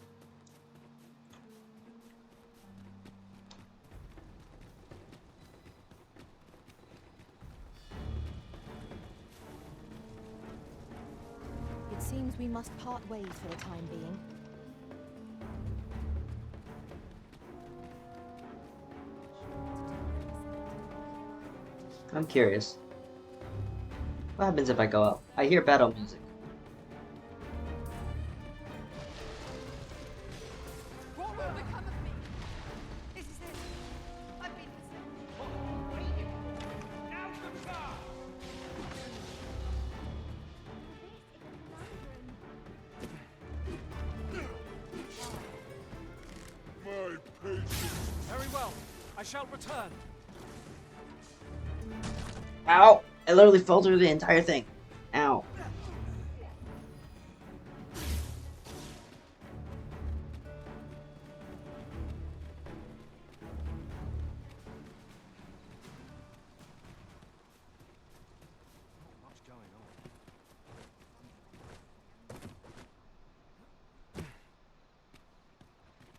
It seems we must part ways for the time being. I'm curious. What happens if I go out? I hear battle music. What will become of me? This is it. I've been mistaken. What are you waiting for? Now good far! My patience. Very well. I shall return. Ow! I literally fell through the entire thing. Ow.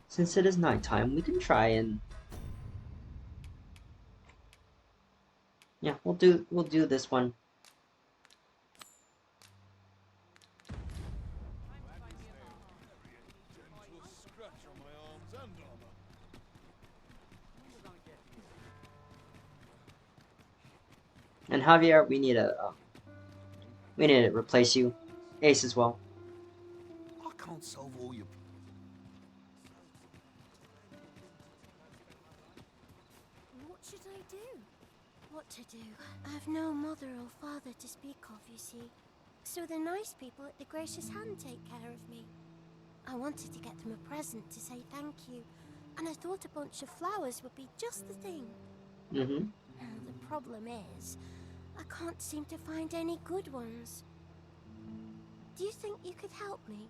Since it is nighttime, we can try and we'll do this one. And Javier, we need to replace you. Ace as well. I can't solve all your... What should I do? What to do? I've no mother or father to speak of, you see. So the nice people at the Gracious Hand take care of me. I wanted to get them a present to say thank you, and I thought a bunch of flowers would be just the thing. Mm-hmm. The problem is, I can't seem to find any good ones. Do you think you could help me?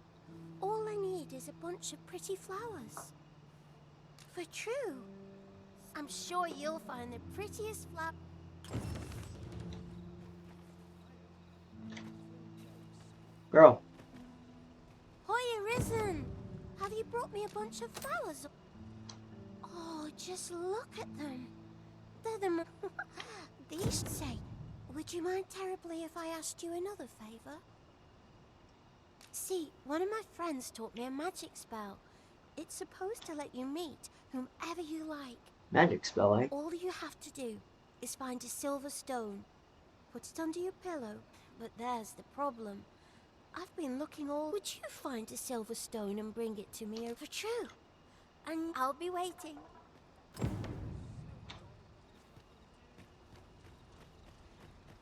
All I need is a bunch of pretty flowers. For true. I'm sure you'll find the prettiest flower. Girl. Hoya Risen! Have you brought me a bunch of flowers? Oh, just look at them. They're the these say. Would you mind terribly if I asked you another favor? See, one of my friends taught me a magic spell. It's supposed to let you meet whomever you like. Magic spell, eh? All you have to do is find a silver stone. Put it under your pillow. But there's the problem. I've been looking all... Would you find a silver stone and bring it to me for true? And I'll be waiting.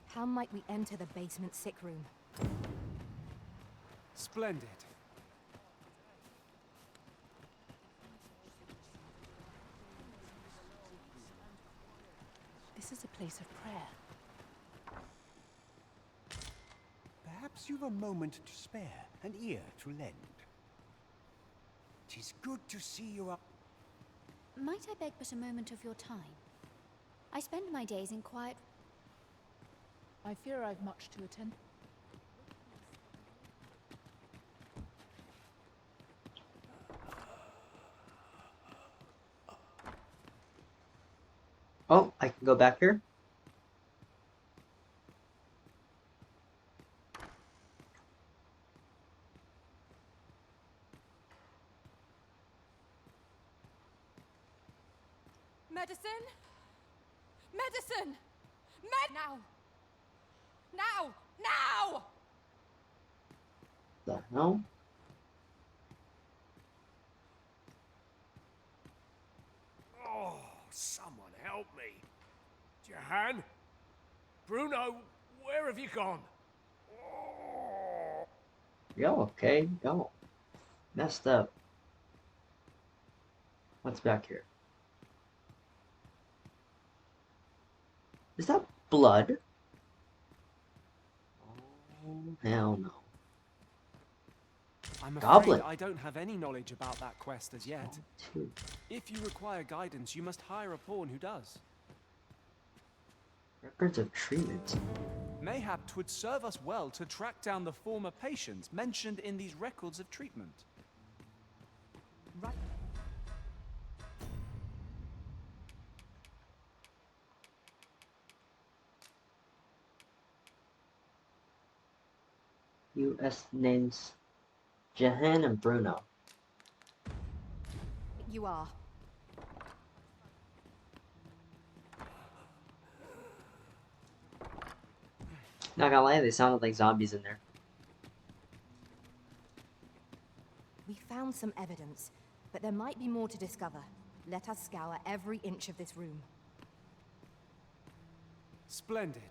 How might we enter the basement sick room? Splendid. This is a place of prayer. Perhaps you've a moment to spare, an ear to lend. 'Tis good to see you up. Might I beg but a moment of your time? I spend my days in quiet... I fear I've much to attend. Oh, I can go back here? Medicine? Medicine! Now! Now! Now! The hell? Oh, someone help me. Jahan? Bruno, where have you gone? Yo, okay, yo. Messed up. What's back here? Is that blood? Oh, hell no. I'm Goblin. afraid I don't have any knowledge about that quest as yet. If you require guidance, you must hire a pawn who does. Records of treatment. Mayhap 'twould serve us well to track down the former patients mentioned in these records of treatment. Right. U.S. names Jahan and Bruno. You are. Not gonna lie, they sounded like zombies in there. We found some evidence, but there might be more to discover. Let us scour every inch of this room. Splendid.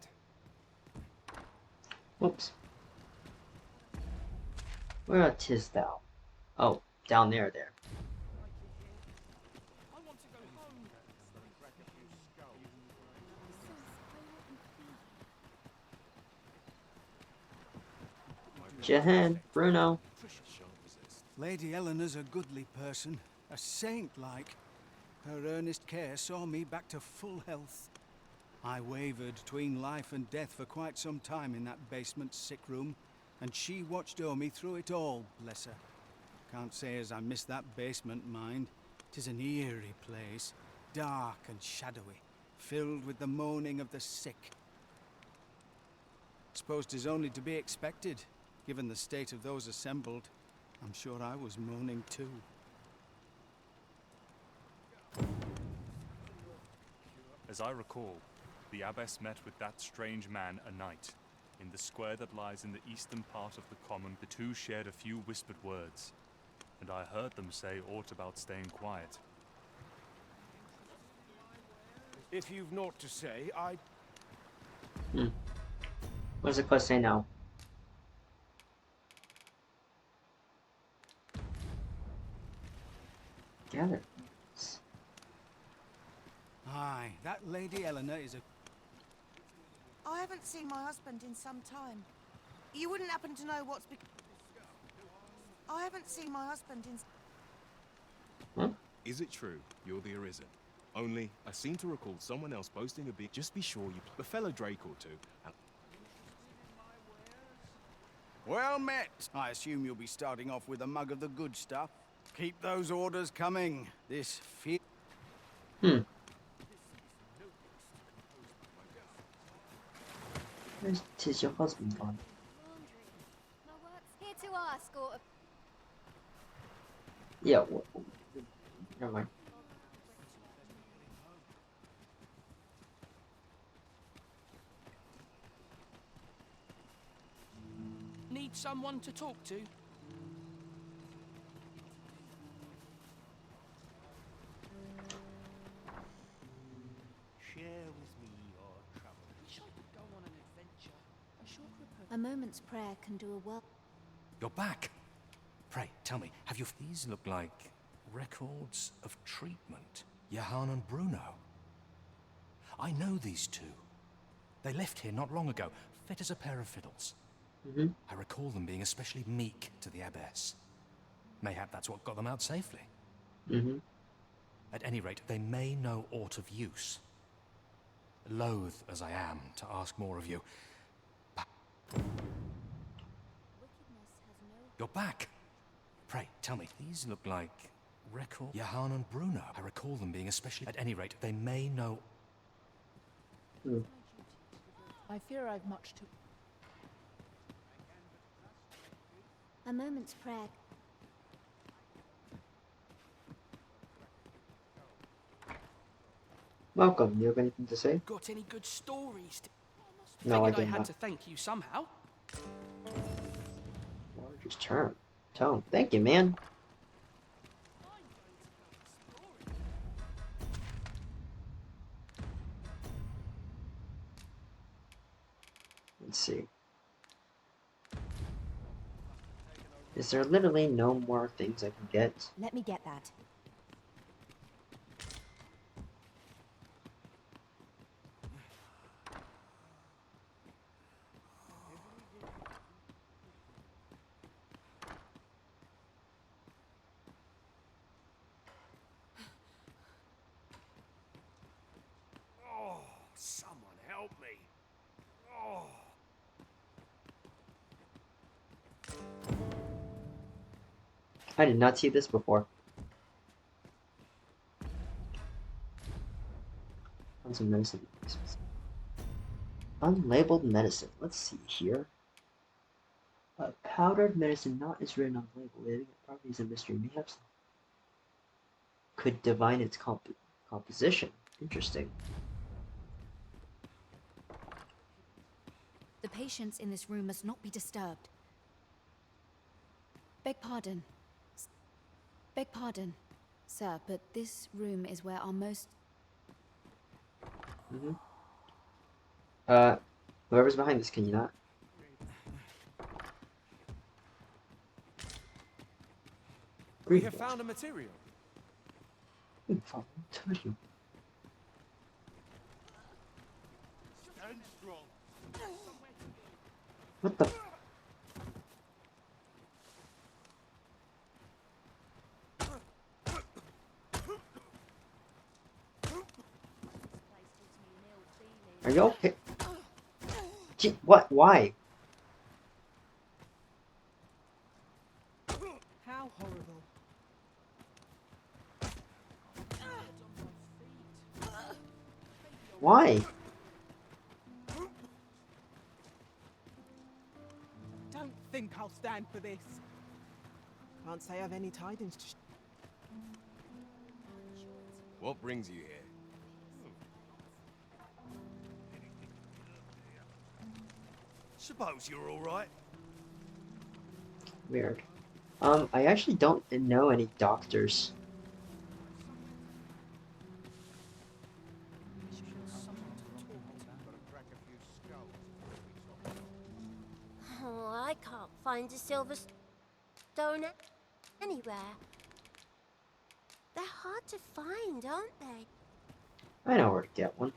Whoops. Where tis thou? Oh, down there. Jahan, Bruno. Lady Eleanor's a goodly person, a saint-like. Her earnest care saw me back to full health. I wavered between life and death for quite some time in that basement sick room, and she watched o'er me through it all, bless her. Can't say as I miss that basement, mind. 'Tis an eerie place, dark and shadowy, filled with the moaning of the sick. Suppose 'tis only to be expected, given the state of those assembled. I'm sure I was moaning too. As I recall, the abbess met with that strange man a night. In the square that lies in the eastern part of the common, the two shared a few whispered words, and I heard them say aught about staying quiet. If you've naught to say, I... What does the quest say now? Gather. Aye, that Lady Eleanor is a... I haven't seen my husband in some time. You wouldn't happen to know what's I haven't seen my husband in... Is it true you're the Arisen? Only, I seem to recall someone else boasting a bit. Just be sure you... A fellow Drake or two. Well met. I assume you'll be starting off with a mug of the good stuff. Keep those orders coming. This fear... Where's tis your husband gone? My work's here to ask, or... Yeah, never mind. Need someone to talk to? Share with me your trouble. Wish I could go on an adventure. A short report. A moment's prayer can do a world. You're back. Pray, tell me, have you... These look like records of treatment. Jahan and Bruno. I know these two. They left here not long ago, fit as a pair of fiddles. I recall them being especially meek to the abbess. Mayhap that's what got them out safely. At any rate, they may know aught of use. Loath as I am to ask more of you. You're back. Pray, tell me, these look like record... Jahan and Bruno. I recall them being especially... At any rate, they may know... I fear I've much to... A moment's prayer. Welcome. You have anything to say? Got any good stories? No, I Figured I did had not. to thank you somehow. Just tone. Thank you, man. Let's see. Is there literally no more things I can get? Let me get that. Oh, someone help me. Oh. I did not see this before. Found some medicine. Unlabeled medicine. Let's see here. Powdered medicine not is written on the label. It probably is a mystery. Mayhaps could divine its composition. Interesting. The patients in this room must not be disturbed. Beg pardon. Beg pardon, sir, but this room is where our most... Whoever's behind this, can you not? We have found a material. Found a material. What the? Are you okay? Gee, what? Why? How horrible. Why? Don't think I'll stand for this. Can't say I've any tidings to... What brings you here? Suppose you're all right. Weird. I actually don't know any doctors. Oh, I can't find a silver stone anywhere. They're hard to find, aren't they? I know where to get one.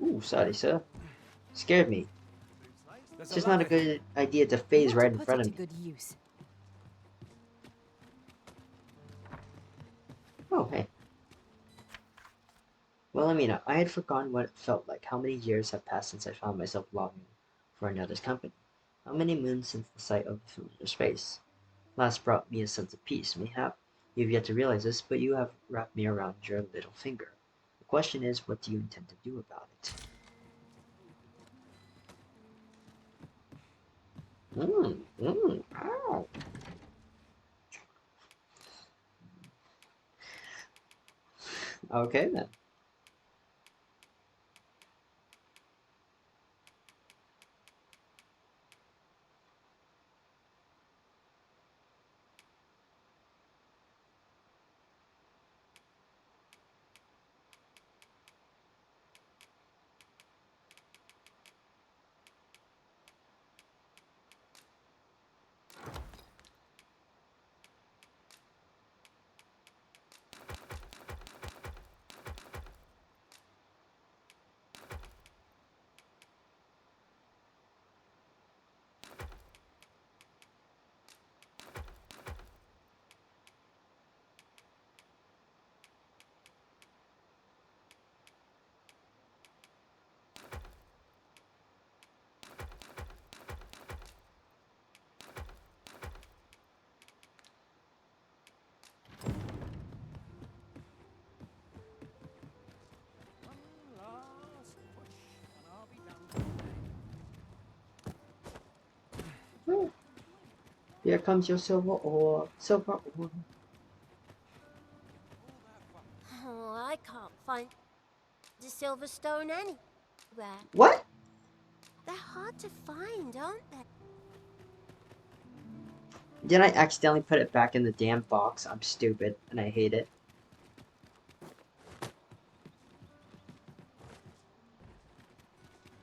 Ooh, sorry, sir. Scared me. It's just not a good idea to phase right in front of me. Good use. Oh, hey. Well, Amina, I had forgotten what it felt like. How many years have passed since I found myself longing for another's company? How many moons since the sight of the familiar space last brought me a sense of peace? Mayhap you've yet to realize this, but you have wrapped me around your little finger. The question is, what do you intend to do about it? Ow. Okay, then. Here comes your silver ore. Silver ore. Oh, I can't find the silver stone anywhere. What? They're hard to find, aren't they? Did I accidentally put it back in the damn box? I'm stupid, and I hate it.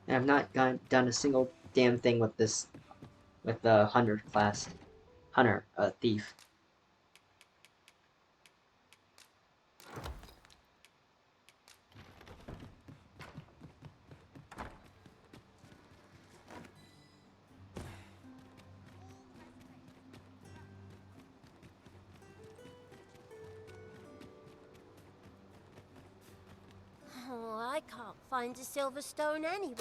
And I've not done a single damn thing with this, with the hunter class. Hunter, thief. Oh, I can't find a silver stone anywhere.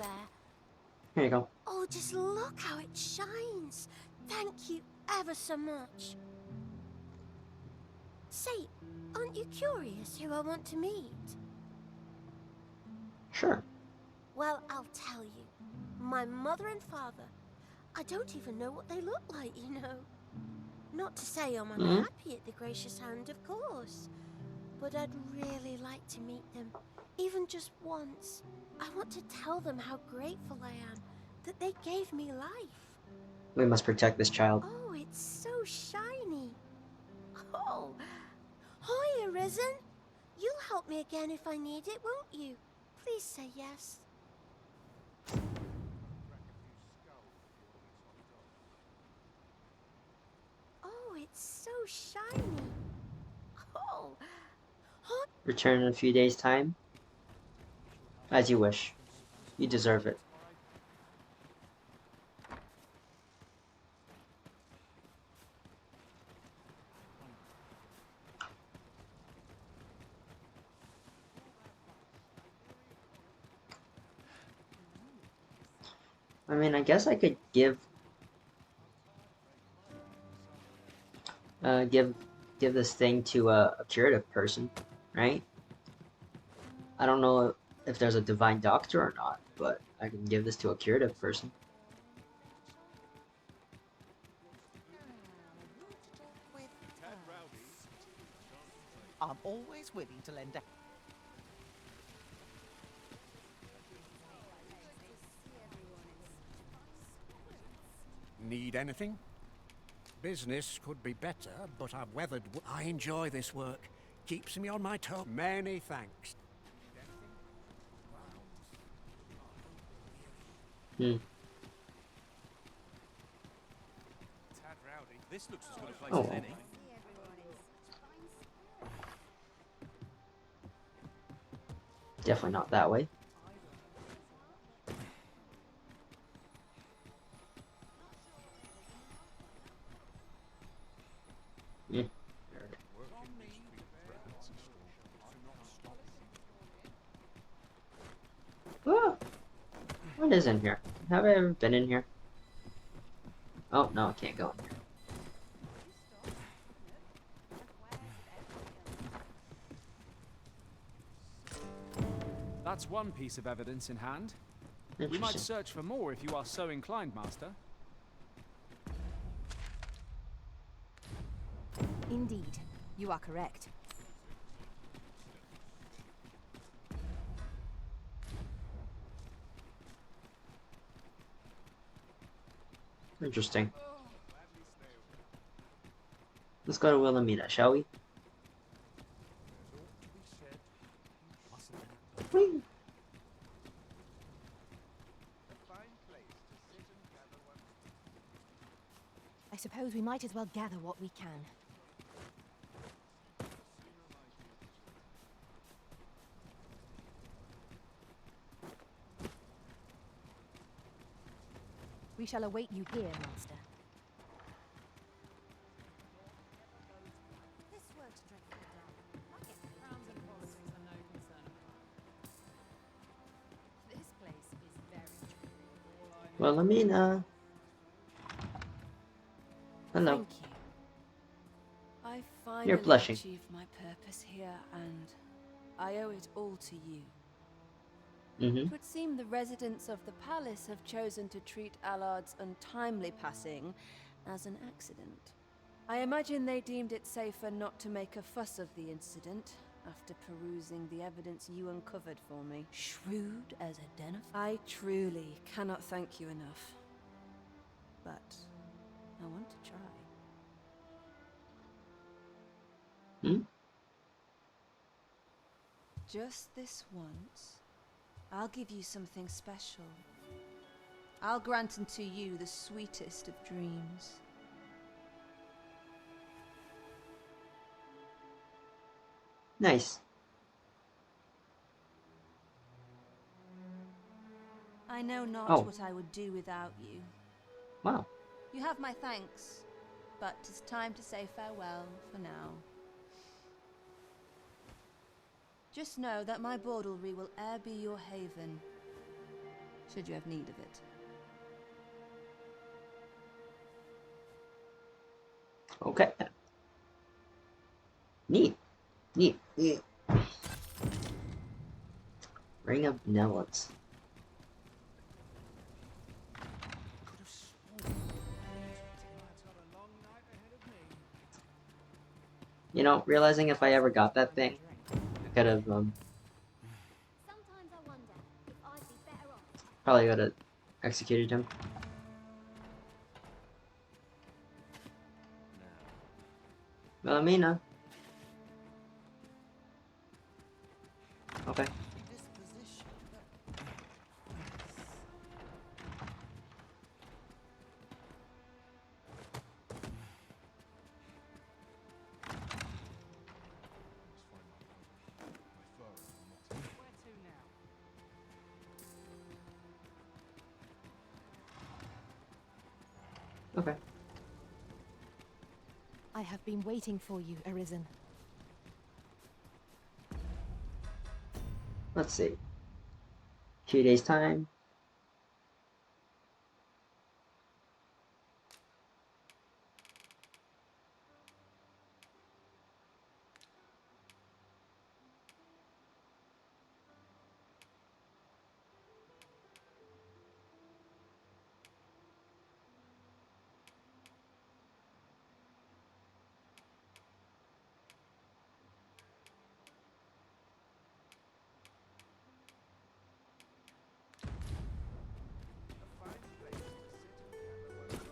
Here you go. Oh, just look how it shines. Thank you ever so much. Say, aren't you curious who I want to meet? Sure. Well, I'll tell you. My mother and father. I don't even know what they look like, you know. Not to say I'm unhappy at the gracious hand, of course. But I'd really like to meet them, even just once. I want to tell them how grateful I am that they gave me life. We must protect this child. Oh, it's so shiny. Oh, hi, Arisen. You'll help me again if I need it, won't you? Please say yes. Oh, it's so shiny. Oh, hi. Return in a few days' time. As you wish. You deserve it. I mean, I guess I could give this thing to a curative person, right? I don't know if there's a divine doctor or not, but I can give this to a curative person. I'm always willing to lend a... Need anything? Business could be better, but I've weathered... I enjoy this work. Keeps me on my toes. Many thanks. This looks as good a place Oh. as any. Definitely not that way. Ah, what is in here? Have I ever been in here? Oh, no, I can't go in here. That's one piece of evidence in hand. We might Interesting. search for more if you are so inclined, Master. Indeed, you are correct. Interesting. Let's go to Wilhelmina, shall we? Whee! I suppose we might as well gather what we can. We shall await you here, Master. This works dreadfully dull. I guess the crowns and politics are no concern of mine. This place is very dreary. Wilhelmina. Hello. Thank you. I You're finally blushing. achieved my purpose here, and I owe it all to you. It would seem the residents of the palace have chosen to treat Allard's untimely passing as an accident. I imagine they deemed it safer not to make a fuss of the incident after perusing the evidence you uncovered for me. Shrewd as a den of... I truly cannot thank you enough. But I want to try. Hmm? Just this once, I'll give you something special. I'll grant unto you the sweetest of dreams. Nice. I know not Oh. what I would do without you. Wow. You have my thanks, but 'tis time to say farewell for now. Just know that my bordlery will e'er be your haven, should you have need of it. Okay. Neat. Neat. Neat. Ring of Benevolence. You know, realizing if I ever got that thing, I could have, Sometimes I wonder if I'd be better off. probably would have executed him. Melamina. Okay. Okay. I have been waiting for you, Arisen. Let's see. 2 days time.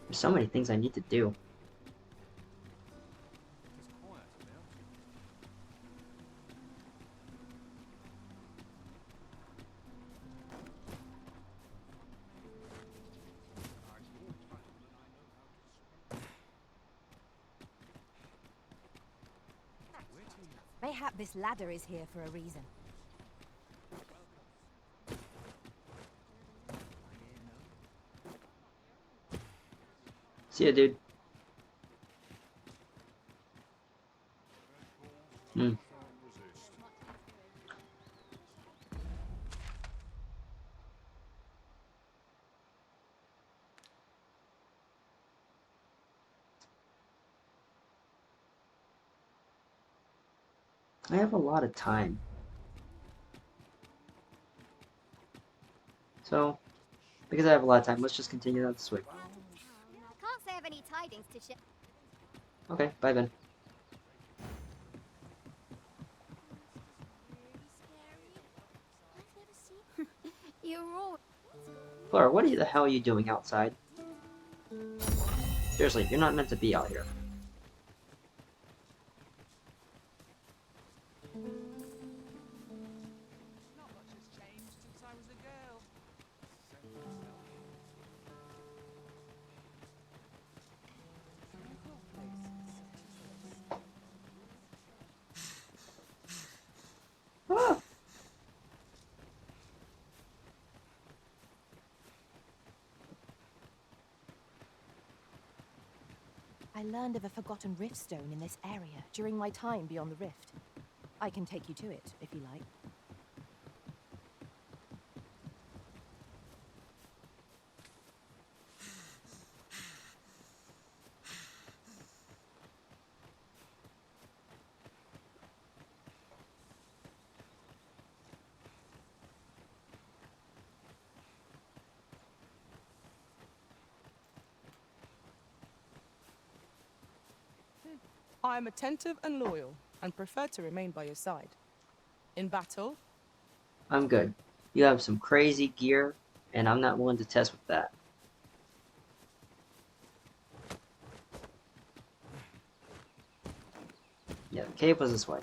There's so many things I need to do. Mayhap this ladder is here for a reason. See ya, dude. I have a lot of time. So, because I have a lot of time, let's just continue that this way. Can't say I've any tidings to share. Okay, bye then. You're all. Flora, what the hell are you doing outside? Seriously, you're not meant to be out here. Not much has changed since I was a girl. Ah! I learned of a forgotten rift stone in this area during my time beyond the rift. I can take you to it, if you like. I am attentive and loyal, and prefer to remain by your side. In battle, I'm good. You have some crazy gear, and I'm not willing to test with that. Yeah, the cave was this way.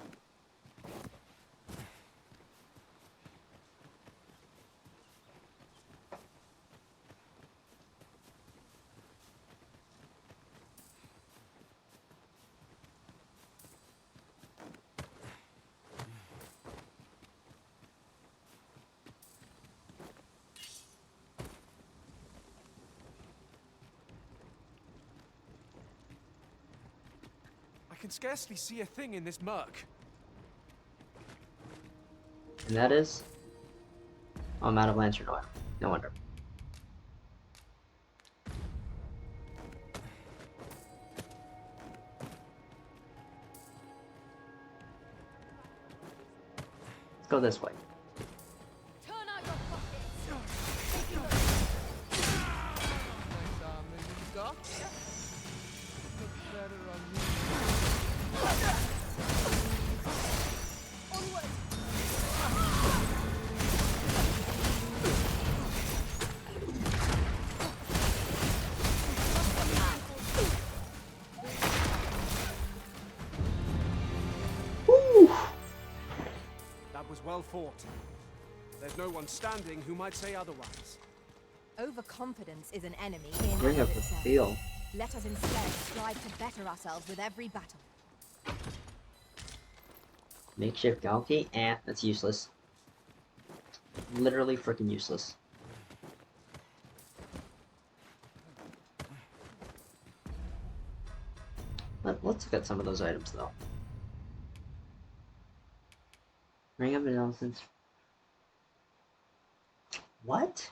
I can scarcely see a thing in this murk. And that is... Oh, I'm out of lantern oil. No wonder. Let's go this way. That was well fought. There's no one standing who might say otherwise. Overconfidence is an enemy in and Bring of up the itself. feel. Let us instead strive to better ourselves with every battle. Makeshift donkey? That's useless. Literally freaking useless. Let's look at some of those items though. Ring of announcements. What?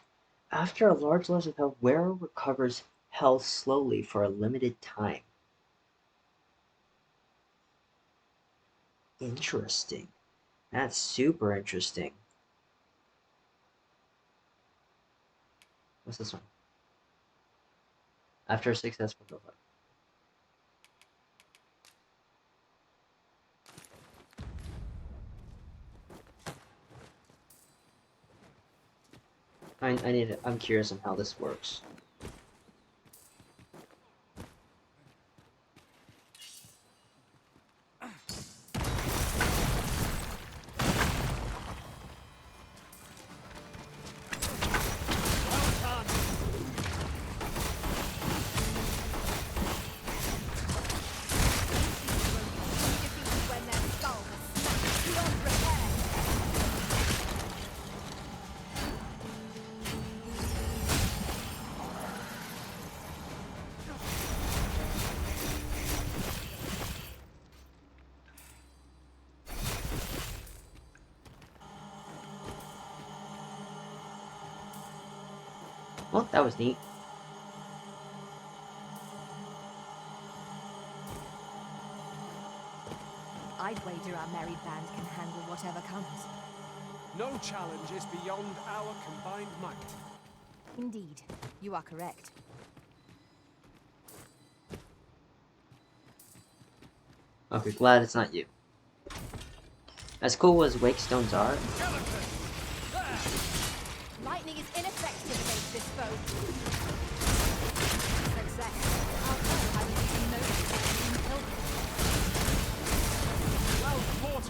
After a large loss of health, wearer recovers health slowly for a limited time. Interesting. That's super interesting. What's this one? After a successful go fight. I'm curious on how this works. Well, that was neat. I'd wager our merry band can handle whatever comes. No challenge is beyond our combined might. Indeed, you are correct. Okay, glad it's not you. As cool as Wake Stones are, Lightning is ineffective against this foe. Success. Our foe has even noticed that we killed him. Well fought,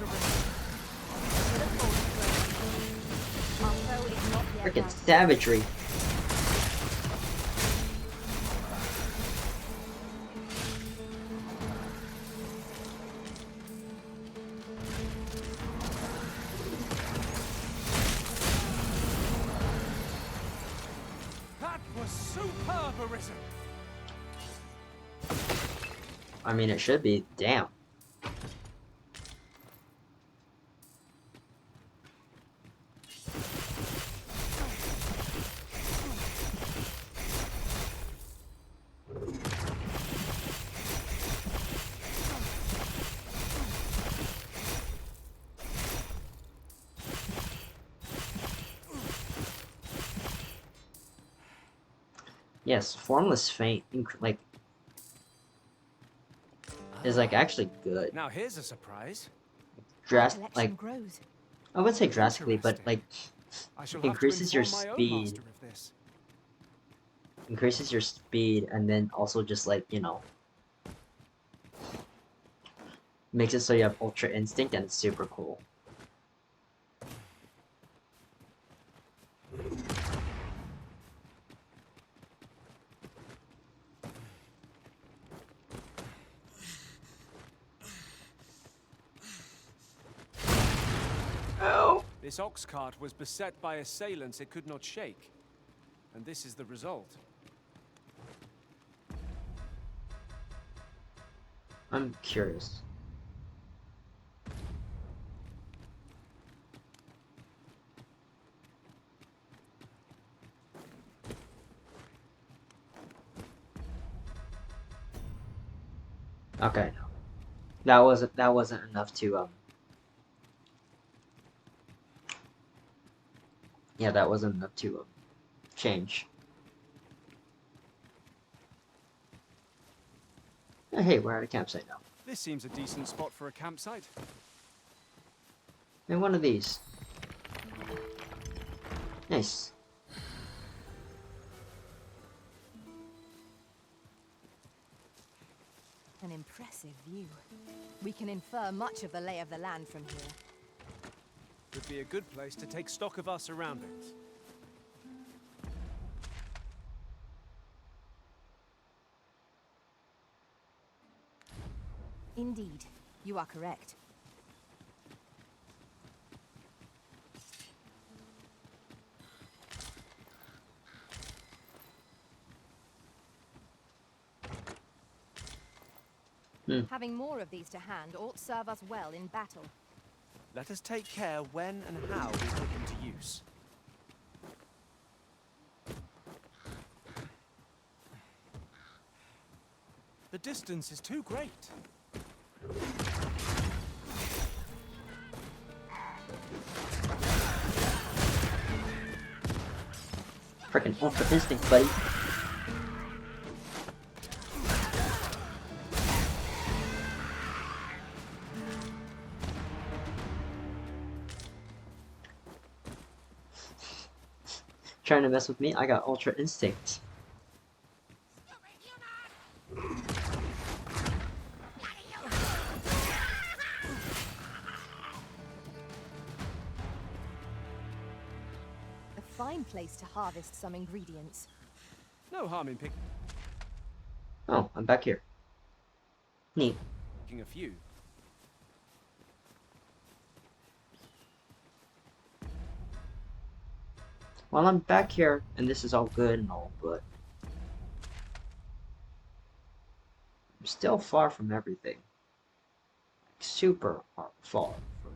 Our foe is not yet freaking down. savagery. That was superb, Arisen. I mean, it should be. Damn. Yes, formless faint, like is like actually good. Now here's a surprise. Like I wouldn't say drastically, but like I shall have to increases your inform my own speed. master of this. Increases your speed, and then also just like, you know, makes it so you have Ultra Instinct, and it's super cool. Oh. This ox cart was beset by assailants it could not shake. And this is the result. I'm curious. Okay, no. That wasn't enough to yeah, that wasn't enough to change. Hey, we're at a campsite now. This seems a decent spot for a campsite. And one of these. Nice. An impressive view. We can infer much of the lay of the land from here. Would be a good place to take stock of our surroundings. Indeed, you are correct. Having more of these to hand ought serve us well in battle. Let us take care when and how we put them to use. The distance is too great. Freaking Ultra Instinct, buddy. Trying to mess with me? I got Ultra Instinct. A fine place to harvest some ingredients. No harm in picking Oh, I'm back here. Neat. a few. Well, I'm back here, and this is all good and all, but I'm still far from everything. Like, super far from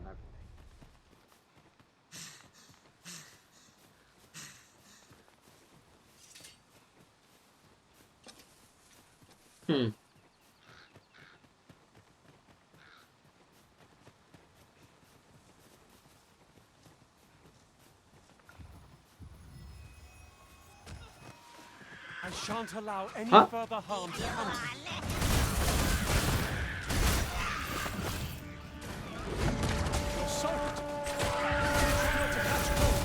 everything. I shan't allow any further harm to come to you. You're soaked. Try not to catch cold.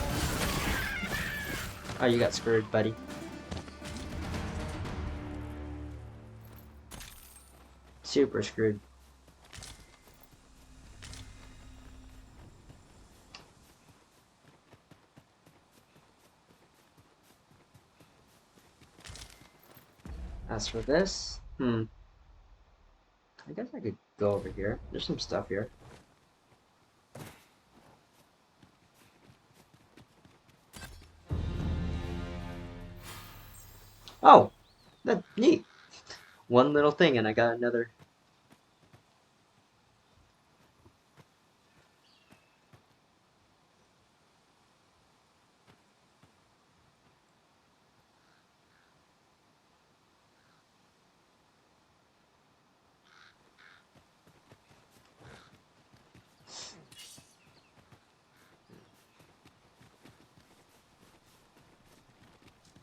Oh, you got screwed, buddy. Super screwed. As for this, I guess I could go over here. There's some stuff here. Oh, that's neat. One little thing and I got another.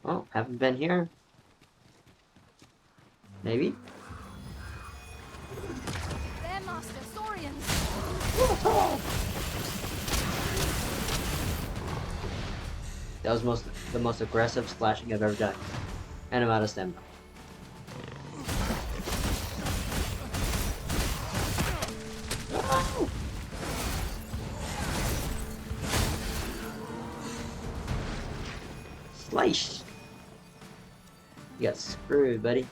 Oh, haven't been here. Maybe? That was the most aggressive slashing I've ever done. And I'm out of stamina. Slice! You got screwed, buddy.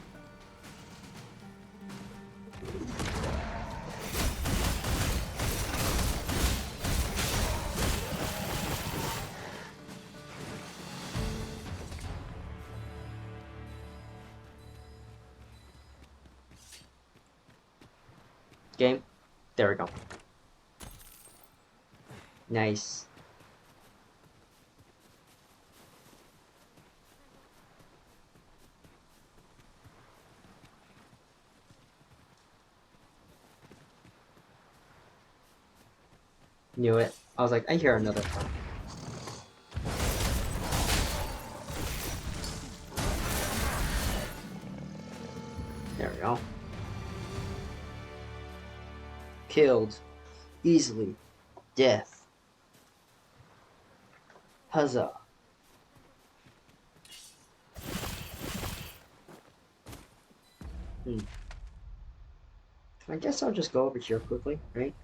Game. There we go. Nice. Knew it. I was like, I hear another one. There we go. Killed. Easily. Death. Huzzah. I guess I'll just go over here quickly, right?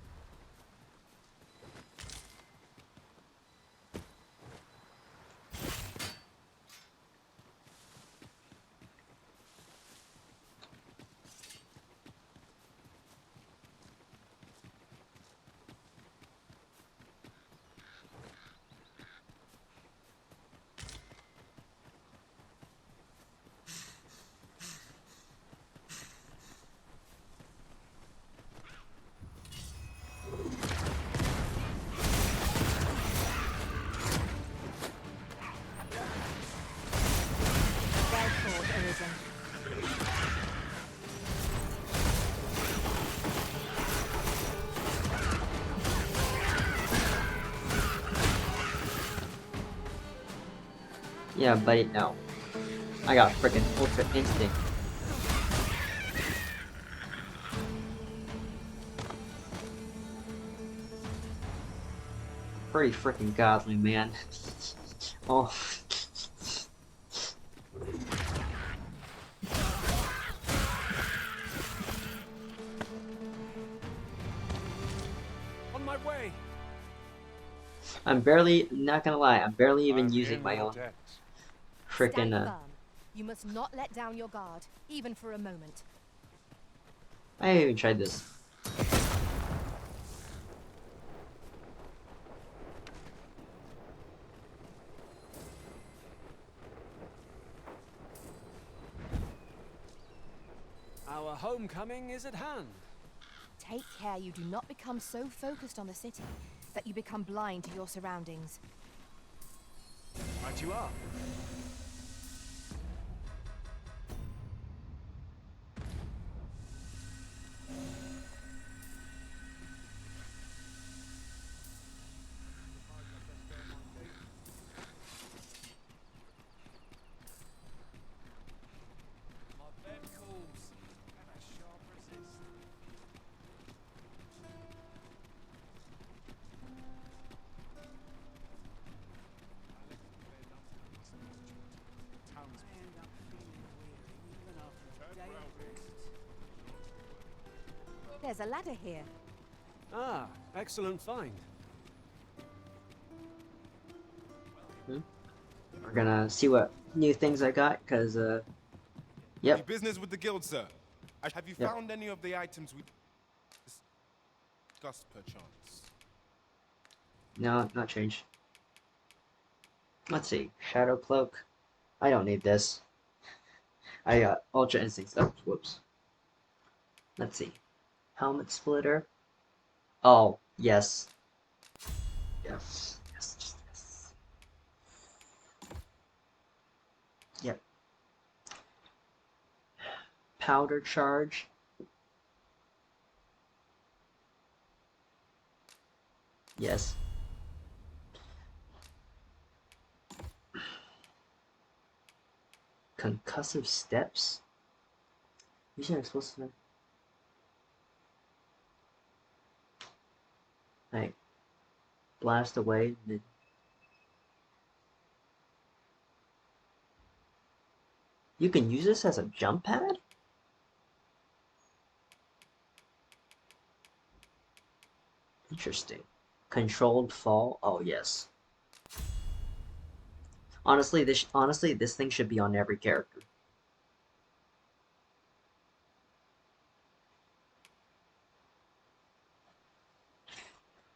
Yeah, buddy, no. I got freaking ultra instinct. Pretty freaking godly, man. Oh. On my way. I'm barely, not gonna lie, I'm barely even using my own freaking, Stand firm. You must not let down your guard, even for a moment. I haven't even tried this. Our homecoming is at hand. Take care you do not become so focused on the city that you become blind to your surroundings. Right you are. There's a ladder here. Ah, excellent find. We're gonna see what new things I got, cause yep. Any business with the guild, sir? Have you found any of the items we discussed, perchance? No, not changed. Let's see. Shadow cloak. I don't need this. I got ultra instinct stuff. Whoops. Let's see. Helmet splitter. Oh, yes. Yes. Yes. Yes. Yep. Powder charge. Yes. Concussive steps. Using explosive. blast away. You can use this as a jump pad? Interesting. Controlled fall? Oh, yes. Honestly, this thing should be on every character.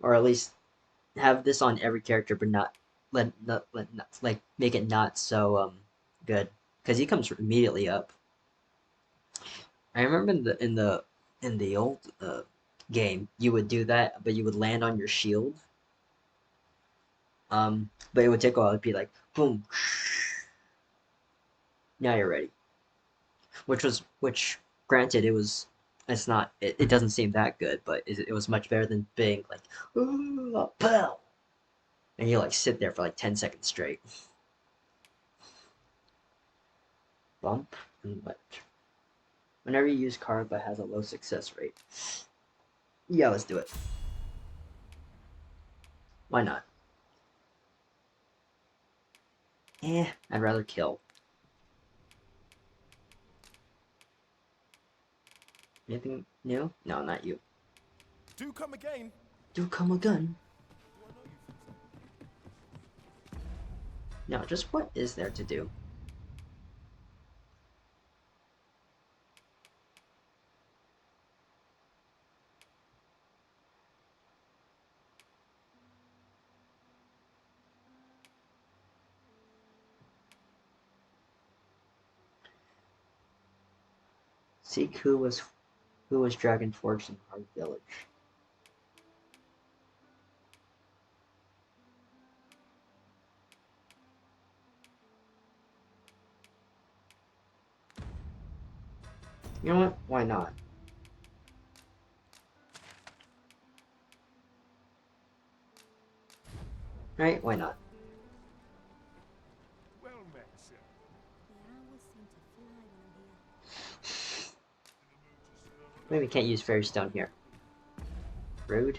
Or at least have this on every character, but not like make it not so good, because he comes immediately up. I remember in the old game, you would do that, but you would land on your shield. But it would take a while. It'd be like boom. Now you're ready. Which granted, it doesn't seem that good, but it was much better than being like ooh, pow, and you like sit there for like 10 seconds straight. Bump and wedge. Whenever you use card but has a low success rate. Yeah, let's do it. Why not? I'd rather kill. Anything new? No, not you. Do come again. Do come again. No, just what is there to do? Seek who was Dragon Forged in Hard Village. You know what? Why not? Right? Why not? Well met, sir. Maybe we can't use Fairy Stone here. Rude.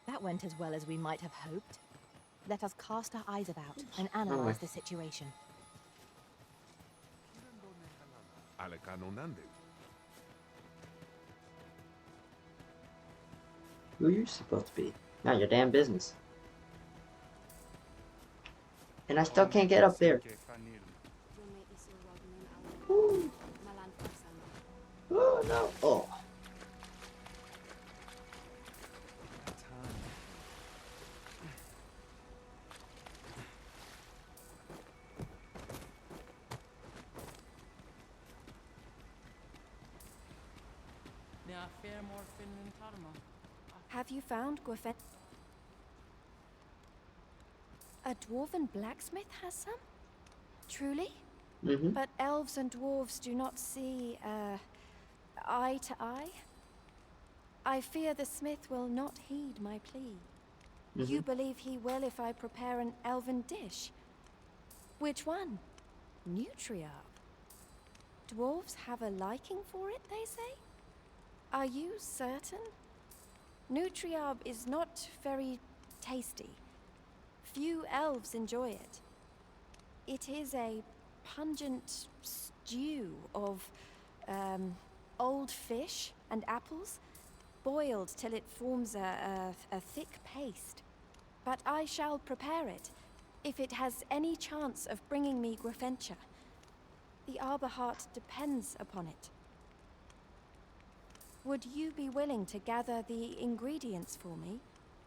That went as well as we might have hoped. Let us cast our eyes about and analyze the situation. Who are you supposed to be? Not your damn business. And I still can't get up there. Ooh. Oh no. Oh. Have you found Gwyneth? A dwarven blacksmith has some? Truly? Mm-hmm. But elves and dwarves do not see, eye to eye? I fear the smith will not heed my plea. You believe he will if I prepare an elven dish? Which one? Nutriarb. Dwarves have a liking for it, they say? Are you certain? Nutriarb is not very tasty. Few elves enjoy it. It is a pungent stew of old fish and apples, boiled till it forms a thick paste. But I shall prepare it, if it has any chance of bringing me Grafentia. The Arbor Heart depends upon it. Would you be willing to gather the ingredients for me?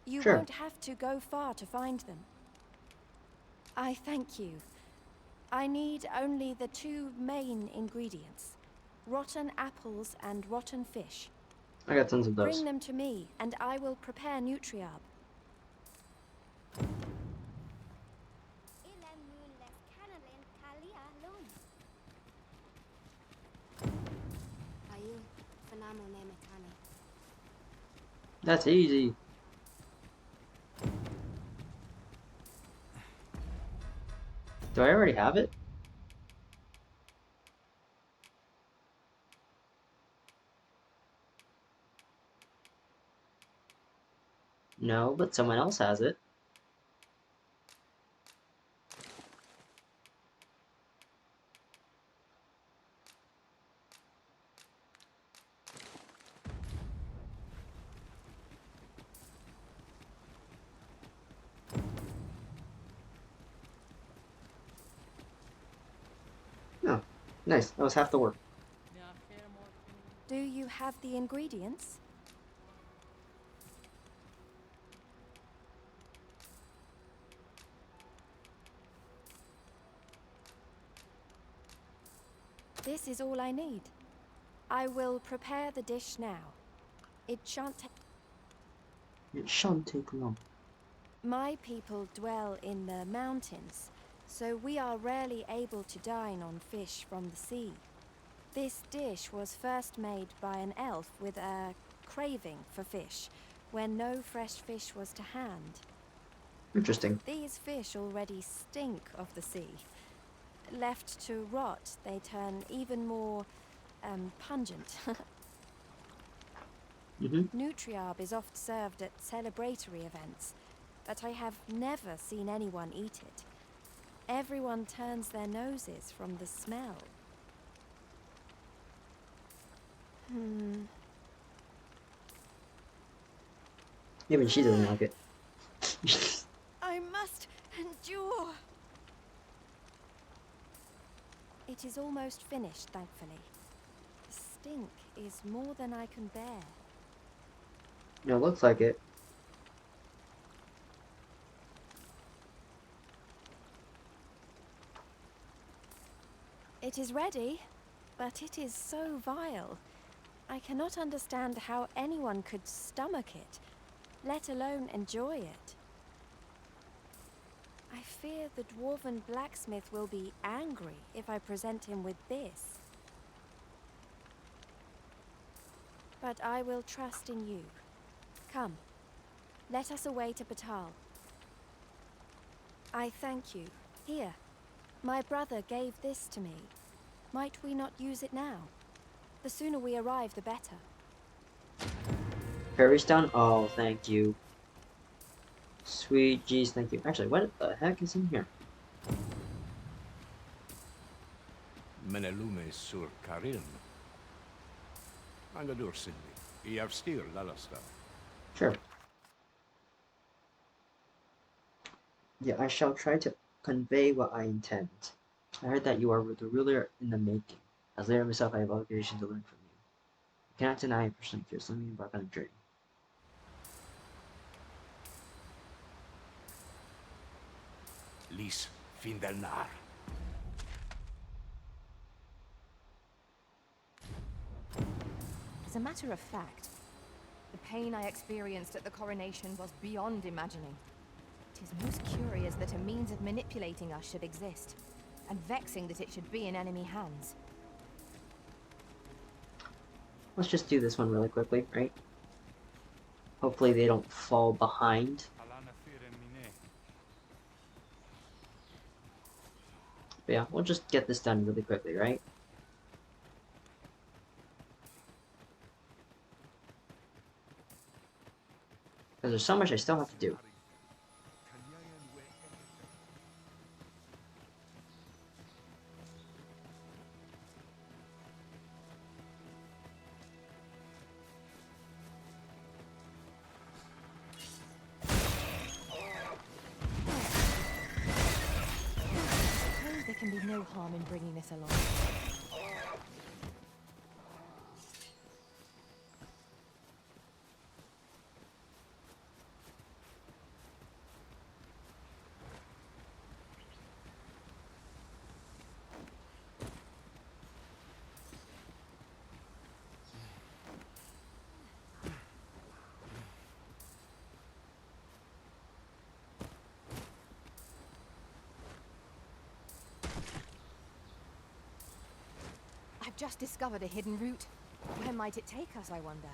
You won't have to go far to find them. I thank you. I need only the two main ingredients, rotten apples and rotten fish. I got tons of those. Bring them to me, and I will prepare Nutriarb. That's easy. Do I already have it? No, but someone else has it. Oh, nice. That was half the work. Do you have the ingredients? This is all I need. I will prepare the dish now. It shan't take... It shan't take long. My people dwell in the mountains, so we are rarely able to dine on fish from the sea. This dish was first made by an elf with a craving for fish, when no fresh fish was to hand. Interesting. These fish already stink of the sea. Left to rot, they turn even more pungent. Nutriarb is oft served at celebratory events, but I have never seen anyone eat it. Everyone turns their noses from the smell. Even she doesn't like it. I must endure. It is almost finished, thankfully. The stink is more than I can bear. No, looks like it. It is ready, but it is so vile. I cannot understand how anyone could stomach it, let alone enjoy it. I fear the dwarven blacksmith will be angry if I present him with this. But I will trust in you. Come, let us away to Batal. I thank you. Here, my brother gave this to me. Might we not use it now? The sooner we arrive, the better. Prairie Stone? Oh, thank you. Sweet jeez, thank you. Actually, what the heck is in here? Menelume sur Karin. Angadur Cindy. Iavstir Lalasta. Sure. Yeah, I shall try to convey what I intend. I heard that you are the ruler in the making. As leader myself, I have obligation to learn from you. I cannot deny a person fears. Let me embark on a journey. Lis Findelnar. As a matter of fact, the pain I experienced at the coronation was beyond imagining. It is most curious that a means of manipulating us should exist, and vexing that it should be in enemy hands. Let's just do this one really quickly, right? Hopefully they don't fall behind. But yeah, we'll just get this done really quickly, right? Because there's so much I still have to do. There can be no harm in bringing this along. I've just discovered a hidden route. Where might it take us, I wonder?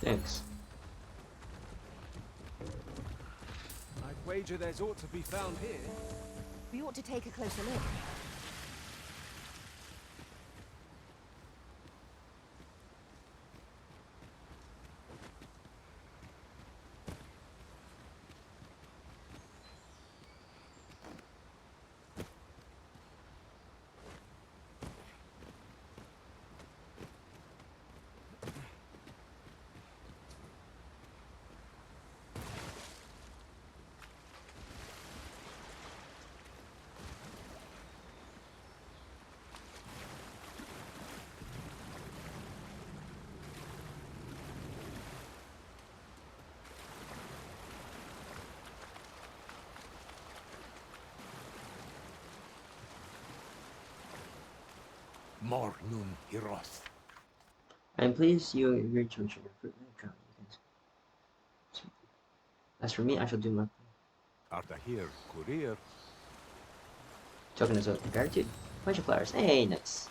Thanks. wager there's ought to be found here. We ought to take a closer look. Mornun Hiroth. I am pleased you agreed to mention your fruit and crown. As for me, I shall do my Arta here, courier. token of gratitude. Bunch of flowers. Hey, nice.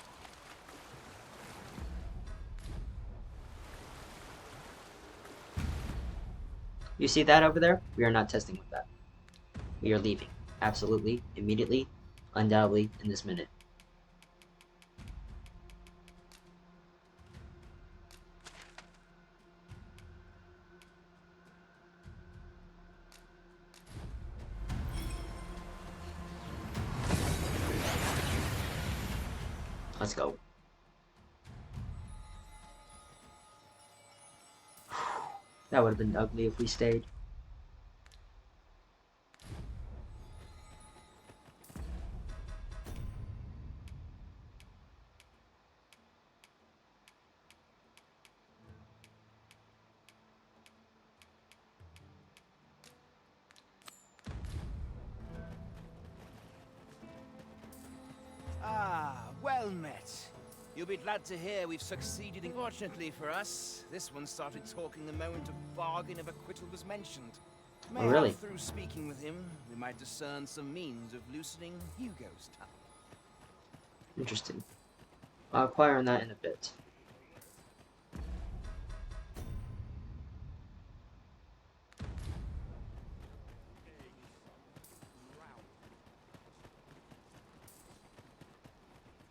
You see that over there? We are not testing with that. We are leaving. Absolutely, immediately, undoubtedly, in this minute. Let's go. That would have been ugly if we stayed. Ah, well met. You'll be glad to hear we've succeeded. Fortunately for us, this one started talking the moment a bargain of acquittal was mentioned. Oh, really? Through speaking with him, we might discern some means of loosening Hugo's tongue. Interesting. I'll inquire on that in a bit.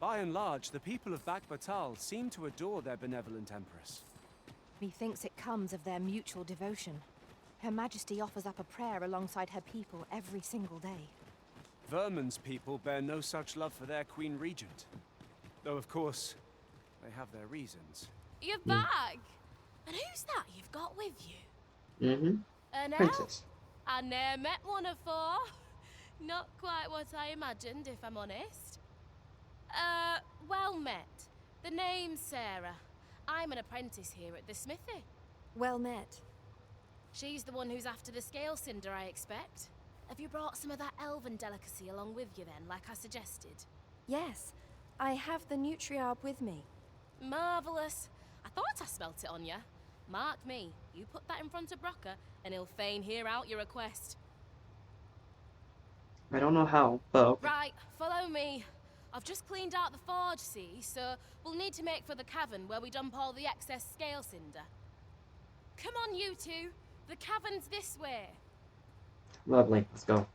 By and large, the people of Bakbatal seem to adore their benevolent empress. Methinks it comes of their mutual devotion. Her Majesty offers up a prayer alongside her people every single day. Vermin's people bear no such love for their Queen Regent. Though, of course, they have their reasons. You're back! And who's that you've got with you? Mm-hmm. An Princess. elf? I ne'er met one afore. Not quite what I imagined, if I'm honest. Well met. The name's Sarah. I'm an apprentice here at the smithy. Well met. She's the one who's after the scale cinder, I expect. Have you brought some of that elven delicacy along with you then, like I suggested? Yes, I have the Nutriarb with me. Marvellous. I thought I smelt it on you. Mark me, you put that in front of Brocker, and he'll fain hear out your request. I don't know how, but okay. Right, follow me. I've just cleaned out the forge, see, so we'll need to make for the cavern where we dump all the excess scale cinder. Come on, you two. The cavern's this way. Lovely. Let's go.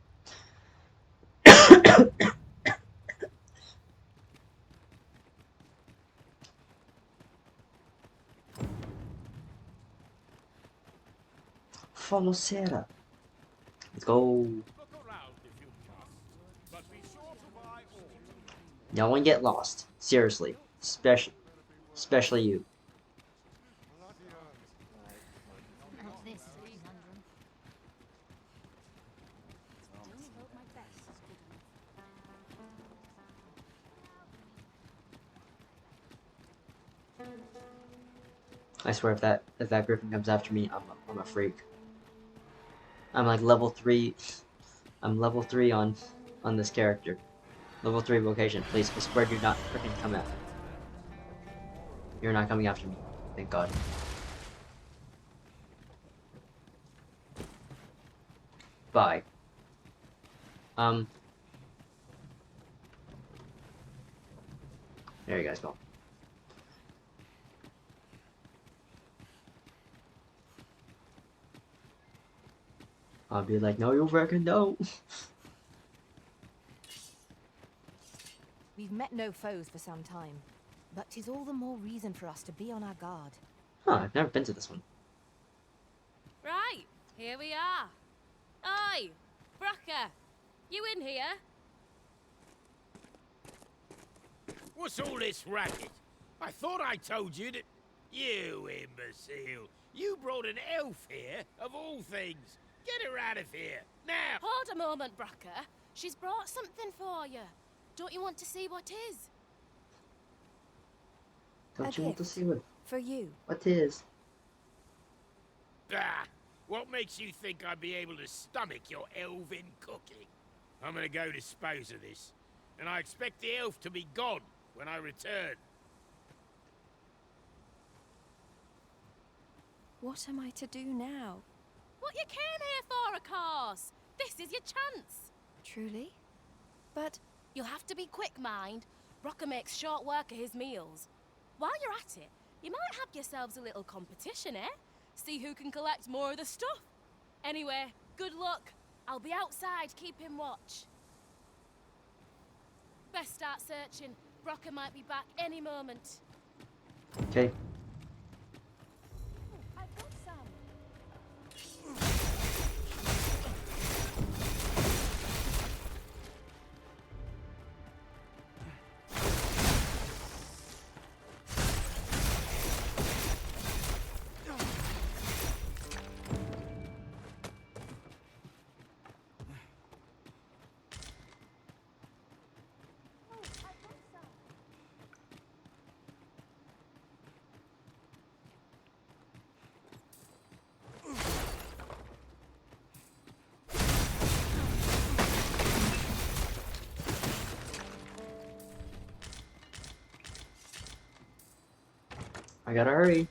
Follow Sarah. Let's go. No one get lost. Seriously. Especially you. I swear if that griffin comes after me, I'm a freak. I'm like level 3. I'm level 3 on this character. Level 3 vocation. Please, I swear do not freaking come after me. You're not coming after me. Thank God. Bye. There you guys go. I'll be like, no, you reckon no. We've met no foes for some time, but 'tis all the more reason for us to be on our guard. Huh, I've never been to this one. Right, here we are. Oi, Brocker, you in here? What's all this racket? I thought I told you that... You imbecile! You brought an elf here, of all things! Get her out of here, now! Hold a moment, Brocker. She's brought something for you. Don't you want to see what is? Don't you want to see what? For you. What is? Bah! What makes you think I'd be able to stomach your elven cooking? I'm gonna go dispose of this, and I expect the elf to be gone when I return. What am I to do now? What you came here for, of course. This is your chance. Truly? But... You'll have to be quick, mind. Brocker makes short work of his meals. While you're at it, you might have yourselves a little competition, eh? See who can collect more of the stuff. Anyway, good luck. I'll be outside keeping watch. Best start searching. Brocker might be back any moment. Okay. I've got some. I gotta hurry.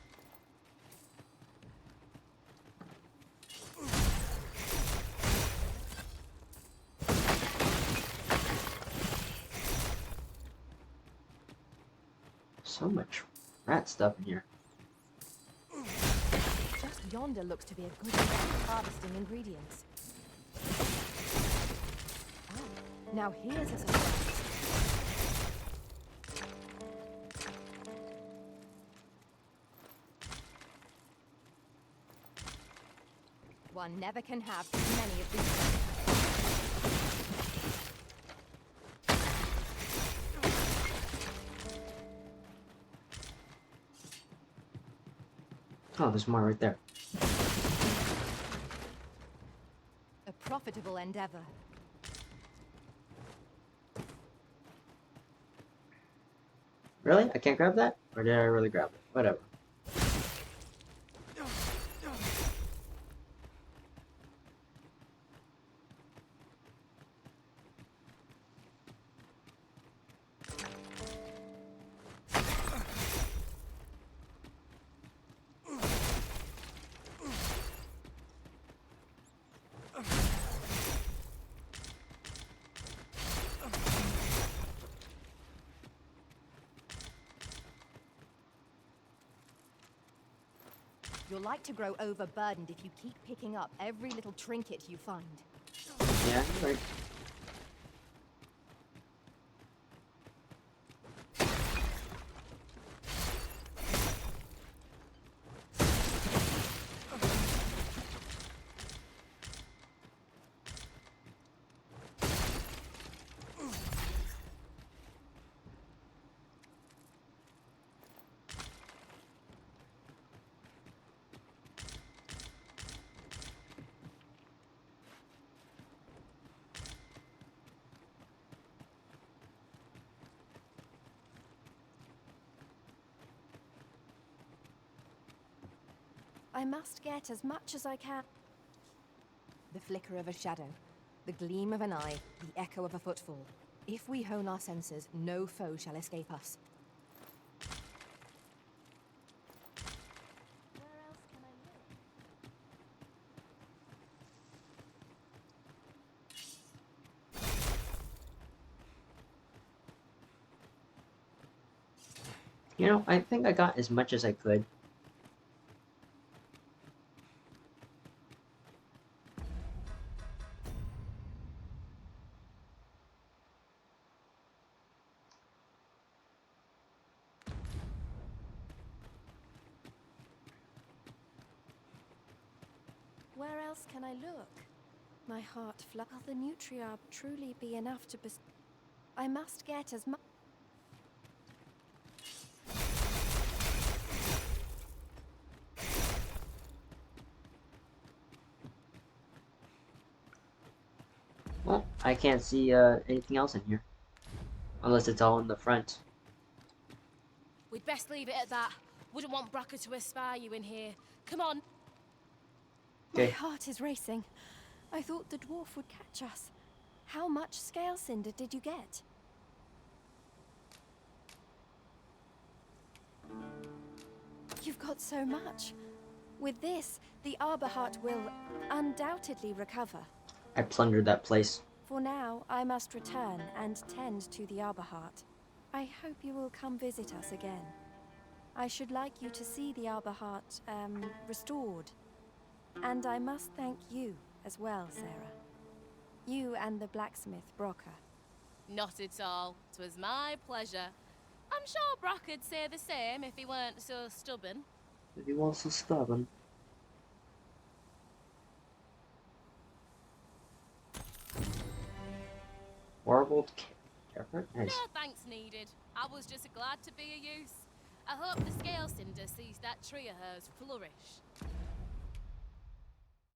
So much rat stuff in here. Just yonder looks to be a good way of harvesting ingredients. Ah, now here's a surprise. One never can have too many of these. Oh, there's more right there. A profitable endeavor. Really? I can't grab that? Or did I really grab it? Whatever. You'll like to grow overburdened if you keep picking up every little trinket you find. Yeah, right. I must get as much as I can. The flicker of a shadow, the gleam of an eye, the echo of a footfall. If we hone our senses, no foe shall escape us. You know, I think I got as much as I could. else can I look? My heart will the nutriarb truly be enough to I must get as much. Well, I can't see anything else in here. Unless it's all in the front. We'd best leave it at that. Wouldn't want Bracker to espy you in here. Come on. My heart is racing. I thought the dwarf would catch us. How much scale cinder did you get? You've got so much. With this, the Arbor Heart will undoubtedly recover. I plundered that place. For now, I must return and tend to the Arbor Heart. I hope you will come visit us again. I should like you to see the Arbor Heart, restored. And I must thank you as well, Sarah. You and the blacksmith, Brocker. Not at all. 'Twas my pleasure. I'm sure Brocker'd say the same if he weren't so stubborn. If he was so stubborn. Warbled carrot? Nice. No thanks needed. I was just glad to be of use. I hope the scale cinder sees that tree of hers flourish.